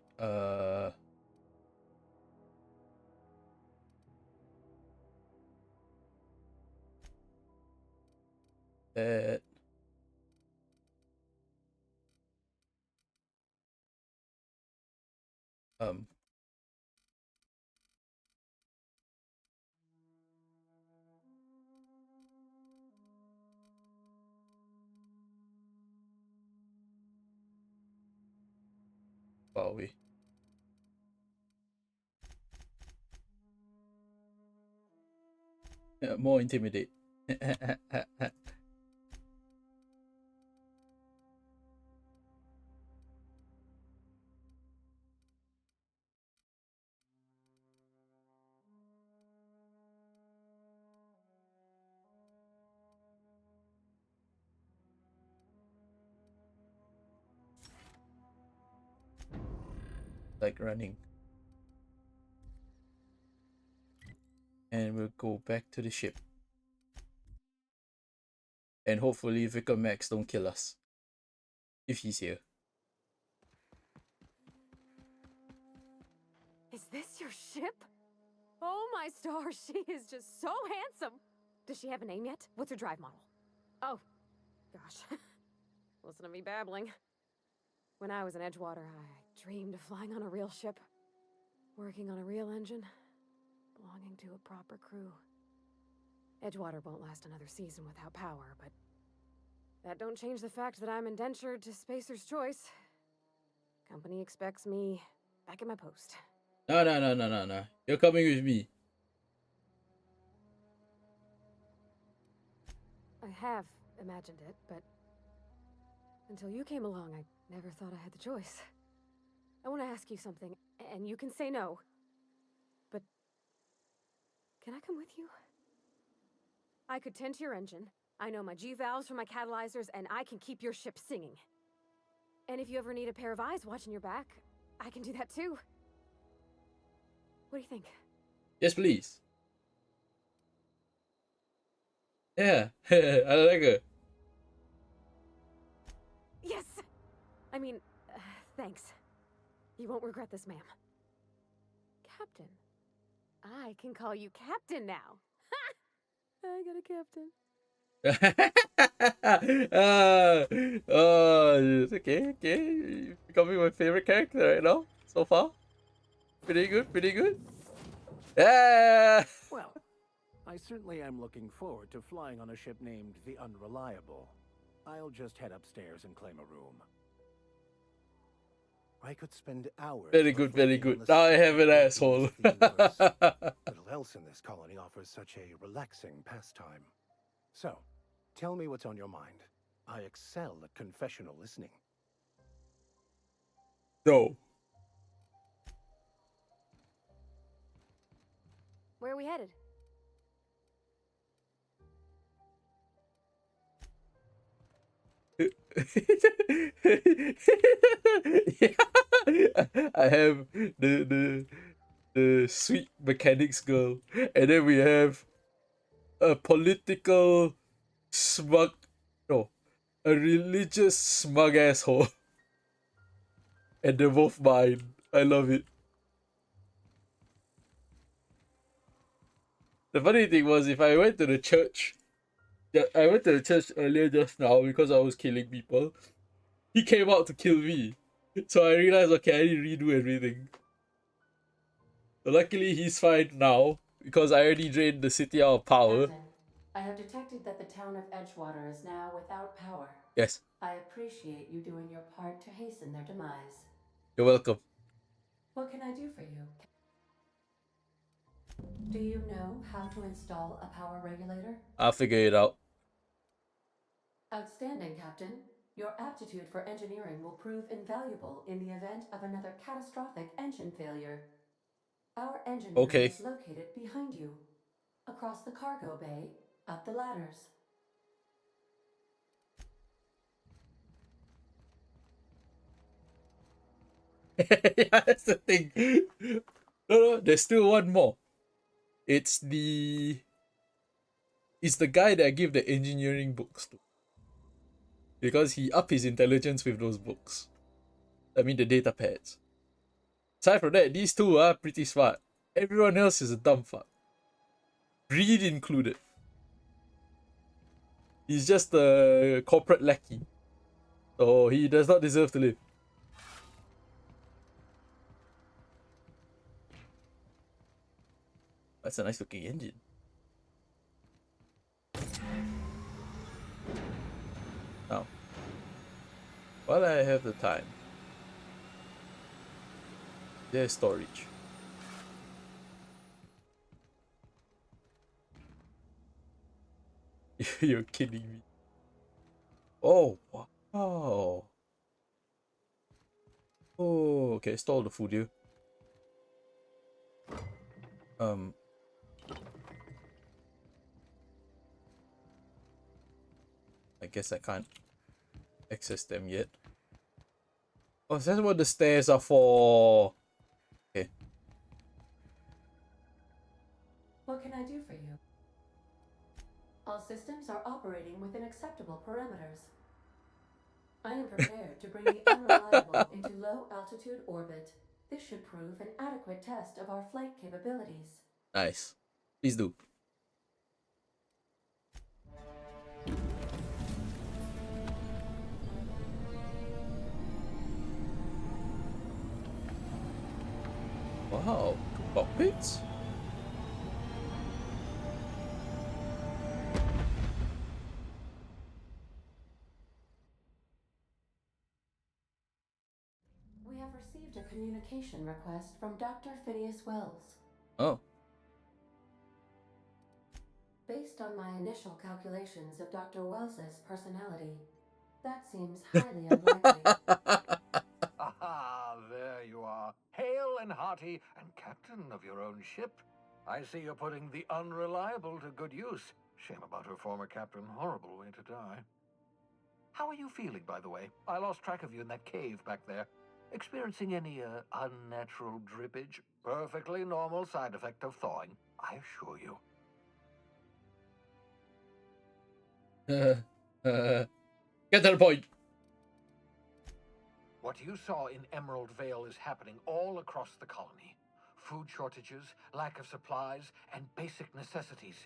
That. Um. far away. Yeah, more intimidate. Like running. And we'll go back to the ship. And hopefully Vicar Max don't kill us. If he's here. Is this your ship? Oh my stars, she is just so handsome. Does she have a name yet? What's her drive model? Oh, gosh. Listen to me babbling. When I was in Edgewater, I dreamed of flying on a real ship, working on a real engine, belonging to a proper crew. Edgewater won't last another season without power, but that don't change the fact that I'm indentured to Spacer's Choice. Company expects me back at my post. No. You're coming with me. I have imagined it, but until you came along, I never thought I had the choice. I want to ask you something, and you can say no. But can I come with you? I could tend to your engine. I know my G-valves from my catalyzers, and I can keep your ship singing. And if you ever need a pair of eyes watching your back, I can do that too. What do you think? Yes, please. Yeah, I like her. Yes! I mean, thanks. You won't regret this, ma'am. Captain. I can call you Captain now. Ha! I got a captain. Oh, okay. You're becoming my favorite character right now, so far. Pretty good. Yeah! Well, I certainly am looking forward to flying on a ship named the Unreliable. I'll just head upstairs and claim a room. I could spend hours. Very good. Now I have an asshole. Little else in this colony offers such a relaxing pastime. So, tell me what's on your mind. I excel at confessional listening. No. Where are we headed? I have the sweet mechanics girl, and then we have a political a religious smug asshole, and they're both mine. I love it. The funny thing was, if I went to the church, I went to the church earlier just now because I was killing people. He came out to kill me. So I realized, okay, I need to redo everything. But luckily, he's fine now because I already drained the city out of power. Captain, I have detected that the town of Edgewater is now without power. Yes. I appreciate you doing your part to hasten their demise. You're welcome. What can I do for you? Do you know how to install a power regulator? I'll figure it out. Outstanding, Captain. Your aptitude for engineering will prove invaluable in the event of another catastrophic engine failure. Our engine room is located behind you, across the cargo bay, up the ladders. Yeah, that's the thing. No, there's still one more. It's the guy that I give the engineering books to. Because he upped his intelligence with those books. I mean the data pads. Aside from that, these two are pretty smart. Everyone else is a dumb fuck. Reed included. He's just a corporate lackey. So he does not deserve to live. That's a nice looking engine. Now, while I have the time, There's storage. You're kidding me. Oh, wow. Oh, okay, store the food here. I guess I can't access them yet. Oh, that's what the stairs are for. Okay. What can I do for you? All systems are operating within acceptable parameters. I am prepared to bring the Unreliable into low-altitude orbit. This should prove an adequate test of our flight capabilities. Nice. Please do. Wow, cockpits? We have received a communication request from Dr. Phineas Wells. Oh. Based on my initial calculations of Dr. Wells's personality, that seems highly unlikely. Aha, there you are. Hale and hearty and captain of your own ship. I see you're putting the Unreliable to good use. Shame about her former captain. Horrible way to die. How are you feeling, by the way? I lost track of you in that cave back there. Experiencing any unnatural drippage? Perfectly normal side effect of thawing, I assure you. Get to the point. What you saw in Emerald Vale is happening all across the colony. Food shortages, lack of supplies, and basic necessities.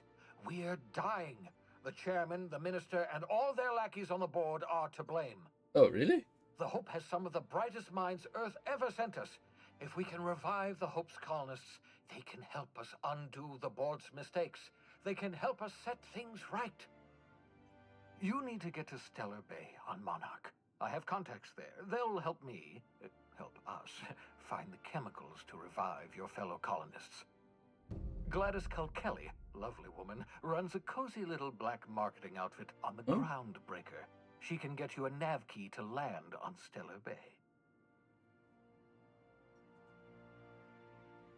We're dying. The chairman, the minister, and all their lackeys on the board are to blame. Oh, really? The Hope has some of the brightest minds Earth ever sent us. If we can revive the Hope's colonists, they can help us undo the board's mistakes. They can help us set things right. You need to get to Stellar Bay on Monarch. I have contacts there. They'll help me, help us, find the chemicals to revive your fellow colonists. Gladys Culkelly, lovely woman, runs a cozy little black marketing outfit on the Groundbreaker. She can get you a nav key to land on Stellar Bay.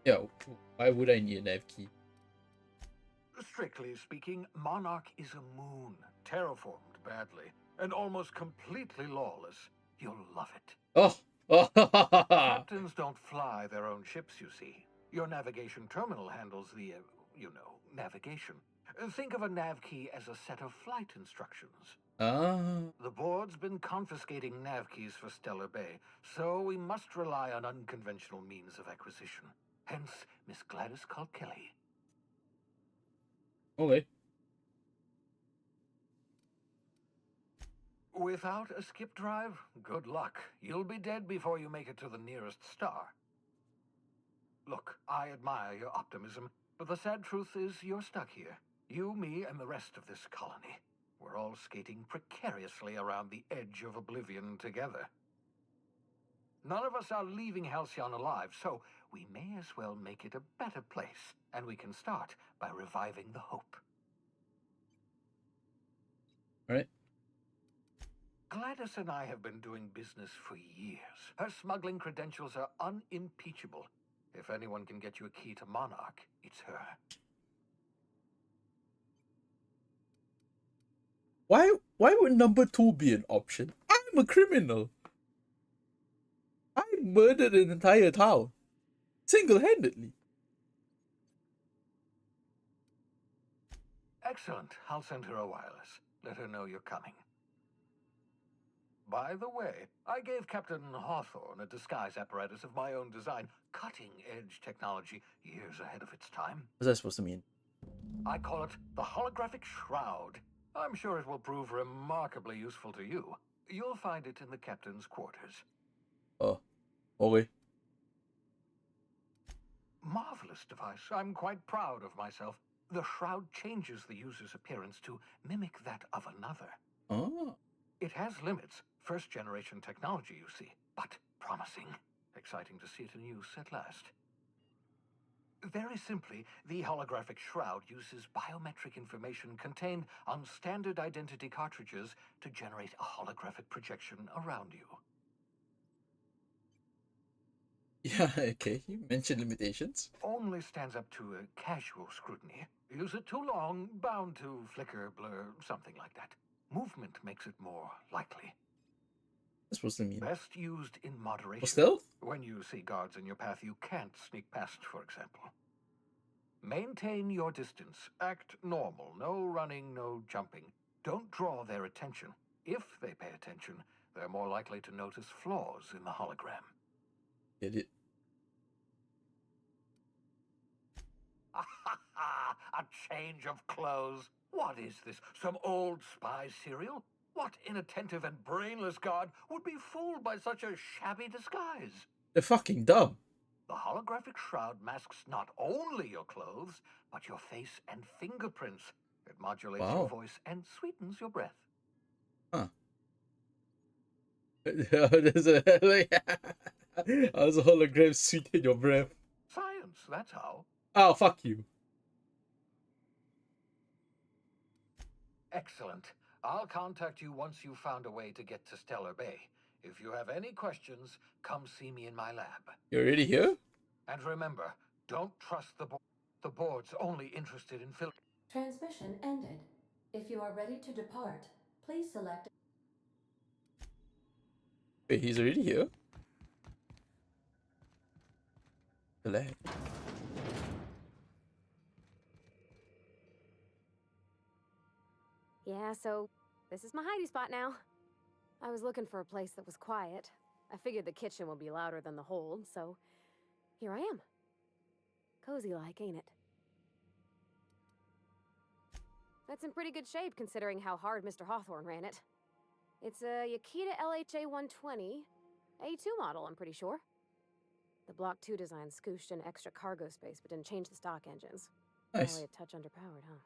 Yo, why would I need a nav key? Strictly speaking, Monarch is a moon, terraformed badly, and almost completely lawless. You'll love it. Oh! Captains don't fly their own ships, you see. Your navigation terminal handles the, navigation. Think of a nav key as a set of flight instructions. The board's been confiscating nav keys for Stellar Bay, so we must rely on unconventional means of acquisition. Hence, Miss Gladys Culkelly. Okay. Without a skip drive, good luck. You'll be dead before you make it to the nearest star. Look, I admire your optimism, but the sad truth is you're stuck here. You, me, and the rest of this colony. We're all skating precariously around the edge of oblivion together. None of us are leaving Halcyon alive, so we may as well make it a better place, and we can start by reviving the Hope. All right. Gladys and I have been doing business for years. Her smuggling credentials are unimpeachable. If anyone can get you a key to Monarch, it's her. Why would number 2 be an option? I'm a criminal. I murdered an entire town. Single-handedly. Excellent. I'll send her a wireless. Let her know you're coming. By the way, I gave Captain Hawthorne a disguise apparatus of my own design. Cutting-edge technology, years ahead of its time. What's that supposed to mean? I call it the Holographic Shroud. I'm sure it will prove remarkably useful to you. You'll find it in the captain's quarters. Oh, okay. Marvelous device. I'm quite proud of myself. The shroud changes the user's appearance to mimic that of another. Oh. It has limits. First-generation technology, you see, but promising. Exciting to see it in use at last. Very simply, the holographic shroud uses biometric information contained on standard identity cartridges to generate a holographic projection around you. Yeah, okay. You mentioned limitations. Only stands up to a casual scrutiny. Use it too long, bound to flicker, blur, something like that. Movement makes it more likely. What's supposed to mean? Best used in moderation. For stealth? When you see guards in your path you can't sneak past, for example. Maintain your distance. Act normal. No running, no jumping. Don't draw their attention. If they pay attention, they're more likely to notice flaws in the hologram. Get it? A change of clothes. What is this? Some old spy serial? What inattentive and brainless guard would be fooled by such a shabby disguise? They're fucking dumb. The holographic shroud masks not only your clothes, but your face and fingerprints. It modulates Wow. your voice and sweetens your breath. Huh. There's a how's a hologram sweet in your breath? Science, that's how. Oh, fuck you. Excellent. I'll contact you once you've found a way to get to Stellar Bay. If you have any questions, come see me in my lab. You're already here? And remember, don't trust the board. The board's only interested in Transmission ended. If you are ready to depart, please select. Wait, he's already here? The lag. Yeah, so this is my hidey spot now. I was looking for a place that was quiet. I figured the kitchen would be louder than the hold, so here I am. Cozy like, ain't it? That's in pretty good shape considering how hard Mr. Hawthorne ran it. It's a Yakita LHA 120, A2 model, I'm pretty sure. The Block 2 design scooshed in extra cargo space but didn't change the stock engines. Nice. Probably a touch underpowered, huh?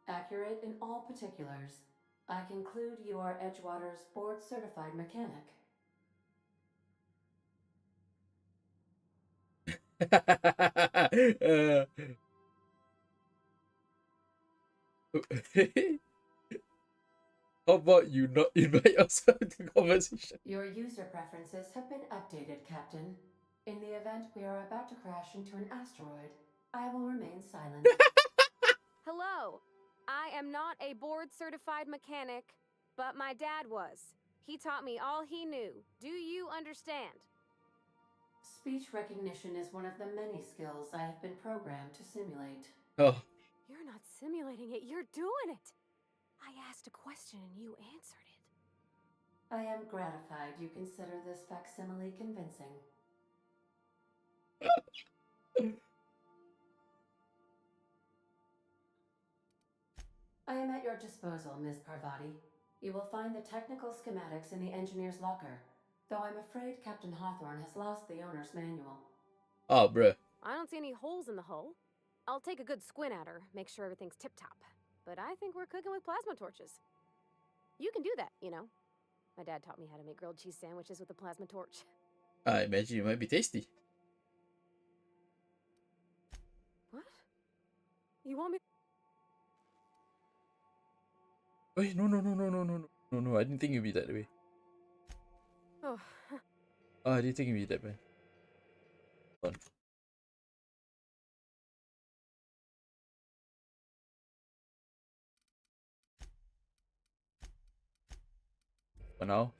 Accurate in all particulars. I conclude you are Edgewater's board-certified mechanic. How about you not invite yourself to conversation? Your user preferences have been updated, Captain. In the event we are about to crash into an asteroid, I will remain silent. Hello. I am not a board-certified mechanic, but my dad was. He taught me all he knew. Do you understand? Speech recognition is one of the many skills I have been programmed to simulate. Oh. You're not simulating it, you're doing it! I asked a question and you answered it. I am gratified you consider this facsimile convincing. I am at your disposal, Ms. Parvati. You will find the technical schematics in the engineer's locker, though I'm afraid Captain Hawthorne has lost the owner's manual. Oh, bruh. I don't see any holes in the hull. I'll take a good squint at her, make sure everything's tip-top. But I think we're cooking with plasma torches. You can do that, you know. My dad taught me how to make grilled cheese sandwiches with a plasma torch. I imagine it might be tasty. What? You want me? Wait, no, I didn't think it'd be that way. Oh. Oh, I didn't think it'd be that way. Hold on. For now,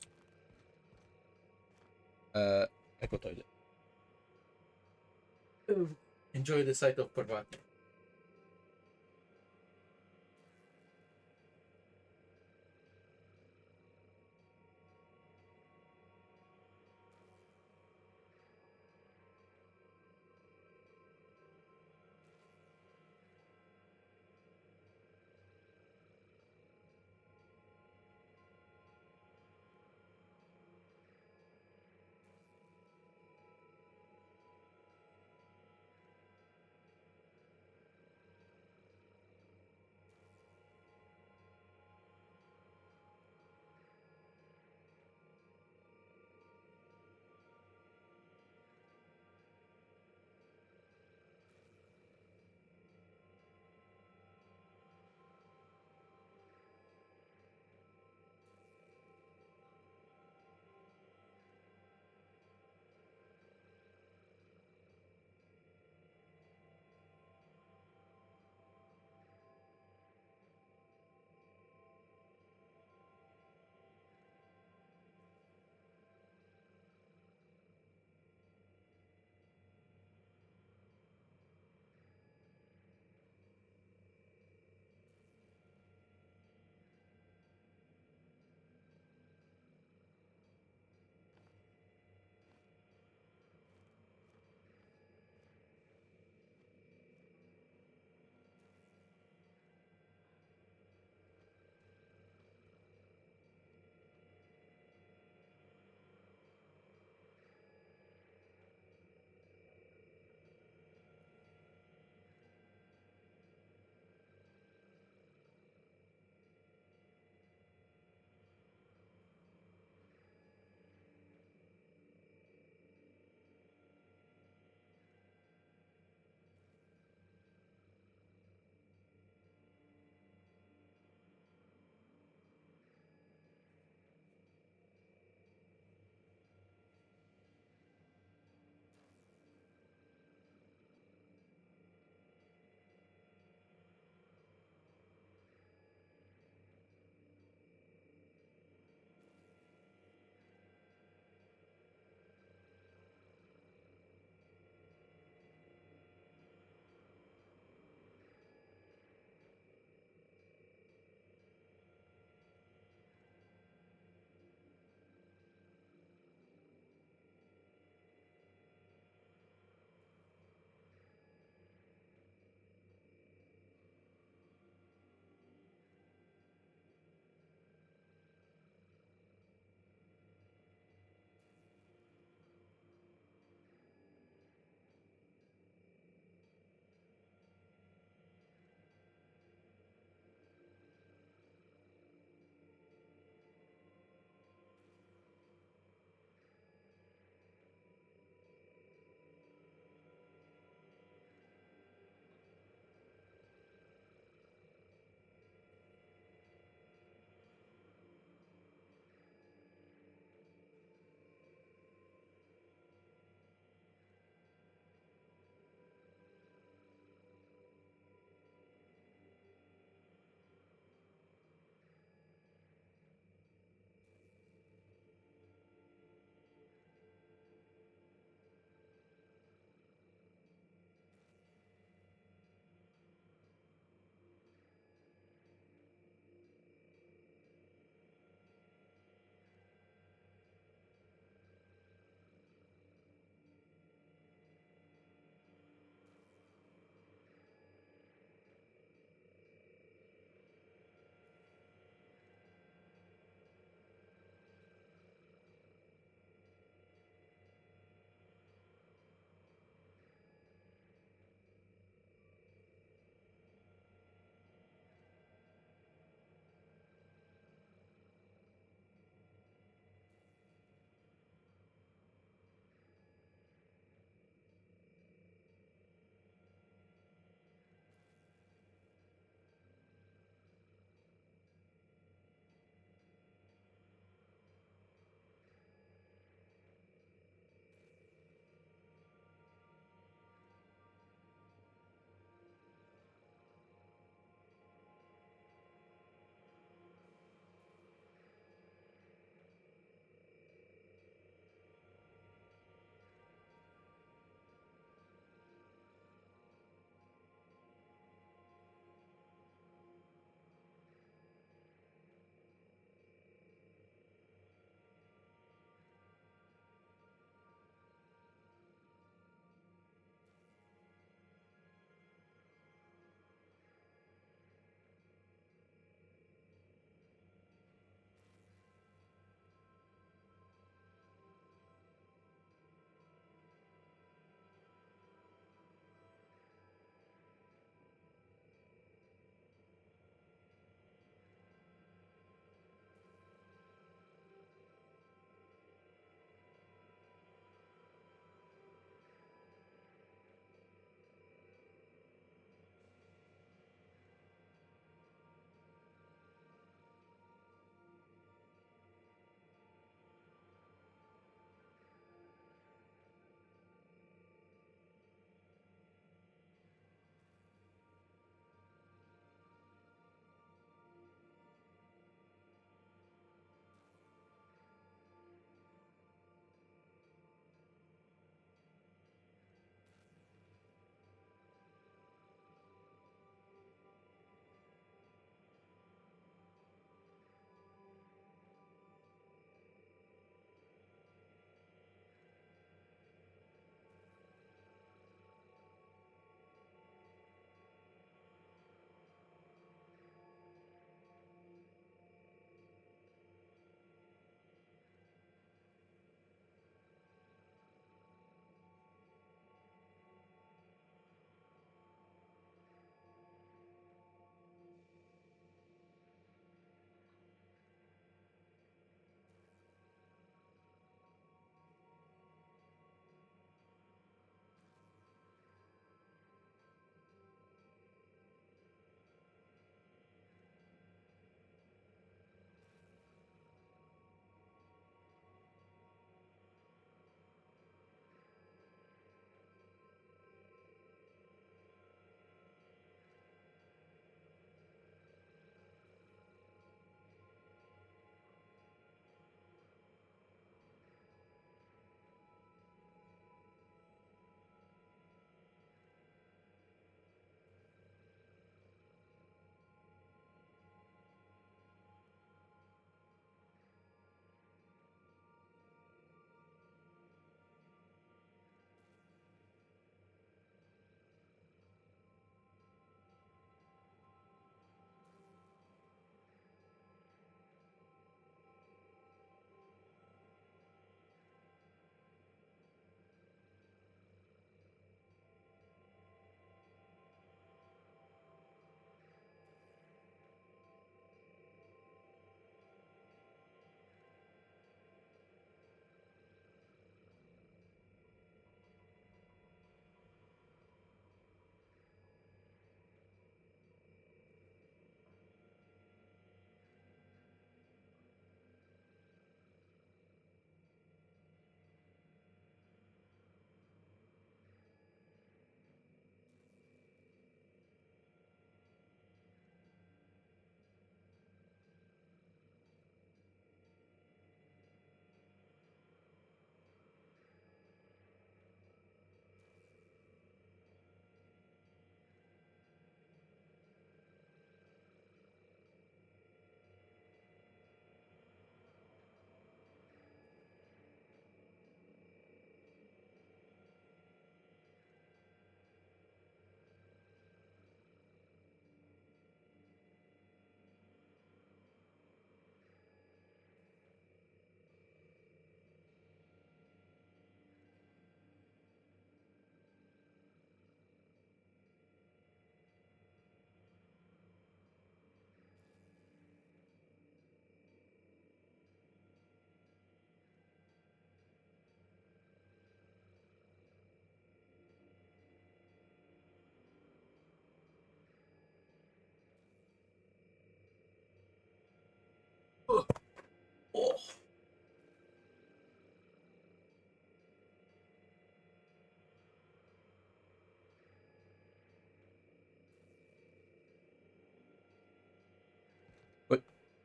I go toilet. Enjoy the sight of Parvati.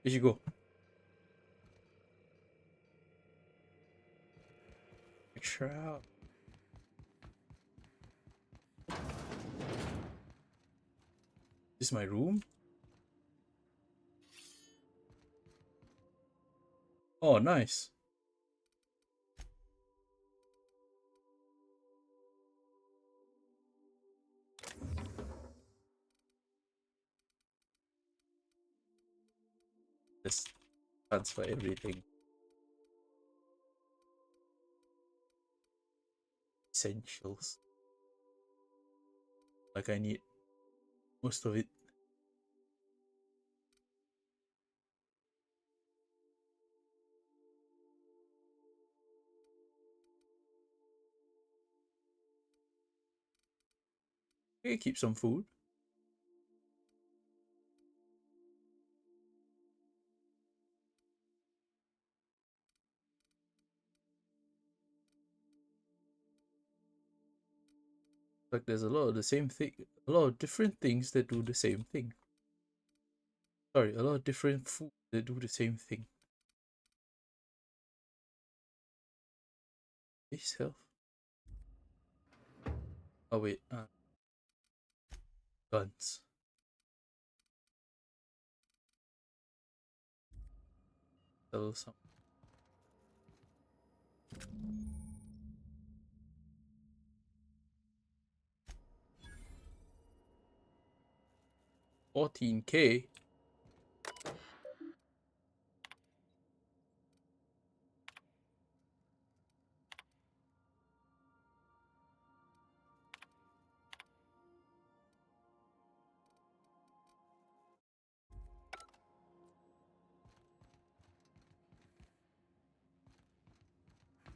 Where'd you go? Trout. This is my room? Oh, nice. Let's transfer everything. Essentials. Like I need most of it. Okay, keep some food. Like there's a lot of the same thing, a lot of different things that do the same thing. Sorry, a lot of different food that do the same thing. Base health. Oh wait, guns. Sell some. $14K.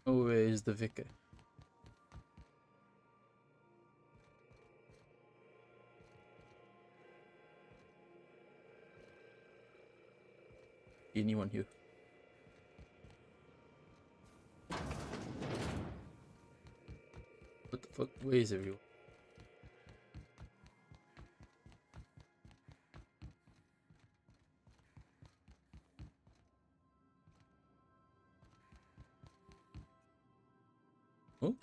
Oh, where is the vicar? Anyone here? What the fuck? Where is everyone? Oh?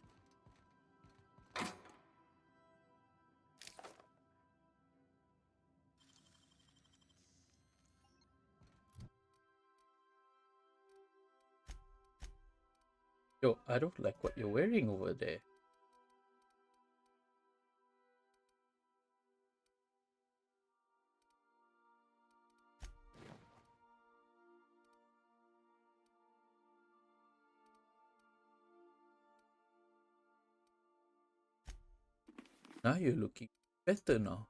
Yo, I don't like what you're wearing over there. Now you're looking better now.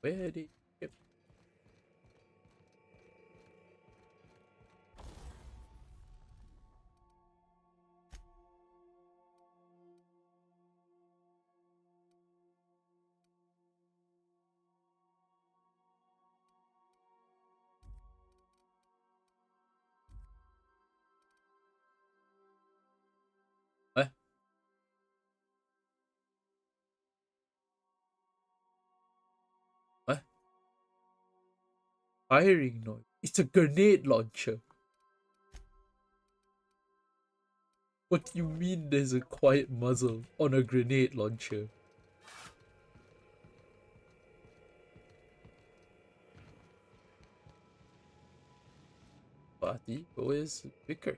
Where did you... What? What? Firing noise. It's a grenade launcher. What do you mean there's a quiet muzzle on a grenade launcher? Party, where's Vicar?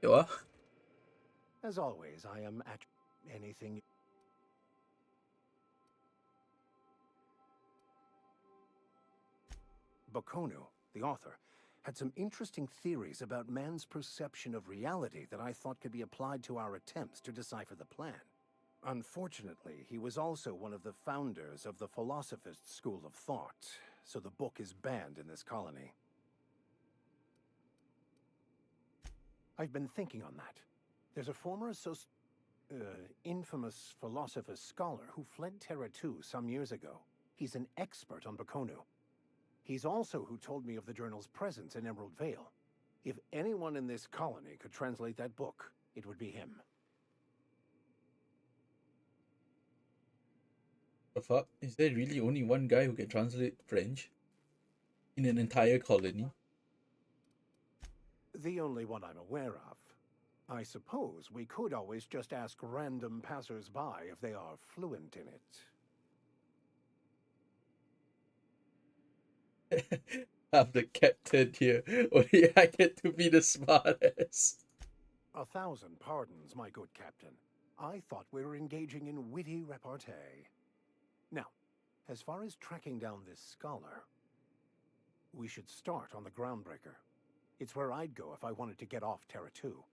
You are? As always, I am at anything. Bakono, the author, had some interesting theories about man's perception of reality that I thought could be applied to our attempts to decipher the plan. Unfortunately, he was also one of the founders of the Philosophist school of thought, so the book is banned in this colony. I've been thinking on that. There's a former infamous Philosophist scholar who fled Terra 2 some years ago. He's an expert on Bakono. He's also who told me of the journal's presence in Emerald Vale. If anyone in this colony could translate that book, it would be him. The fuck? Is there really only one guy who can translate French in an entire colony? The only one I'm aware of. I suppose we could always just ask random passers-by if they are fluent in it. I'm the captain here. Only I get to be the smartest. 1,000 pardons, my good captain. I thought we were engaging in witty repartee. Now, as far as tracking down this scholar, we should start on the Groundbreaker. It's where I'd go if I wanted to get off Terra 2.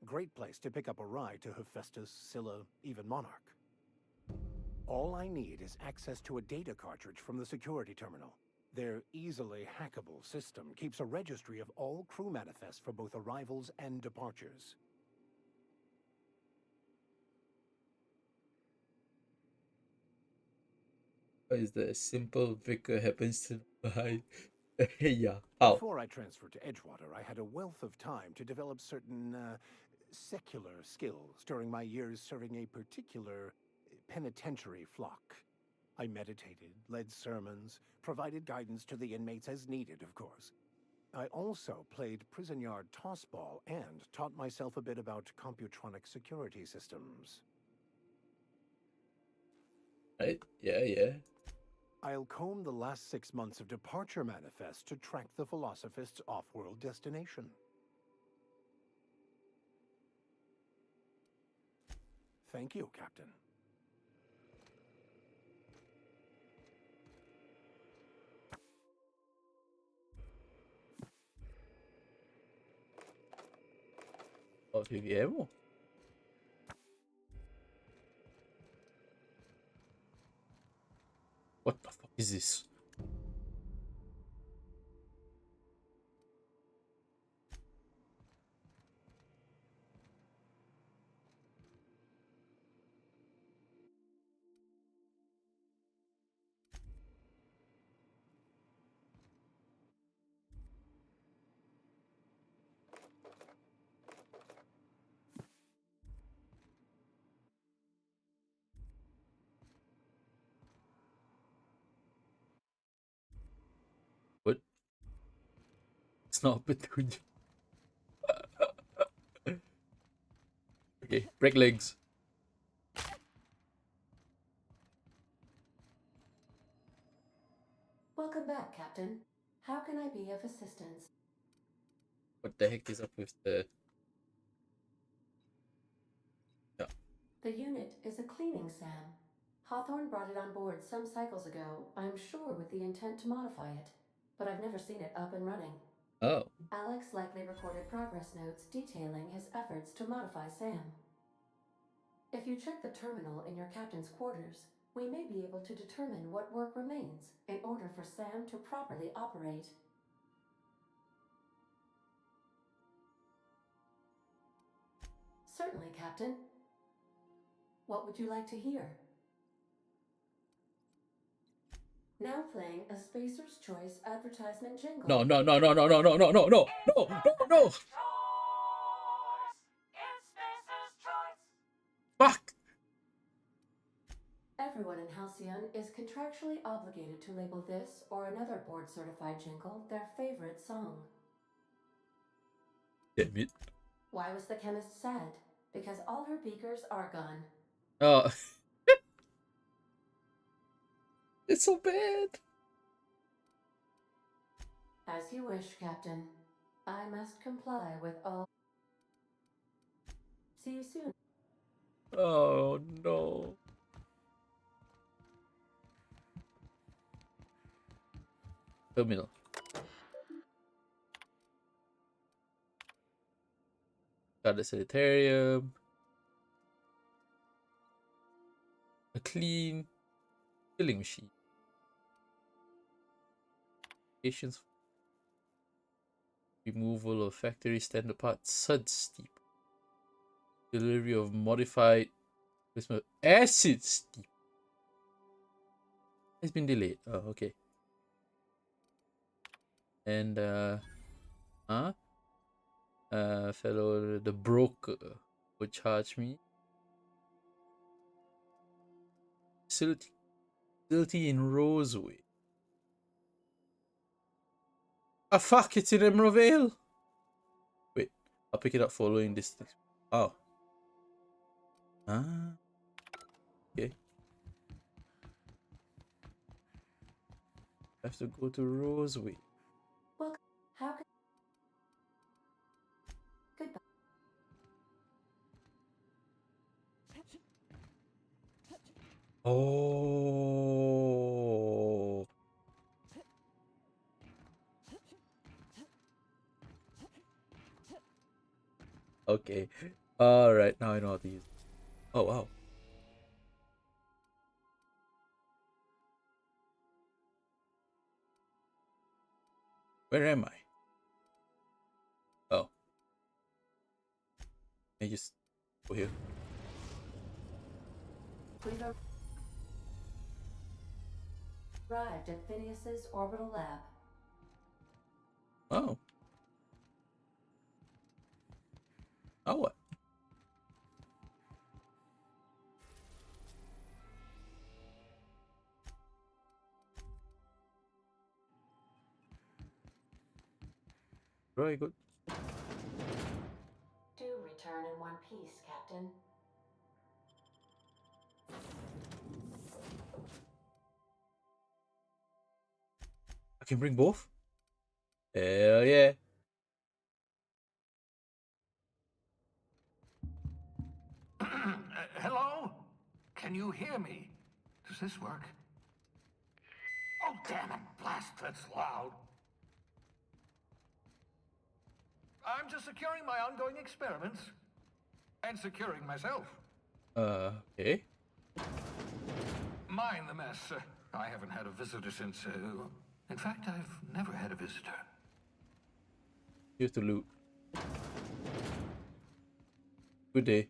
Great place to pick up a ride to Hephaestus, Scylla, even Monarch. All I need is access to a data cartridge from the security terminal. Their easily hackable system keeps a registry of all crew manifests for both arrivals and departures. Is that a simple vicar happens to buy? Yeah. How? Before I transferred to Edgewater, I had a wealth of time to develop certain secular skills during my years serving a particular penitentiary flock. I meditated, led sermons, provided guidance to the inmates as needed, of course. I also played prison yard tossball and taught myself a bit about computronic security systems. Right? Yeah. I'll comb the last 6 months of departure manifests to track the Philosophist's off-world destination. Thank you, Captain. Oh, heavy ammo. What the fuck is this? What? It's not Petunia. Okay, break legs. Welcome back, Captain. How can I be of assistance? What the heck is up with the... Yeah. The unit is a cleaning SAM. Hawthorne brought it on board some cycles ago, I'm sure with the intent to modify it, but I've never seen it up and running. Oh. Alex likely recorded progress notes detailing his efforts to modify SAM. If you check the terminal in your captain's quarters, we may be able to determine what work remains in order for SAM to properly operate. Certainly, Captain. What would you like to hear? Now playing a Spacer's Choice advertisement jingle. No. Fuck! Everyone in Halcyon is contractually obligated to label this or another board-certified jingle their favorite song. Damn it. Why was the chemist sad? Because all her beakers are gone. Oh. It's so bad. As you wish, Captain. I must comply with all. See you soon. Oh no. Terminal. Got the sanitarium. A clean filling machine. Patients. Removal of factory standard parts. Sud steep. Delivery of modified acid steep. It's been delayed. Oh, okay. And fellow the broker would charge me. Facility in Roseway. Ah, fuck, it's in Emerald Vale. Wait, I'll pick it up following this. Oh. Ah. Okay. I have to go to Roseway. Well, how can... Goodbye. Oh. Okay. Alright, now I know how to use it. Oh, wow. Where am I? Oh. I just go here. We've arrived at Phineas's orbital lab. Oh. Oh, what? Very good. Do return in one piece, Captain. I can bring both? Hell yeah. Hello? Can you hear me? Does this work? Oh, damn it. Blast, that's loud. I'm just securing my ongoing experiments. And securing myself. Okay. Mind the mess. I haven't had a visitor since... in fact, I've never had a visitor. Here's the loot. Good day.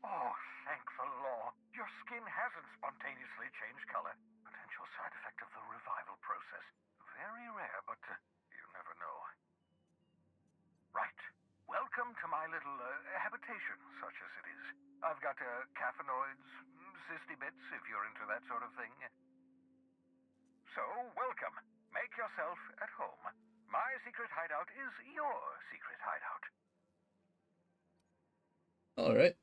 Oh, thank the law. Your skin hasn't spontaneously changed color. Potential side effect of the revival process. Very rare, but you never know. Right. Welcome to my little habitation, such as it is. I've got caffeinoids, cysty bits, if you're into that sort of thing. So, welcome. Make yourself at home. My secret hideout is your secret hideout. Alright.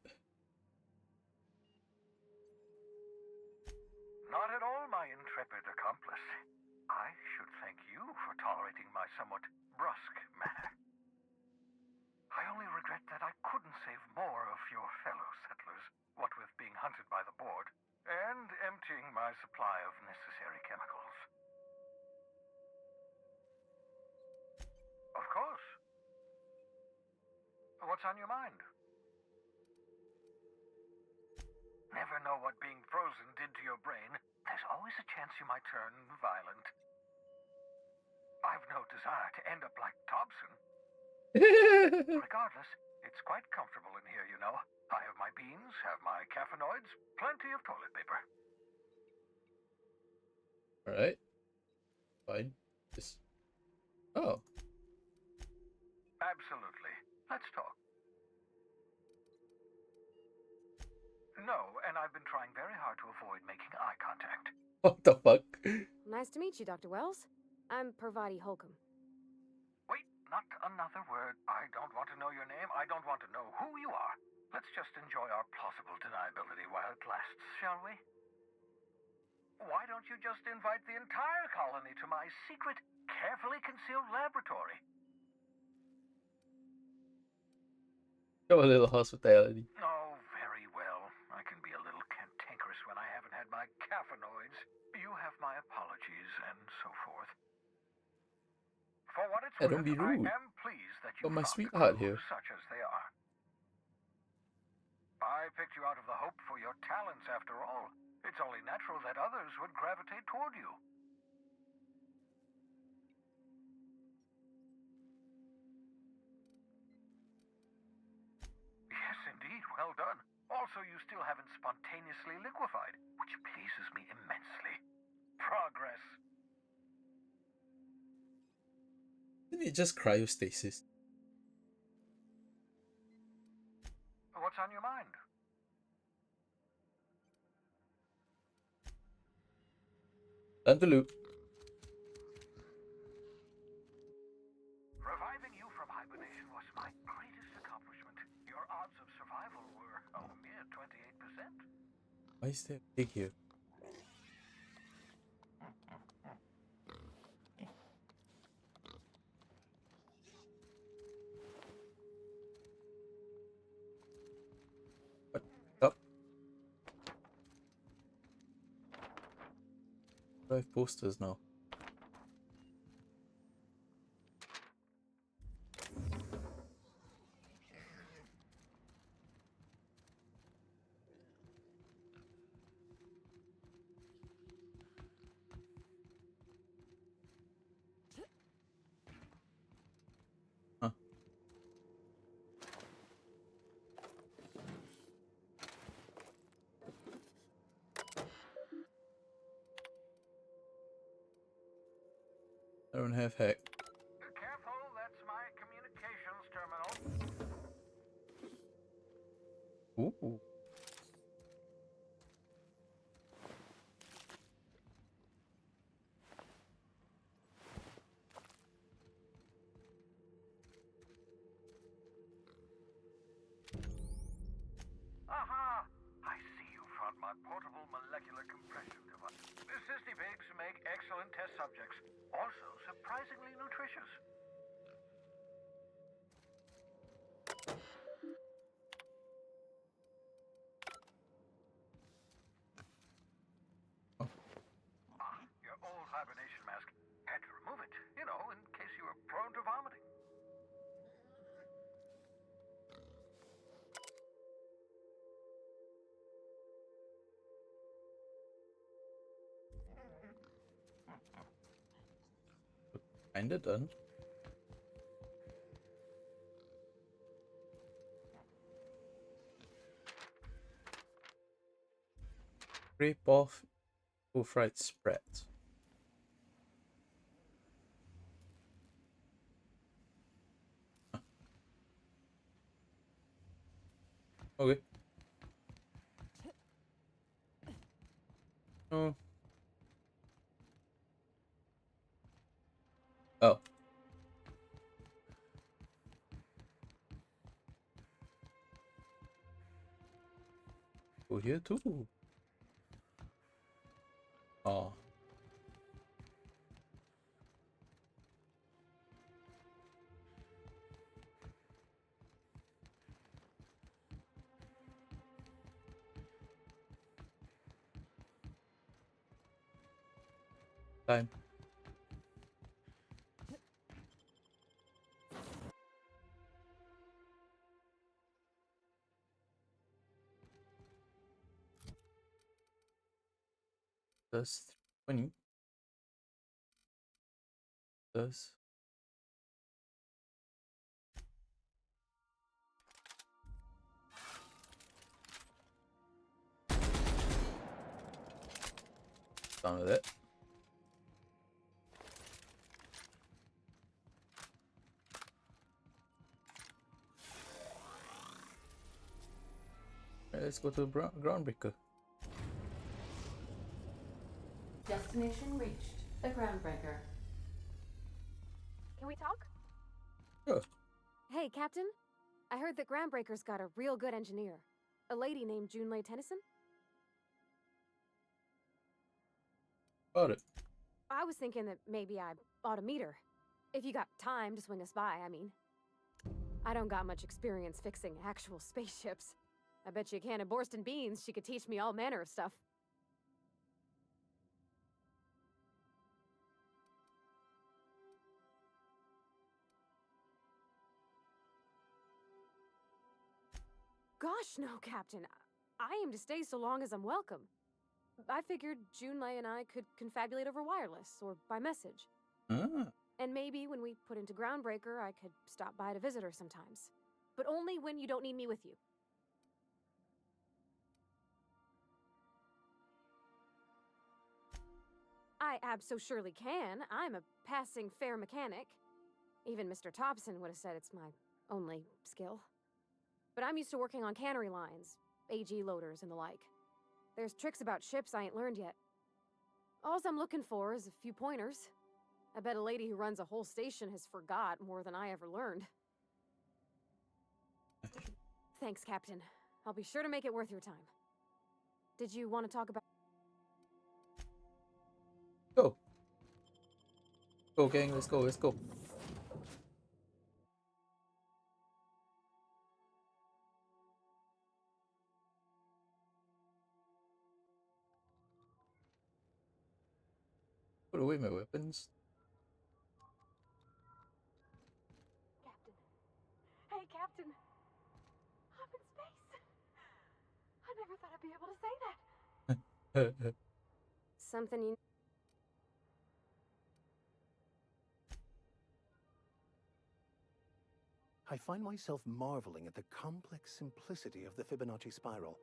Not at all, my intrepid accomplice. I should thank you for tolerating my somewhat brusque manner. I only regret that I couldn't save more of your fellow settlers, what with being hunted by the board, and emptying my supply of necessary chemicals. Of course. What's on your mind? Never know what being frozen did to your brain. There's always a chance you might turn violent. I've no desire to end up like Thompson. Regardless, it's quite comfortable in here, you know. I have my beans, have my caffeinoids, plenty of toilet paper. Alright. Fine. Just... Oh. Absolutely. Let's talk. No, and I've been trying very hard to avoid making eye contact. What the fuck? Nice to meet you, Dr. Wells. I'm Parvati Holcomb. Wait, not another word. I don't want to know your name. I don't want to know who you are. Let's just enjoy our plausible deniability while it lasts, shall we? Why don't you just invite the entire colony to my secret, carefully concealed laboratory? Show a little hospitality. Oh, very well. I can be a little cantankerous when I haven't had my caffeinoids. You have my apologies and so forth. For what it's Yeah, don't worth, be rude. I am pleased that you Got my found sweetheart crews here. such as they are. I picked you out of the hope for your talents, after all. It's only natural that others would gravitate toward you. Yes, indeed. Well done. Also, you still haven't spontaneously liquefied, which pleases me immensely. Progress. Didn't it just cryostasis? What's on your mind? Time to loot. Reviving you from hibernation was my greatest accomplishment. Your odds of survival were a mere 28%. Why is there a pig here? What? Up. I have posters now. Huh. I don't have hack. Careful, that's my communications terminal. Ooh. Aha! I see you found my portable molecular compression device. The Sissy pigs make excellent test subjects. Also surprisingly nutritious. Your old hibernation mask. Had to remove it, you know, in case you were prone to vomiting. Kinda done. Scrape off fried spread. Huh. Okay. Oh. Oh. Go here too. Oh. Time. Plus 20. Plus. Done with it. Right, let's go to the groundbreaker. Destination reached. The Groundbreaker. Can we talk? Sure. Hey, Captain. I heard that Groundbreaker's got a real good engineer. A lady named Junlei Tennyson? Got it. I was thinking that maybe I ought to meet her. If you got time to swing us by, I mean. I don't got much experience fixing actual spaceships. I bet you a can of Borston beans she could teach me all manner of stuff. Gosh, no, Captain. I aim to stay so long as I'm welcome. I figured Junlei and I could confabulate over wireless or by message. Ah. And maybe when we put into Groundbreaker, I could stop by to visit her sometimes. But only when you don't need me with you. I abso-surely can. I'm a passing fair mechanic. Even Mr. Thompson would have said it's my only skill. But I'm used to working on cannery lines, AG loaders, and the like. There's tricks about ships I ain't learned yet. All I'm looking for is a few pointers. I bet a lady who runs a whole station has forgot more than I ever learned. Thanks, Captain. I'll be sure to make it worth your time. Did you want to talk about... Go. Go, gang. Let's go. Let's go. Put away my weapons. Captain. Hey, Captain. I'm in space. I never thought I'd be able to say that. Something you... I find myself marveling at the complex simplicity of the Fibonacci spiral.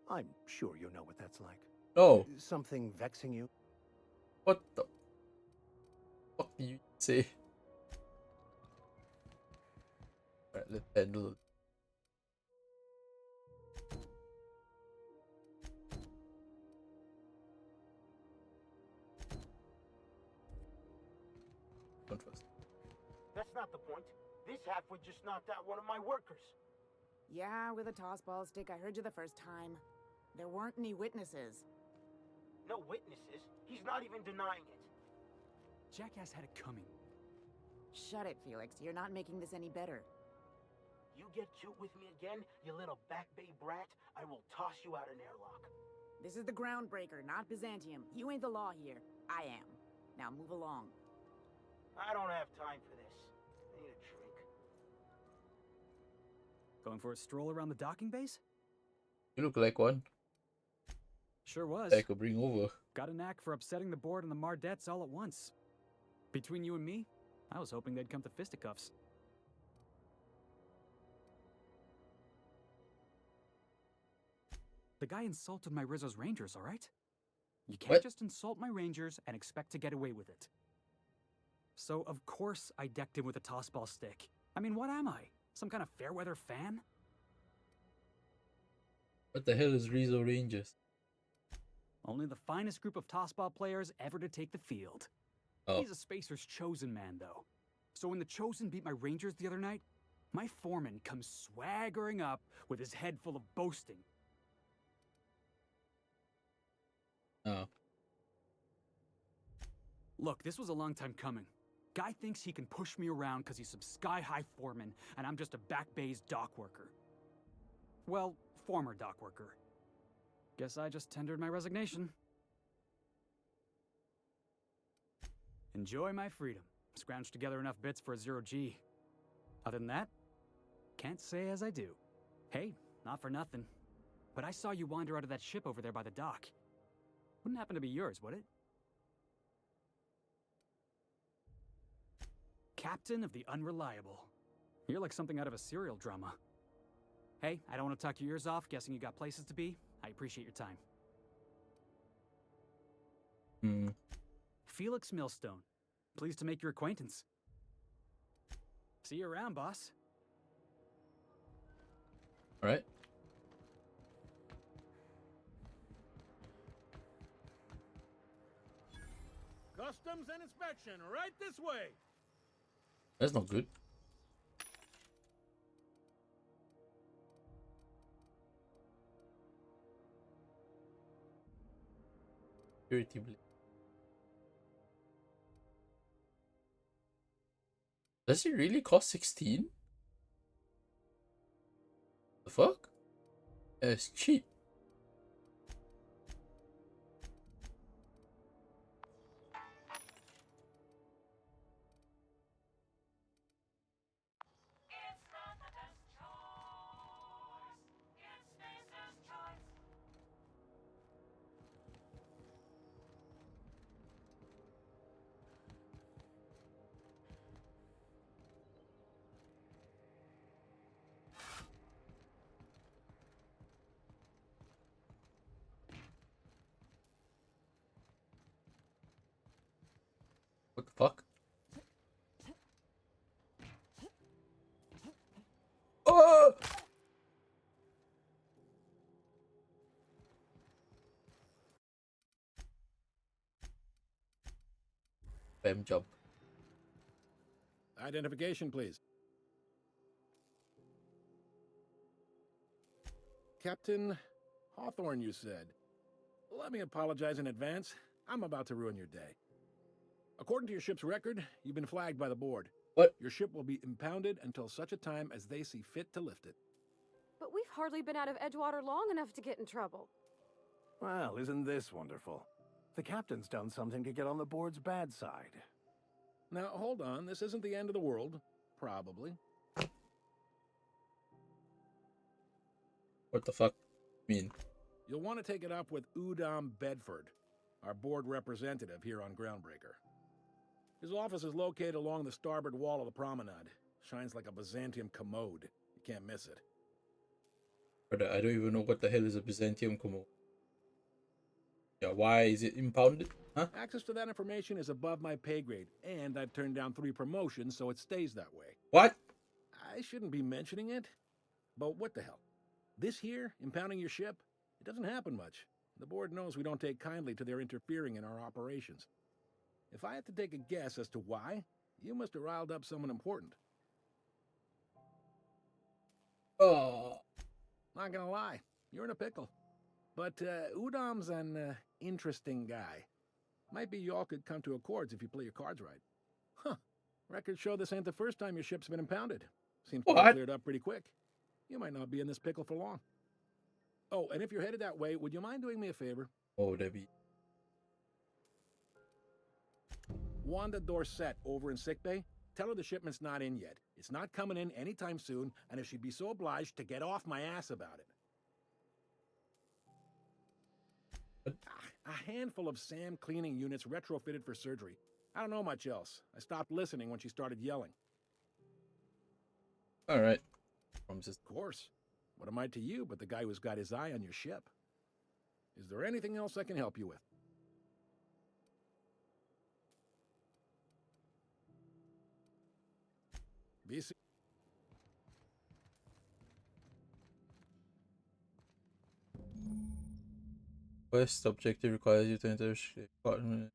I'm sure you know what that's like. Oh. Something vexing you? What the fuck do you say? Alright, let's handle it. That's not the point. This halfwit just knocked out one of my workers. Yeah, with a tossball stick. I heard you the first time. There weren't any witnesses. No witnesses? He's not even denying it. Jackass had it coming. Shut it, Felix. You're not making this any better. You get cute with me again, you little back bay brat, I will toss you out an airlock. This is the Groundbreaker, not Byzantium. You ain't the law here. I am. Now move along. I don't have time for this. I need a drink. Going for a stroll around the docking base? You look like one. Sure was. I could bring over. Got a knack for upsetting the board and the Mardettes all at once. Between you and me, I was hoping they'd come to fisticuffs. The guy insulted my Rizzo's Rangers, all right? You can't just insult my Rangers and expect to get away with it. So, of course, I decked him with a tossball stick. I mean, what am I? Some kind of fair-weather fan? What the hell is Rizzo Rangers? Only the finest group of tossball players ever to take the field. Oh. He's a Spacer's chosen man, though. So when the Chosen beat my Rangers the other night, my foreman comes swaggering up with his head full of boasting. Oh. Look, this was a long time coming. Guy thinks he can push me around because he's some sky-high foreman, and I'm just a back bay's dock worker. Well, former dock worker. Guess I just tendered my resignation. Enjoy my freedom. Scrounged together enough bits for a 0G. Other than that, can't say as I do. Hey, not for nothing, but I saw you wander out of that ship over there by the dock. Wouldn't happen to be yours, would it? Captain of the Unreliable. You're like something out of a serial drama. Hey, I don't want to talk your ears off, guessing you got places to be. I appreciate your time. Felix Millstone. Pleased to make your acquaintance. See you around, boss. All right. Customs and inspection, right this way. That's not good. Security blade. Does it really cost 16? The fuck? It's cheap. Bam jump. Identification, please. Captain Hawthorne, you said. Let me apologize in advance. I'm about to ruin your day. According to your ship's record, you've been flagged by the board. What? Your ship will be impounded until such a time as they see fit to lift it. But we've hardly been out of Edgewater long enough to get in trouble. Well, isn't this wonderful? The captain's done something to get on the board's bad side. Now, hold on. This isn't the end of the world. Probably. What the fuck? Mean? You'll want to take it up with Udom Bedford, our board representative here on Groundbreaker. His office is located along the starboard wall of the promenade. Shines like a Byzantium commode. You can't miss it. Brother, I don't even know what the hell is a Byzantium commode. Yeah, why is it impounded? Huh? Access to that information is above my pay grade, and I've turned down 3 promotions, so it stays that way. What? I shouldn't be mentioning it, but what the hell? This here, impounding your ship, it doesn't happen much. The board knows we don't take kindly to their interfering in our operations. If I had to take a guess as to why, you must have riled up someone important. Oh. Not gonna lie, you're in a pickle. But Udom's an interesting guy. Might be y'all could come to accords if you play your cards right. Huh. Records show this ain't the first time your ship's been impounded. Seems to have cleared up pretty quick. You might not be in this pickle for long. Oh, and if you're headed that way, would you mind doing me a favor? Oh, Debbie. Wanda Dorset over in sickbay, tell her the shipment's not in yet. It's not coming in anytime soon, and if she'd be so obliged to get off my ass about it. A handful of SAM cleaning units retrofitted for surgery. I don't know much else. I stopped listening when she started yelling. Alright. Of course. What am I to you but the guy who's got his eye on your ship? Is there anything else I can help you with? BC. Quest objective requires you to enter department.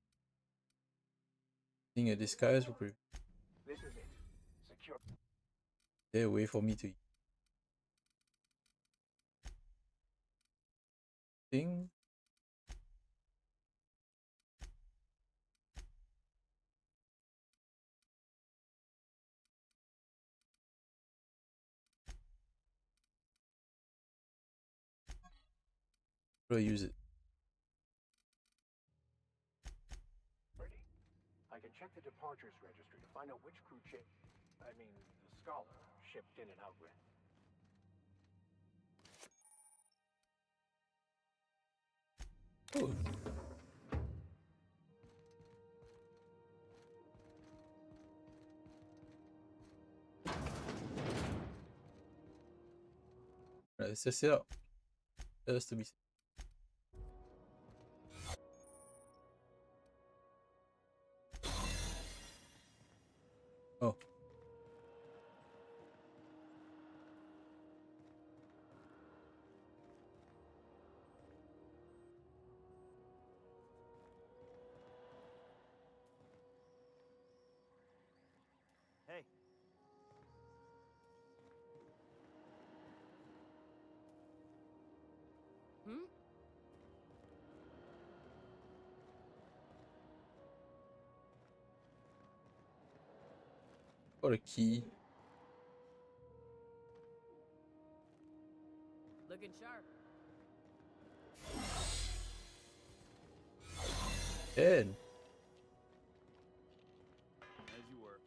Seeing a disguise will be. This is it. Secure. Stay away for me to thing. How do I use it? I can check the departures registry to find out which crew the Scholar, shipped in and out with. Oh. Right, let's test it out. Just to be safe. Oh. Hey. Hmm? Got a key. Looking sharp. Dead. As you were.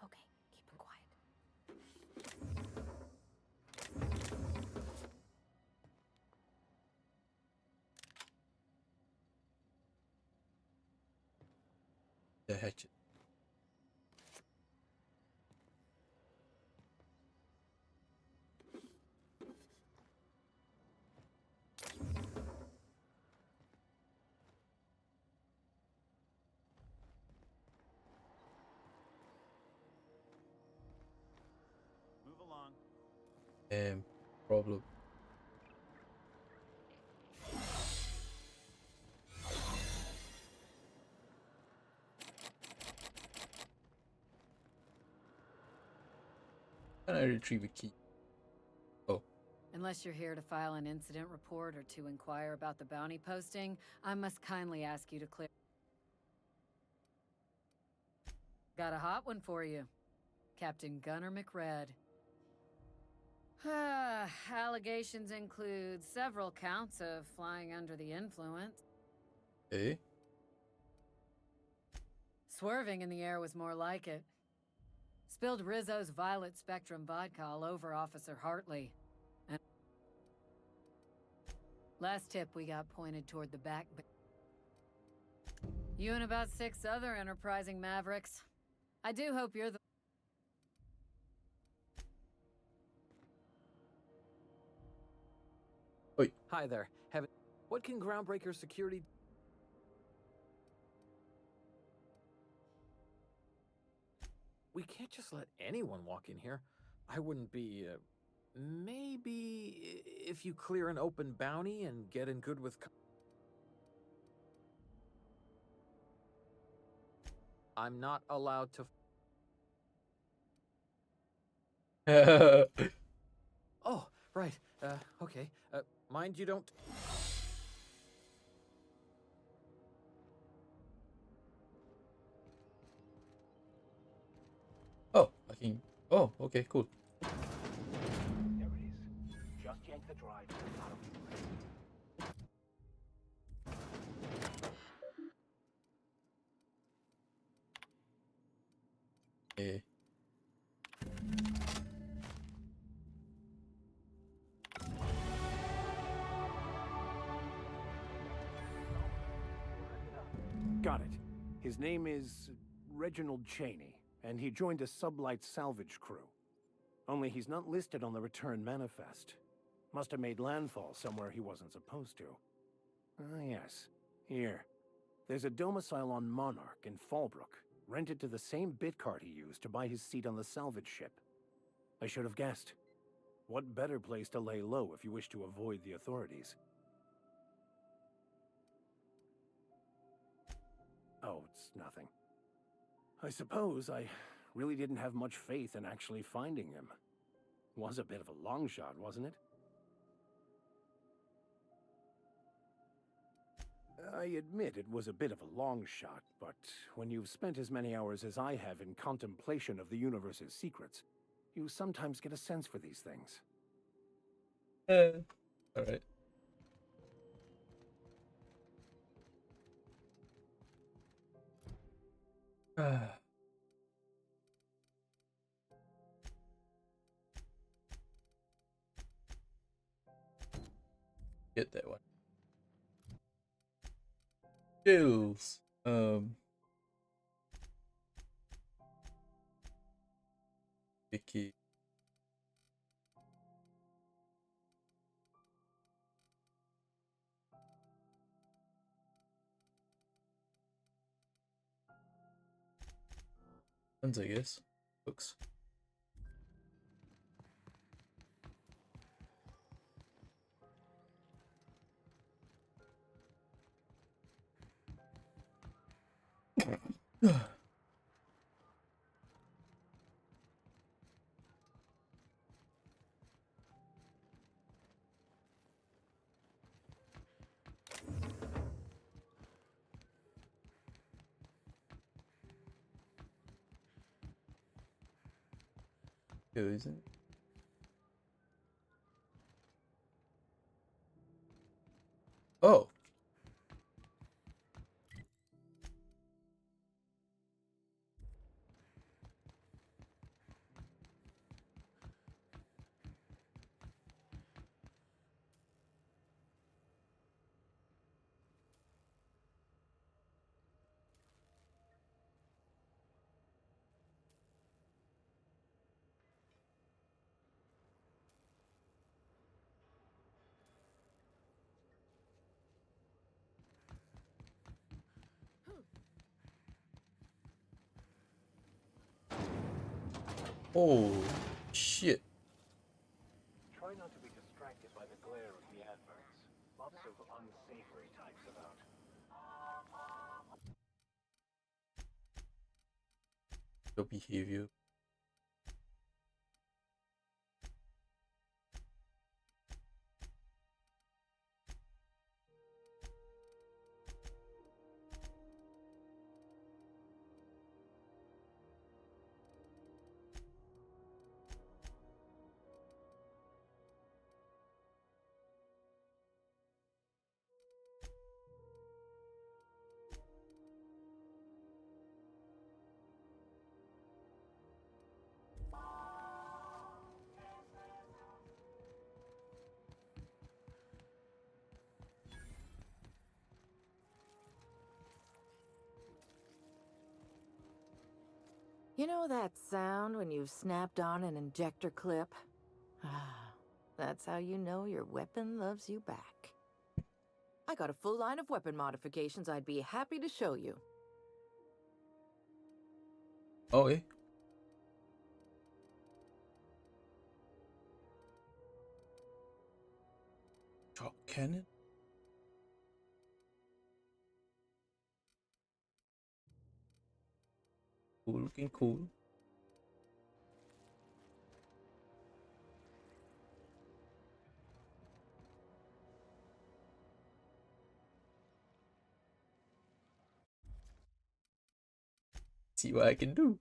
Okay, keep him quiet. The hatchet. Problem. Can I retrieve a key? Oh. Unless you're here to file an incident report or to inquire about the bounty posting, I must kindly ask you to clear. Got a hot one for you. Captain Gunnar McRed. Allegations include several counts of flying under the influence. Eh? Swerving in the air was more like it. Spilled Rizzo's Violet Spectrum vodka all over Officer Hartley. And last tip we got pointed toward the back. You and about 6 other enterprising mavericks. I do hope you're the... Oi. Hi there. What can Groundbreaker Security... We can't just let anyone walk in here. I wouldn't be, maybe if you clear an open bounty and get in good with... I'm not allowed to... Oh, right. Okay. Mind you don't... Oh, I can... Oh, okay, cool. There it is. Just yank the drive out of Yeah. Got it. His name is Reginald Cheney, and he joined a sublight salvage crew. Only he's not listed on the return manifest. Must have made landfall somewhere he wasn't supposed to. Ah, yes. Here. There's a domicile on Monarch in Fallbrook, rented to the same bit card he used to buy his seat on the salvage ship. I should have guessed. What better place to lay low if you wish to avoid the authorities? Oh, it's nothing. I suppose I really didn't have much faith in actually finding him. Was a bit of a long shot, wasn't it? I admit it was a bit of a long shot, but when you've spent as many hours as I have in contemplation of the universe's secrets, you sometimes get a sense for these things. Alright. Get that one. Skills. Vicky. I guess. Books. Isn't it? Oh. Oh, shit. unsavory types about. Your behavior. You know that sound when you've snapped on an injector clip? That's how you know your weapon loves you back. I got a full line of weapon modifications I'd be happy to show you. Okay. Shot cannon? Cool, looking cool. See what I can do.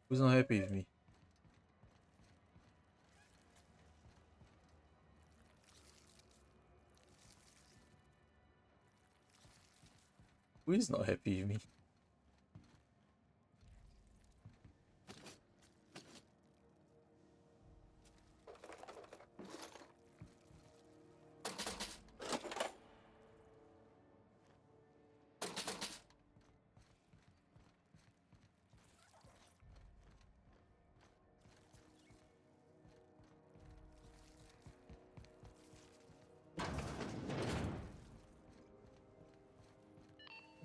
Who's not happy with me? Who is not happy with me?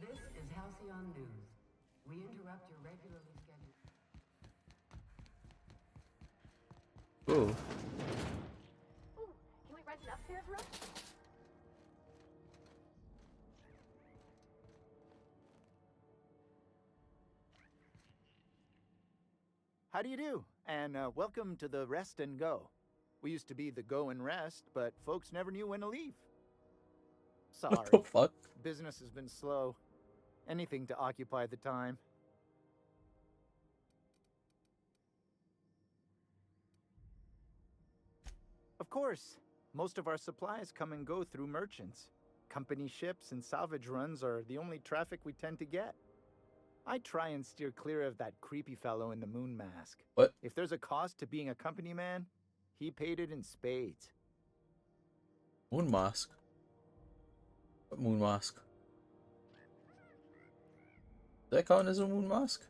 This is Halcyon News. We interrupt your regularly scheduled... Oh. Ooh, can we rent an upstairs room? How do you do? And welcome to the Rest and Go. We used to be the Go and Rest, but folks never knew when to leave. Sorry. What the fuck? Business has been slow. Anything to occupy the time. Of course, most of our supplies come and go through merchants. Company ships and salvage runs are the only traffic we tend to get. I try and steer clear of that creepy fellow in the moon mask. What? If there's a cost to being a company man, he paid it in spades. Moon mask? What moon mask? Does that count as a moon mask?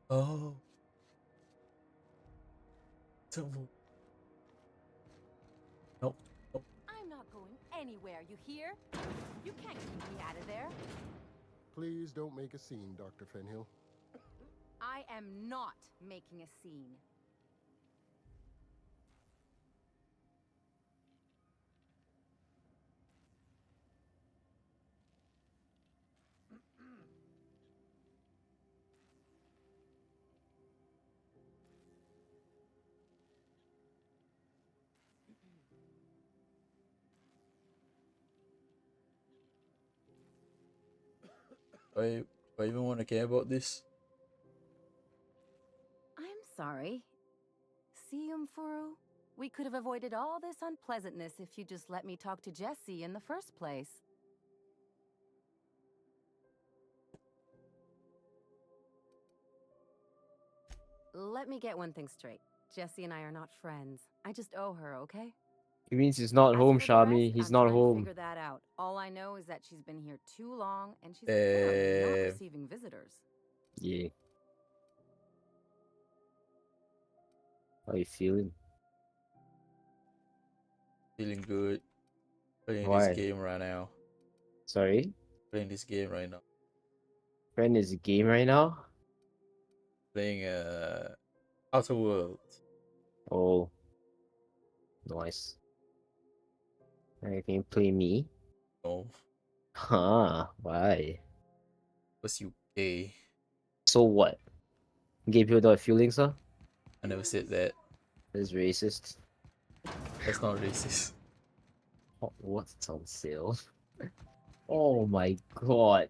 Oh. It's a moon. Nope. Nope. I'm not going anywhere, you hear? You can't keep me out of there. Please don't make a scene, Dr. Fenhill. I am not making a scene. Do I even want to care about this? I'm sorry. See, Umfuru? We could have avoided all this unpleasantness if you just let me talk to Jesse in the first place. Let me get one thing straight. Jesse and I are not friends. I just owe her, okay? It means he's not home, For the Shami. rest, He's I'm not trying to home. figure that out. All I know is that she's been here too long, and she's apparently not receiving visitors. Yeah. How you feeling? Feeling good. Playing Why? this game right now. Sorry? Playing this game right now. Friend is a game right now? Playing Outer Worlds. Oh. Nice. Can you play me? No. Huh, why? What's you gay? So what? Gay people don't have feelings, huh? I never said that. That's racist. That's not racist. What's on sale? Oh my god.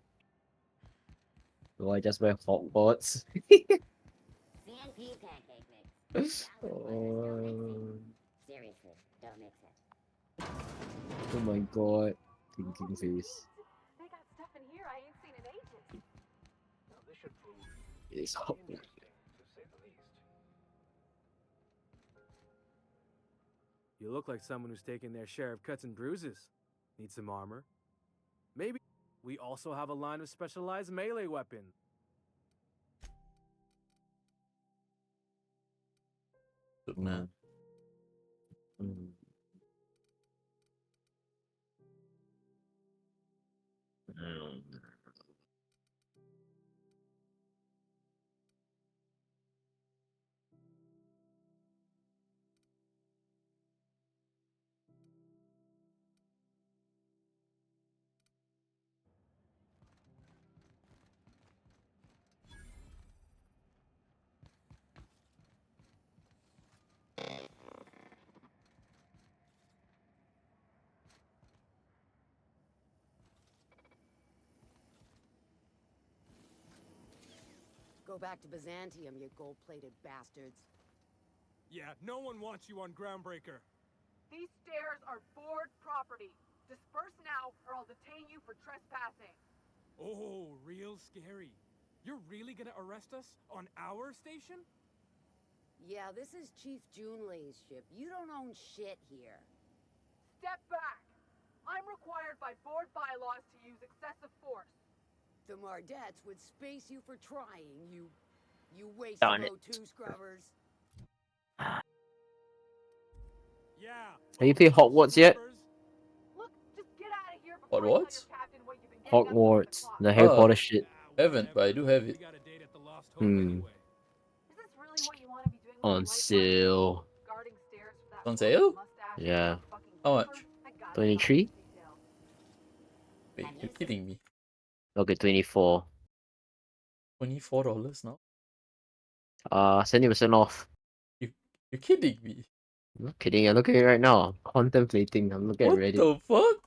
Do I just wear Hogwarts? CNP pancake mix. Seriously, don't mix it. Oh my god. Thinking face. They got stuff in here I ain't seen in ages. This should prove It is Hogwarts. interesting, to say the least. You look like someone who's taken their share of cuts and bruises. Need some armor? Maybe. We also have a line of specialized melee weapons. Good man. Go back to Byzantium, you gold-plated bastards. Yeah, no one wants you on Groundbreaker. These stairs are board property. Disperse now, or I'll detain you for trespassing. Oh, real scary. You're really gonna arrest us on our station? Yeah, this is Chief Junlei's ship. You don't own shit here. Step back. I'm required by board bylaws to use excessive force. The Mardettes would space you for trying, you waste Darn it. O2 scrubbers. Yeah. Have you played Hogwarts yet? Look, just get out of here before What? I tell your captain what you've been getting up to Hogwarts. The Harry Potter shit. Haven't, but I do have it. Hmm. Is this really what you want to be doing with On your life? sale. Guarding stairs for that On sale? mustache Yeah. fucking How keeper? much? I got it. 23? Wait, you're kidding me. Okay, 24. $24 now? 70% off. You're kidding me. I'm not kidding, I'm looking at it right now. I'm contemplating. I'm looking at What Reddit. the fuck?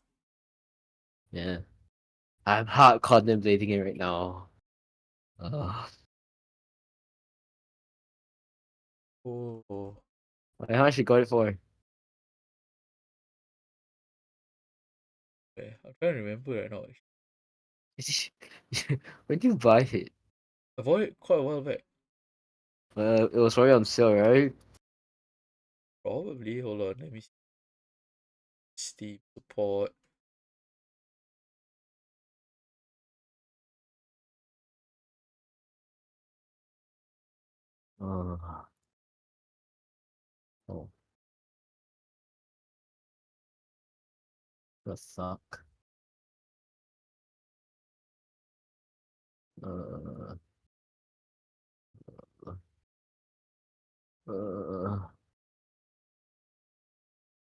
Yeah. I'm hard contemplating it right now. Ugh. Oh. Wait, how much you got it for? Okay, I'm trying to remember right now. When did you buy it? I bought it quite a while back. It was already on sale, right? Probably. Hold on, let me see. Steam support. Oh. That suck. Uh.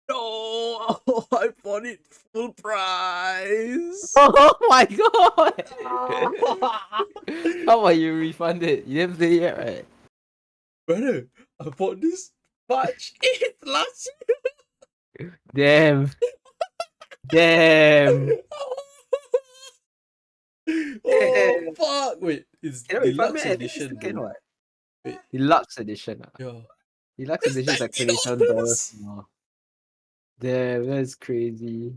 No, I bought it full price. Oh my god! How about you refund it? You didn't play it yet, right? Brother, I bought this March 8th last year. Damn. Damn. Oh fuck! Wait, it's Can I refund deluxe me? I think it's edition. second though. one. Wait, Deluxe edition. yeah. Deluxe edition is like $27 more. Damn, that's crazy.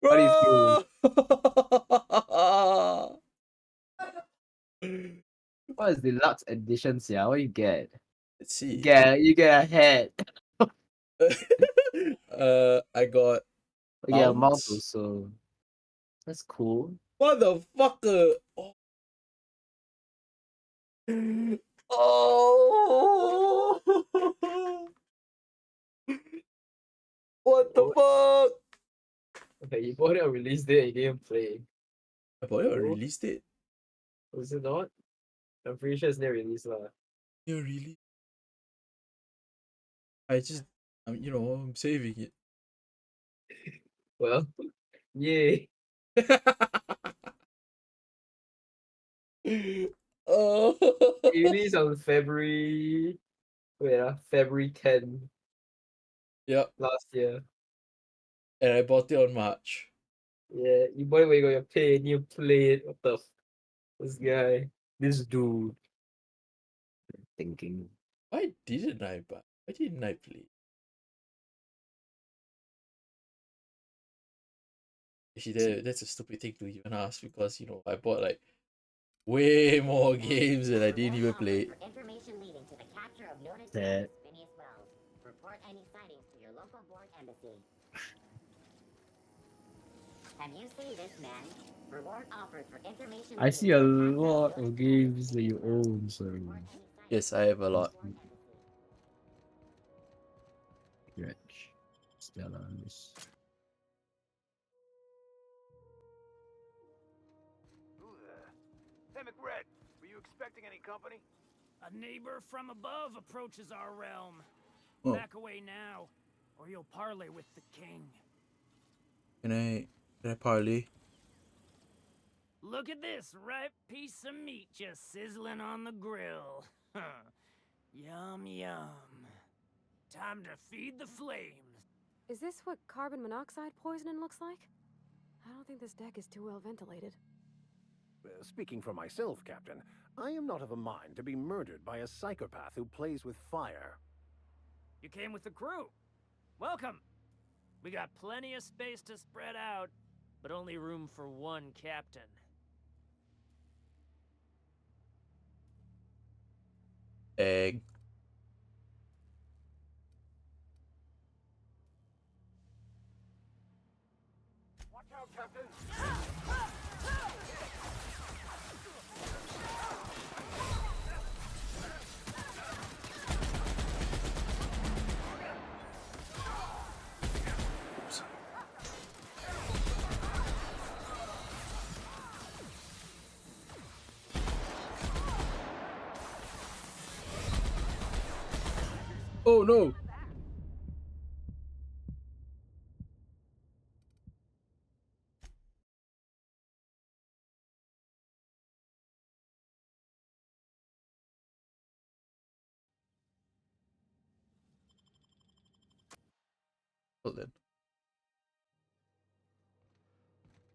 How do you feel? What is deluxe edition, yeah? What you get? Let's see. You get a head. I got Yeah, mount mounts. also. That's cool. Motherfucker! Oh! What the fuck? Okay, you bought it on release day and you didn't play. I bought it on Oh. release date. Was it not? I'm pretty sure it's never released lah. Yeah, really? I'm saving it. Well, yay. Oh. It released on February 10 Yep. last year. And I bought it on March. Yeah, you bought it when you got your pay and you played. What the this guy. This dude. Thinking. Why didn't I buy? Why didn't I play? Actually, that's a stupid thing to even ask because I bought like way more games than I didn't even play. For information leading to the capture of noted Sad. terrorist Phineas Wells. Report any sightings to your local board embassy. Have you seen this man? Reward offered for information. I see a lot of games that you own, so Yes, I have a lot. Stretch. Stellars. Hey, McRed, were you expecting any company? A neighbor from above approaches our realm. Oh. Back away now, or you'll parley with the king. Can I parley? Look at this ripe piece of meat just sizzling on the grill. Yum, yum. Time to feed the flames. Is this what carbon monoxide poisoning looks like? I don't think this deck is too well ventilated. Speaking for myself, Captain, I am not of a mind to be murdered by a psychopath who plays with fire. You came with the crew. Welcome. We got plenty of space to spread out, but only room for one captain. Egg. Watch out, Captain! Oh no! Well then.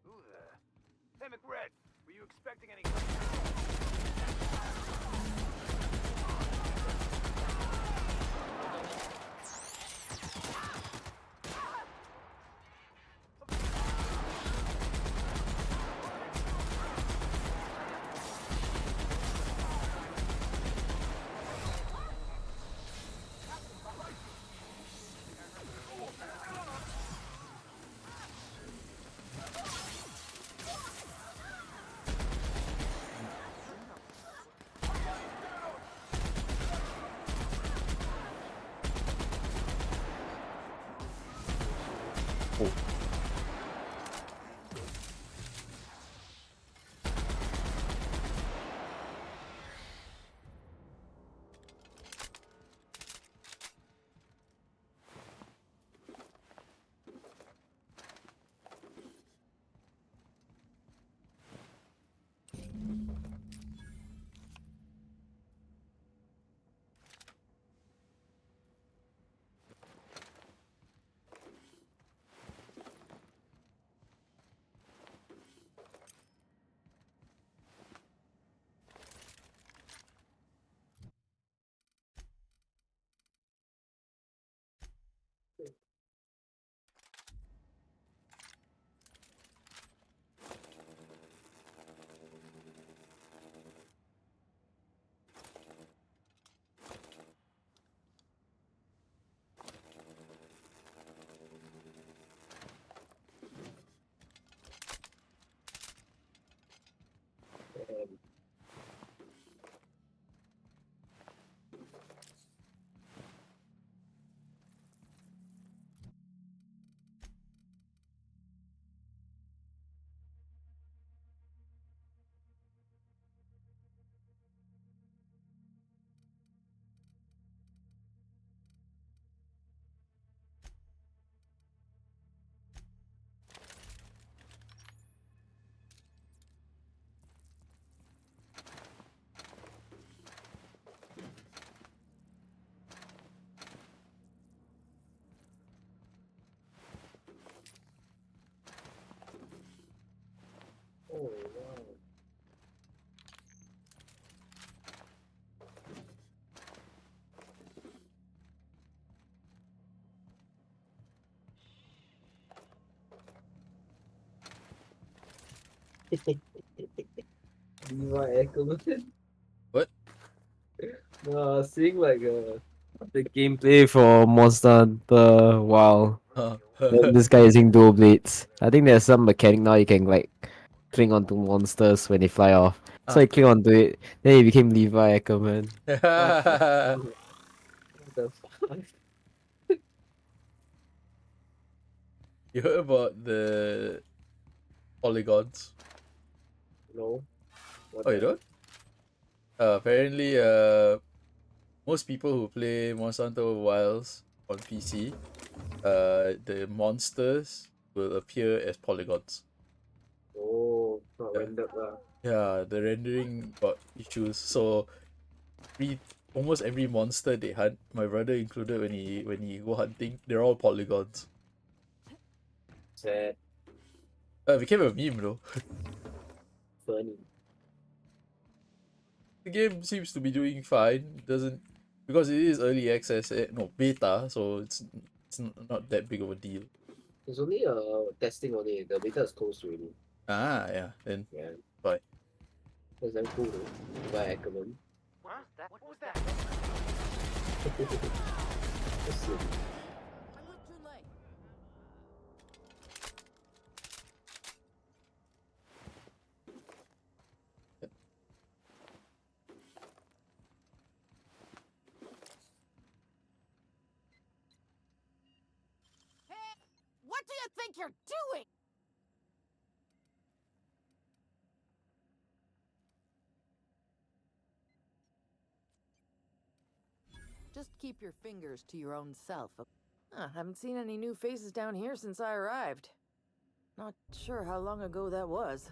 Who the? Hey, McRed, were you expecting any? Oh. Levi Ackerman. What? No, seeing like the gameplay for Monster Hunter. Wow. Then this guy using dual blades. I think there's some mechanic now you can like cling onto monsters when they fly off. So he cling onto it, then he became Levi Ackerman. What the fuck? You heard about the polygons? No. What Oh, you the- don't? Apparently, most people who play Monster Hunter Wilds on PC, the monsters will appear as polygons. Oh, not Yeah. rendered lah. Yeah, the rendering got issues. So, almost every monster they hunt, my brother included when he go hunting, they're all polygons. Sad. It became a meme though. Funny. The game seems to be doing fine. Doesn't because it is early access, no beta, so it's not that big of a deal. It's only testing only. The beta is closed already. Ah, yeah, then Yeah. bye. That's damn cool though. Levi Ackerman. What was that? That's sick. What do you think you're doing? Just keep your fingers to your own self. Haven't seen any new faces down here since I arrived. Not sure how long ago that was.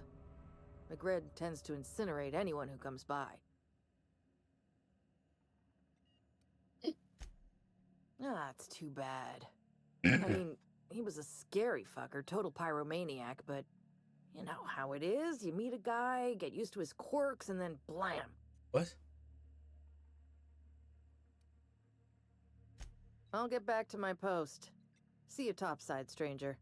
McRed tends to incinerate anyone who comes by. It's too bad. I mean, he was a scary fucker, total pyromaniac, but you know how it is. You meet a guy, get used to his quirks, and then blam. What? I'll get back to my post. See you topside, stranger.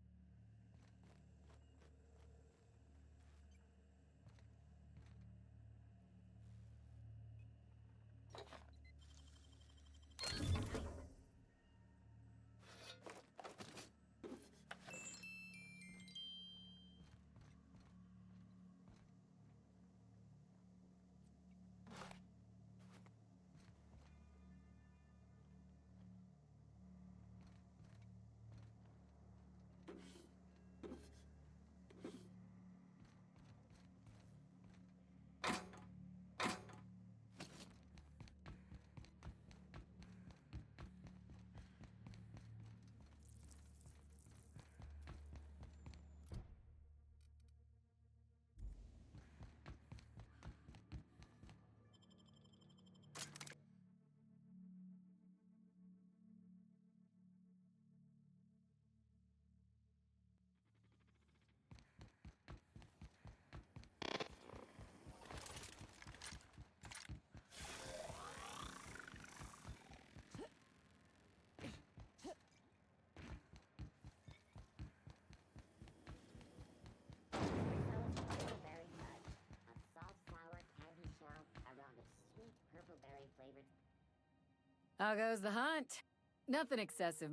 How goes the hunt? Nothing excessive.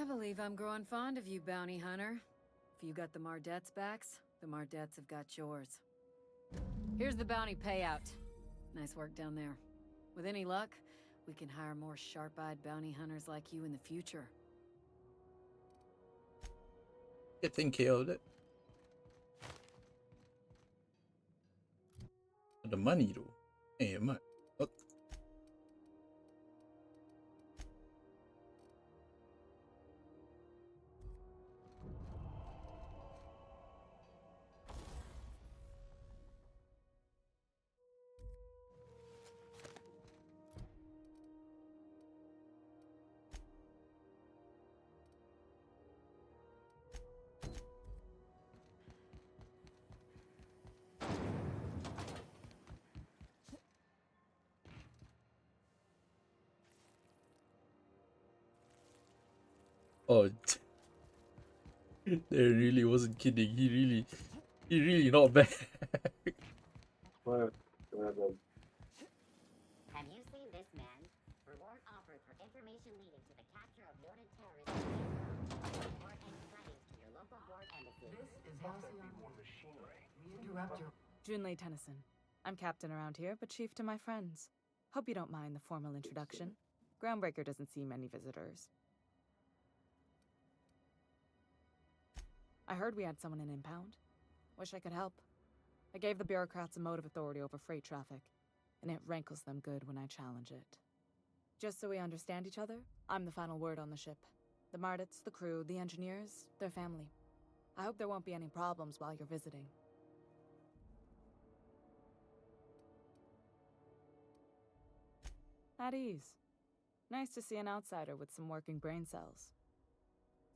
I believe I'm growing fond of you, bounty hunter. If you got the Mardets' backs, the Mardets have got yours. Here's the bounty payout. Nice work down there. With any luck, we can hire more sharp-eyed bounty hunters like you in the future. Good thing killed it. The money though. Hey, man. Look. Oh, they really wasn't kidding. He really not bad. What? Have you seen this man? Reward offered for information leading to the capture of wanted terrorists. Report any sightings to your local board embassy. This is Junlei Tennyson. I'm captain around here, but chief to my friends. Hope you don't mind the formal introduction. Groundbreaker doesn't see many visitors. I heard we had someone in impound. Wish I could help. I gave the bureaucrats a motive authority over freight traffic, and it rankles them good when I challenge it. Just so we understand each other, I'm the final word on the ship. The Mardets, the crew, the engineers, their family. I hope there won't be any problems while you're visiting. At ease. Nice to see an outsider with some working brain cells.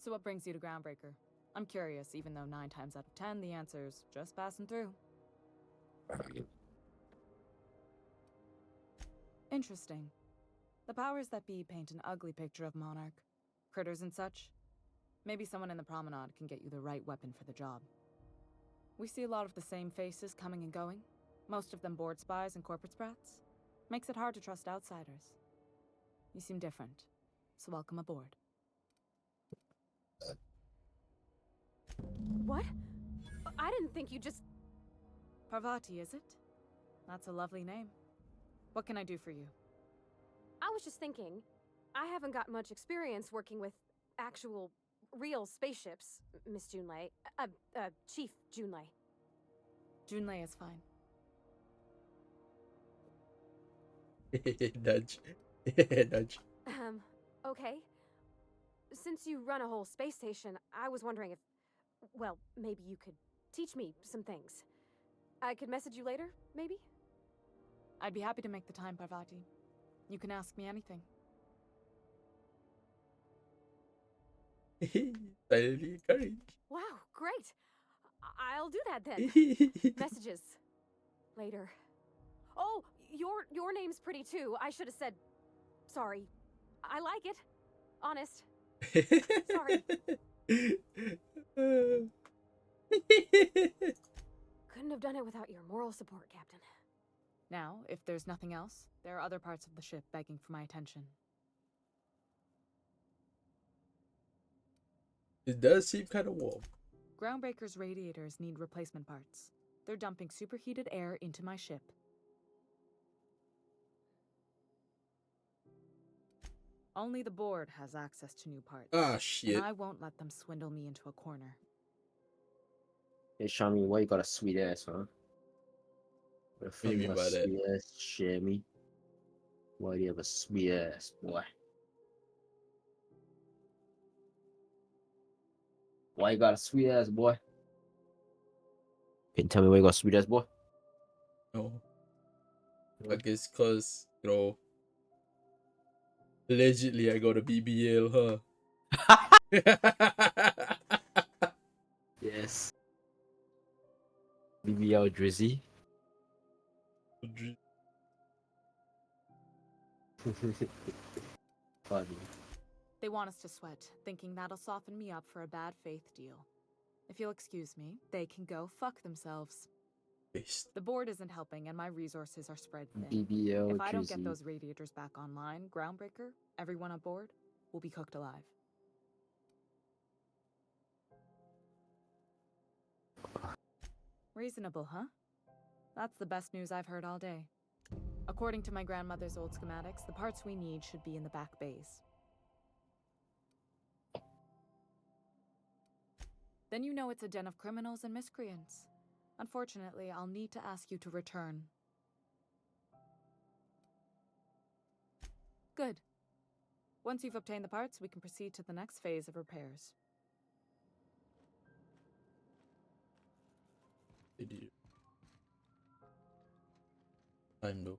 So what brings you to Groundbreaker? I'm curious, even though 9 times out of 10 the answer's just passing through. Interesting. The powers that be paint an ugly picture of Monarch. Critters and such. Maybe someone in the promenade can get you the right weapon for the job. We see a lot of the same faces coming and going. Most of them board spies and corporate sprats. Makes it hard to trust outsiders. You seem different, so welcome aboard. What? I didn't think you just... Parvati, is it? That's a lovely name. What can I do for you? I was just thinking, I haven't got much experience working with actual, real spaceships, Miss Junlei. Chief Junlei. Junlei is fine. Nudge. Nudge. Okay. Since you run a whole space station, I was wondering if, well, maybe you could teach me some things. I could message you later, maybe? I'd be happy to make the time, Parvati. You can ask me anything. Silently encouraged. Wow, great! I'll do that then. Messages. Later. Oh, your name's pretty too. I should have said... Sorry. I like it. Honest. Sorry. Couldn't have done it without your moral support, Captain. Now, if there's nothing else, there are other parts of the ship begging for my attention. It does seem kind of warm. Groundbreaker's radiators need replacement parts. They're dumping superheated air into my ship. Only the board has access to new parts. Ah, shit. And I won't let them swindle me into a corner. Hey, Shami, why you got a sweet ass, huh? What do you mean by that? Sweet ass, Shami. Why do you have a sweet ass, boy? Why you got a sweet ass, boy? Can you tell me why you got a sweet ass, boy? No. I guess cause, you know, allegedly I got a BBL, huh? Yes. BBL Drizzy. Funny. They want us to sweat, thinking that'll soften me up for a bad faith deal. If you'll excuse me, they can go fuck themselves. Based. The board isn't helping and my resources are spread thin. BBL If I don't Drizzy. get those radiators back online, Groundbreaker, everyone on board, will be cooked alive. Reasonable, huh? That's the best news I've heard all day. According to my grandmother's old schematics, the parts we need should be in the back bays. Then you know it's a den of criminals and miscreants. Unfortunately, I'll need to ask you to return. Good. Once you've obtained the parts, we can proceed to the next phase of repairs. Idiot. Time though.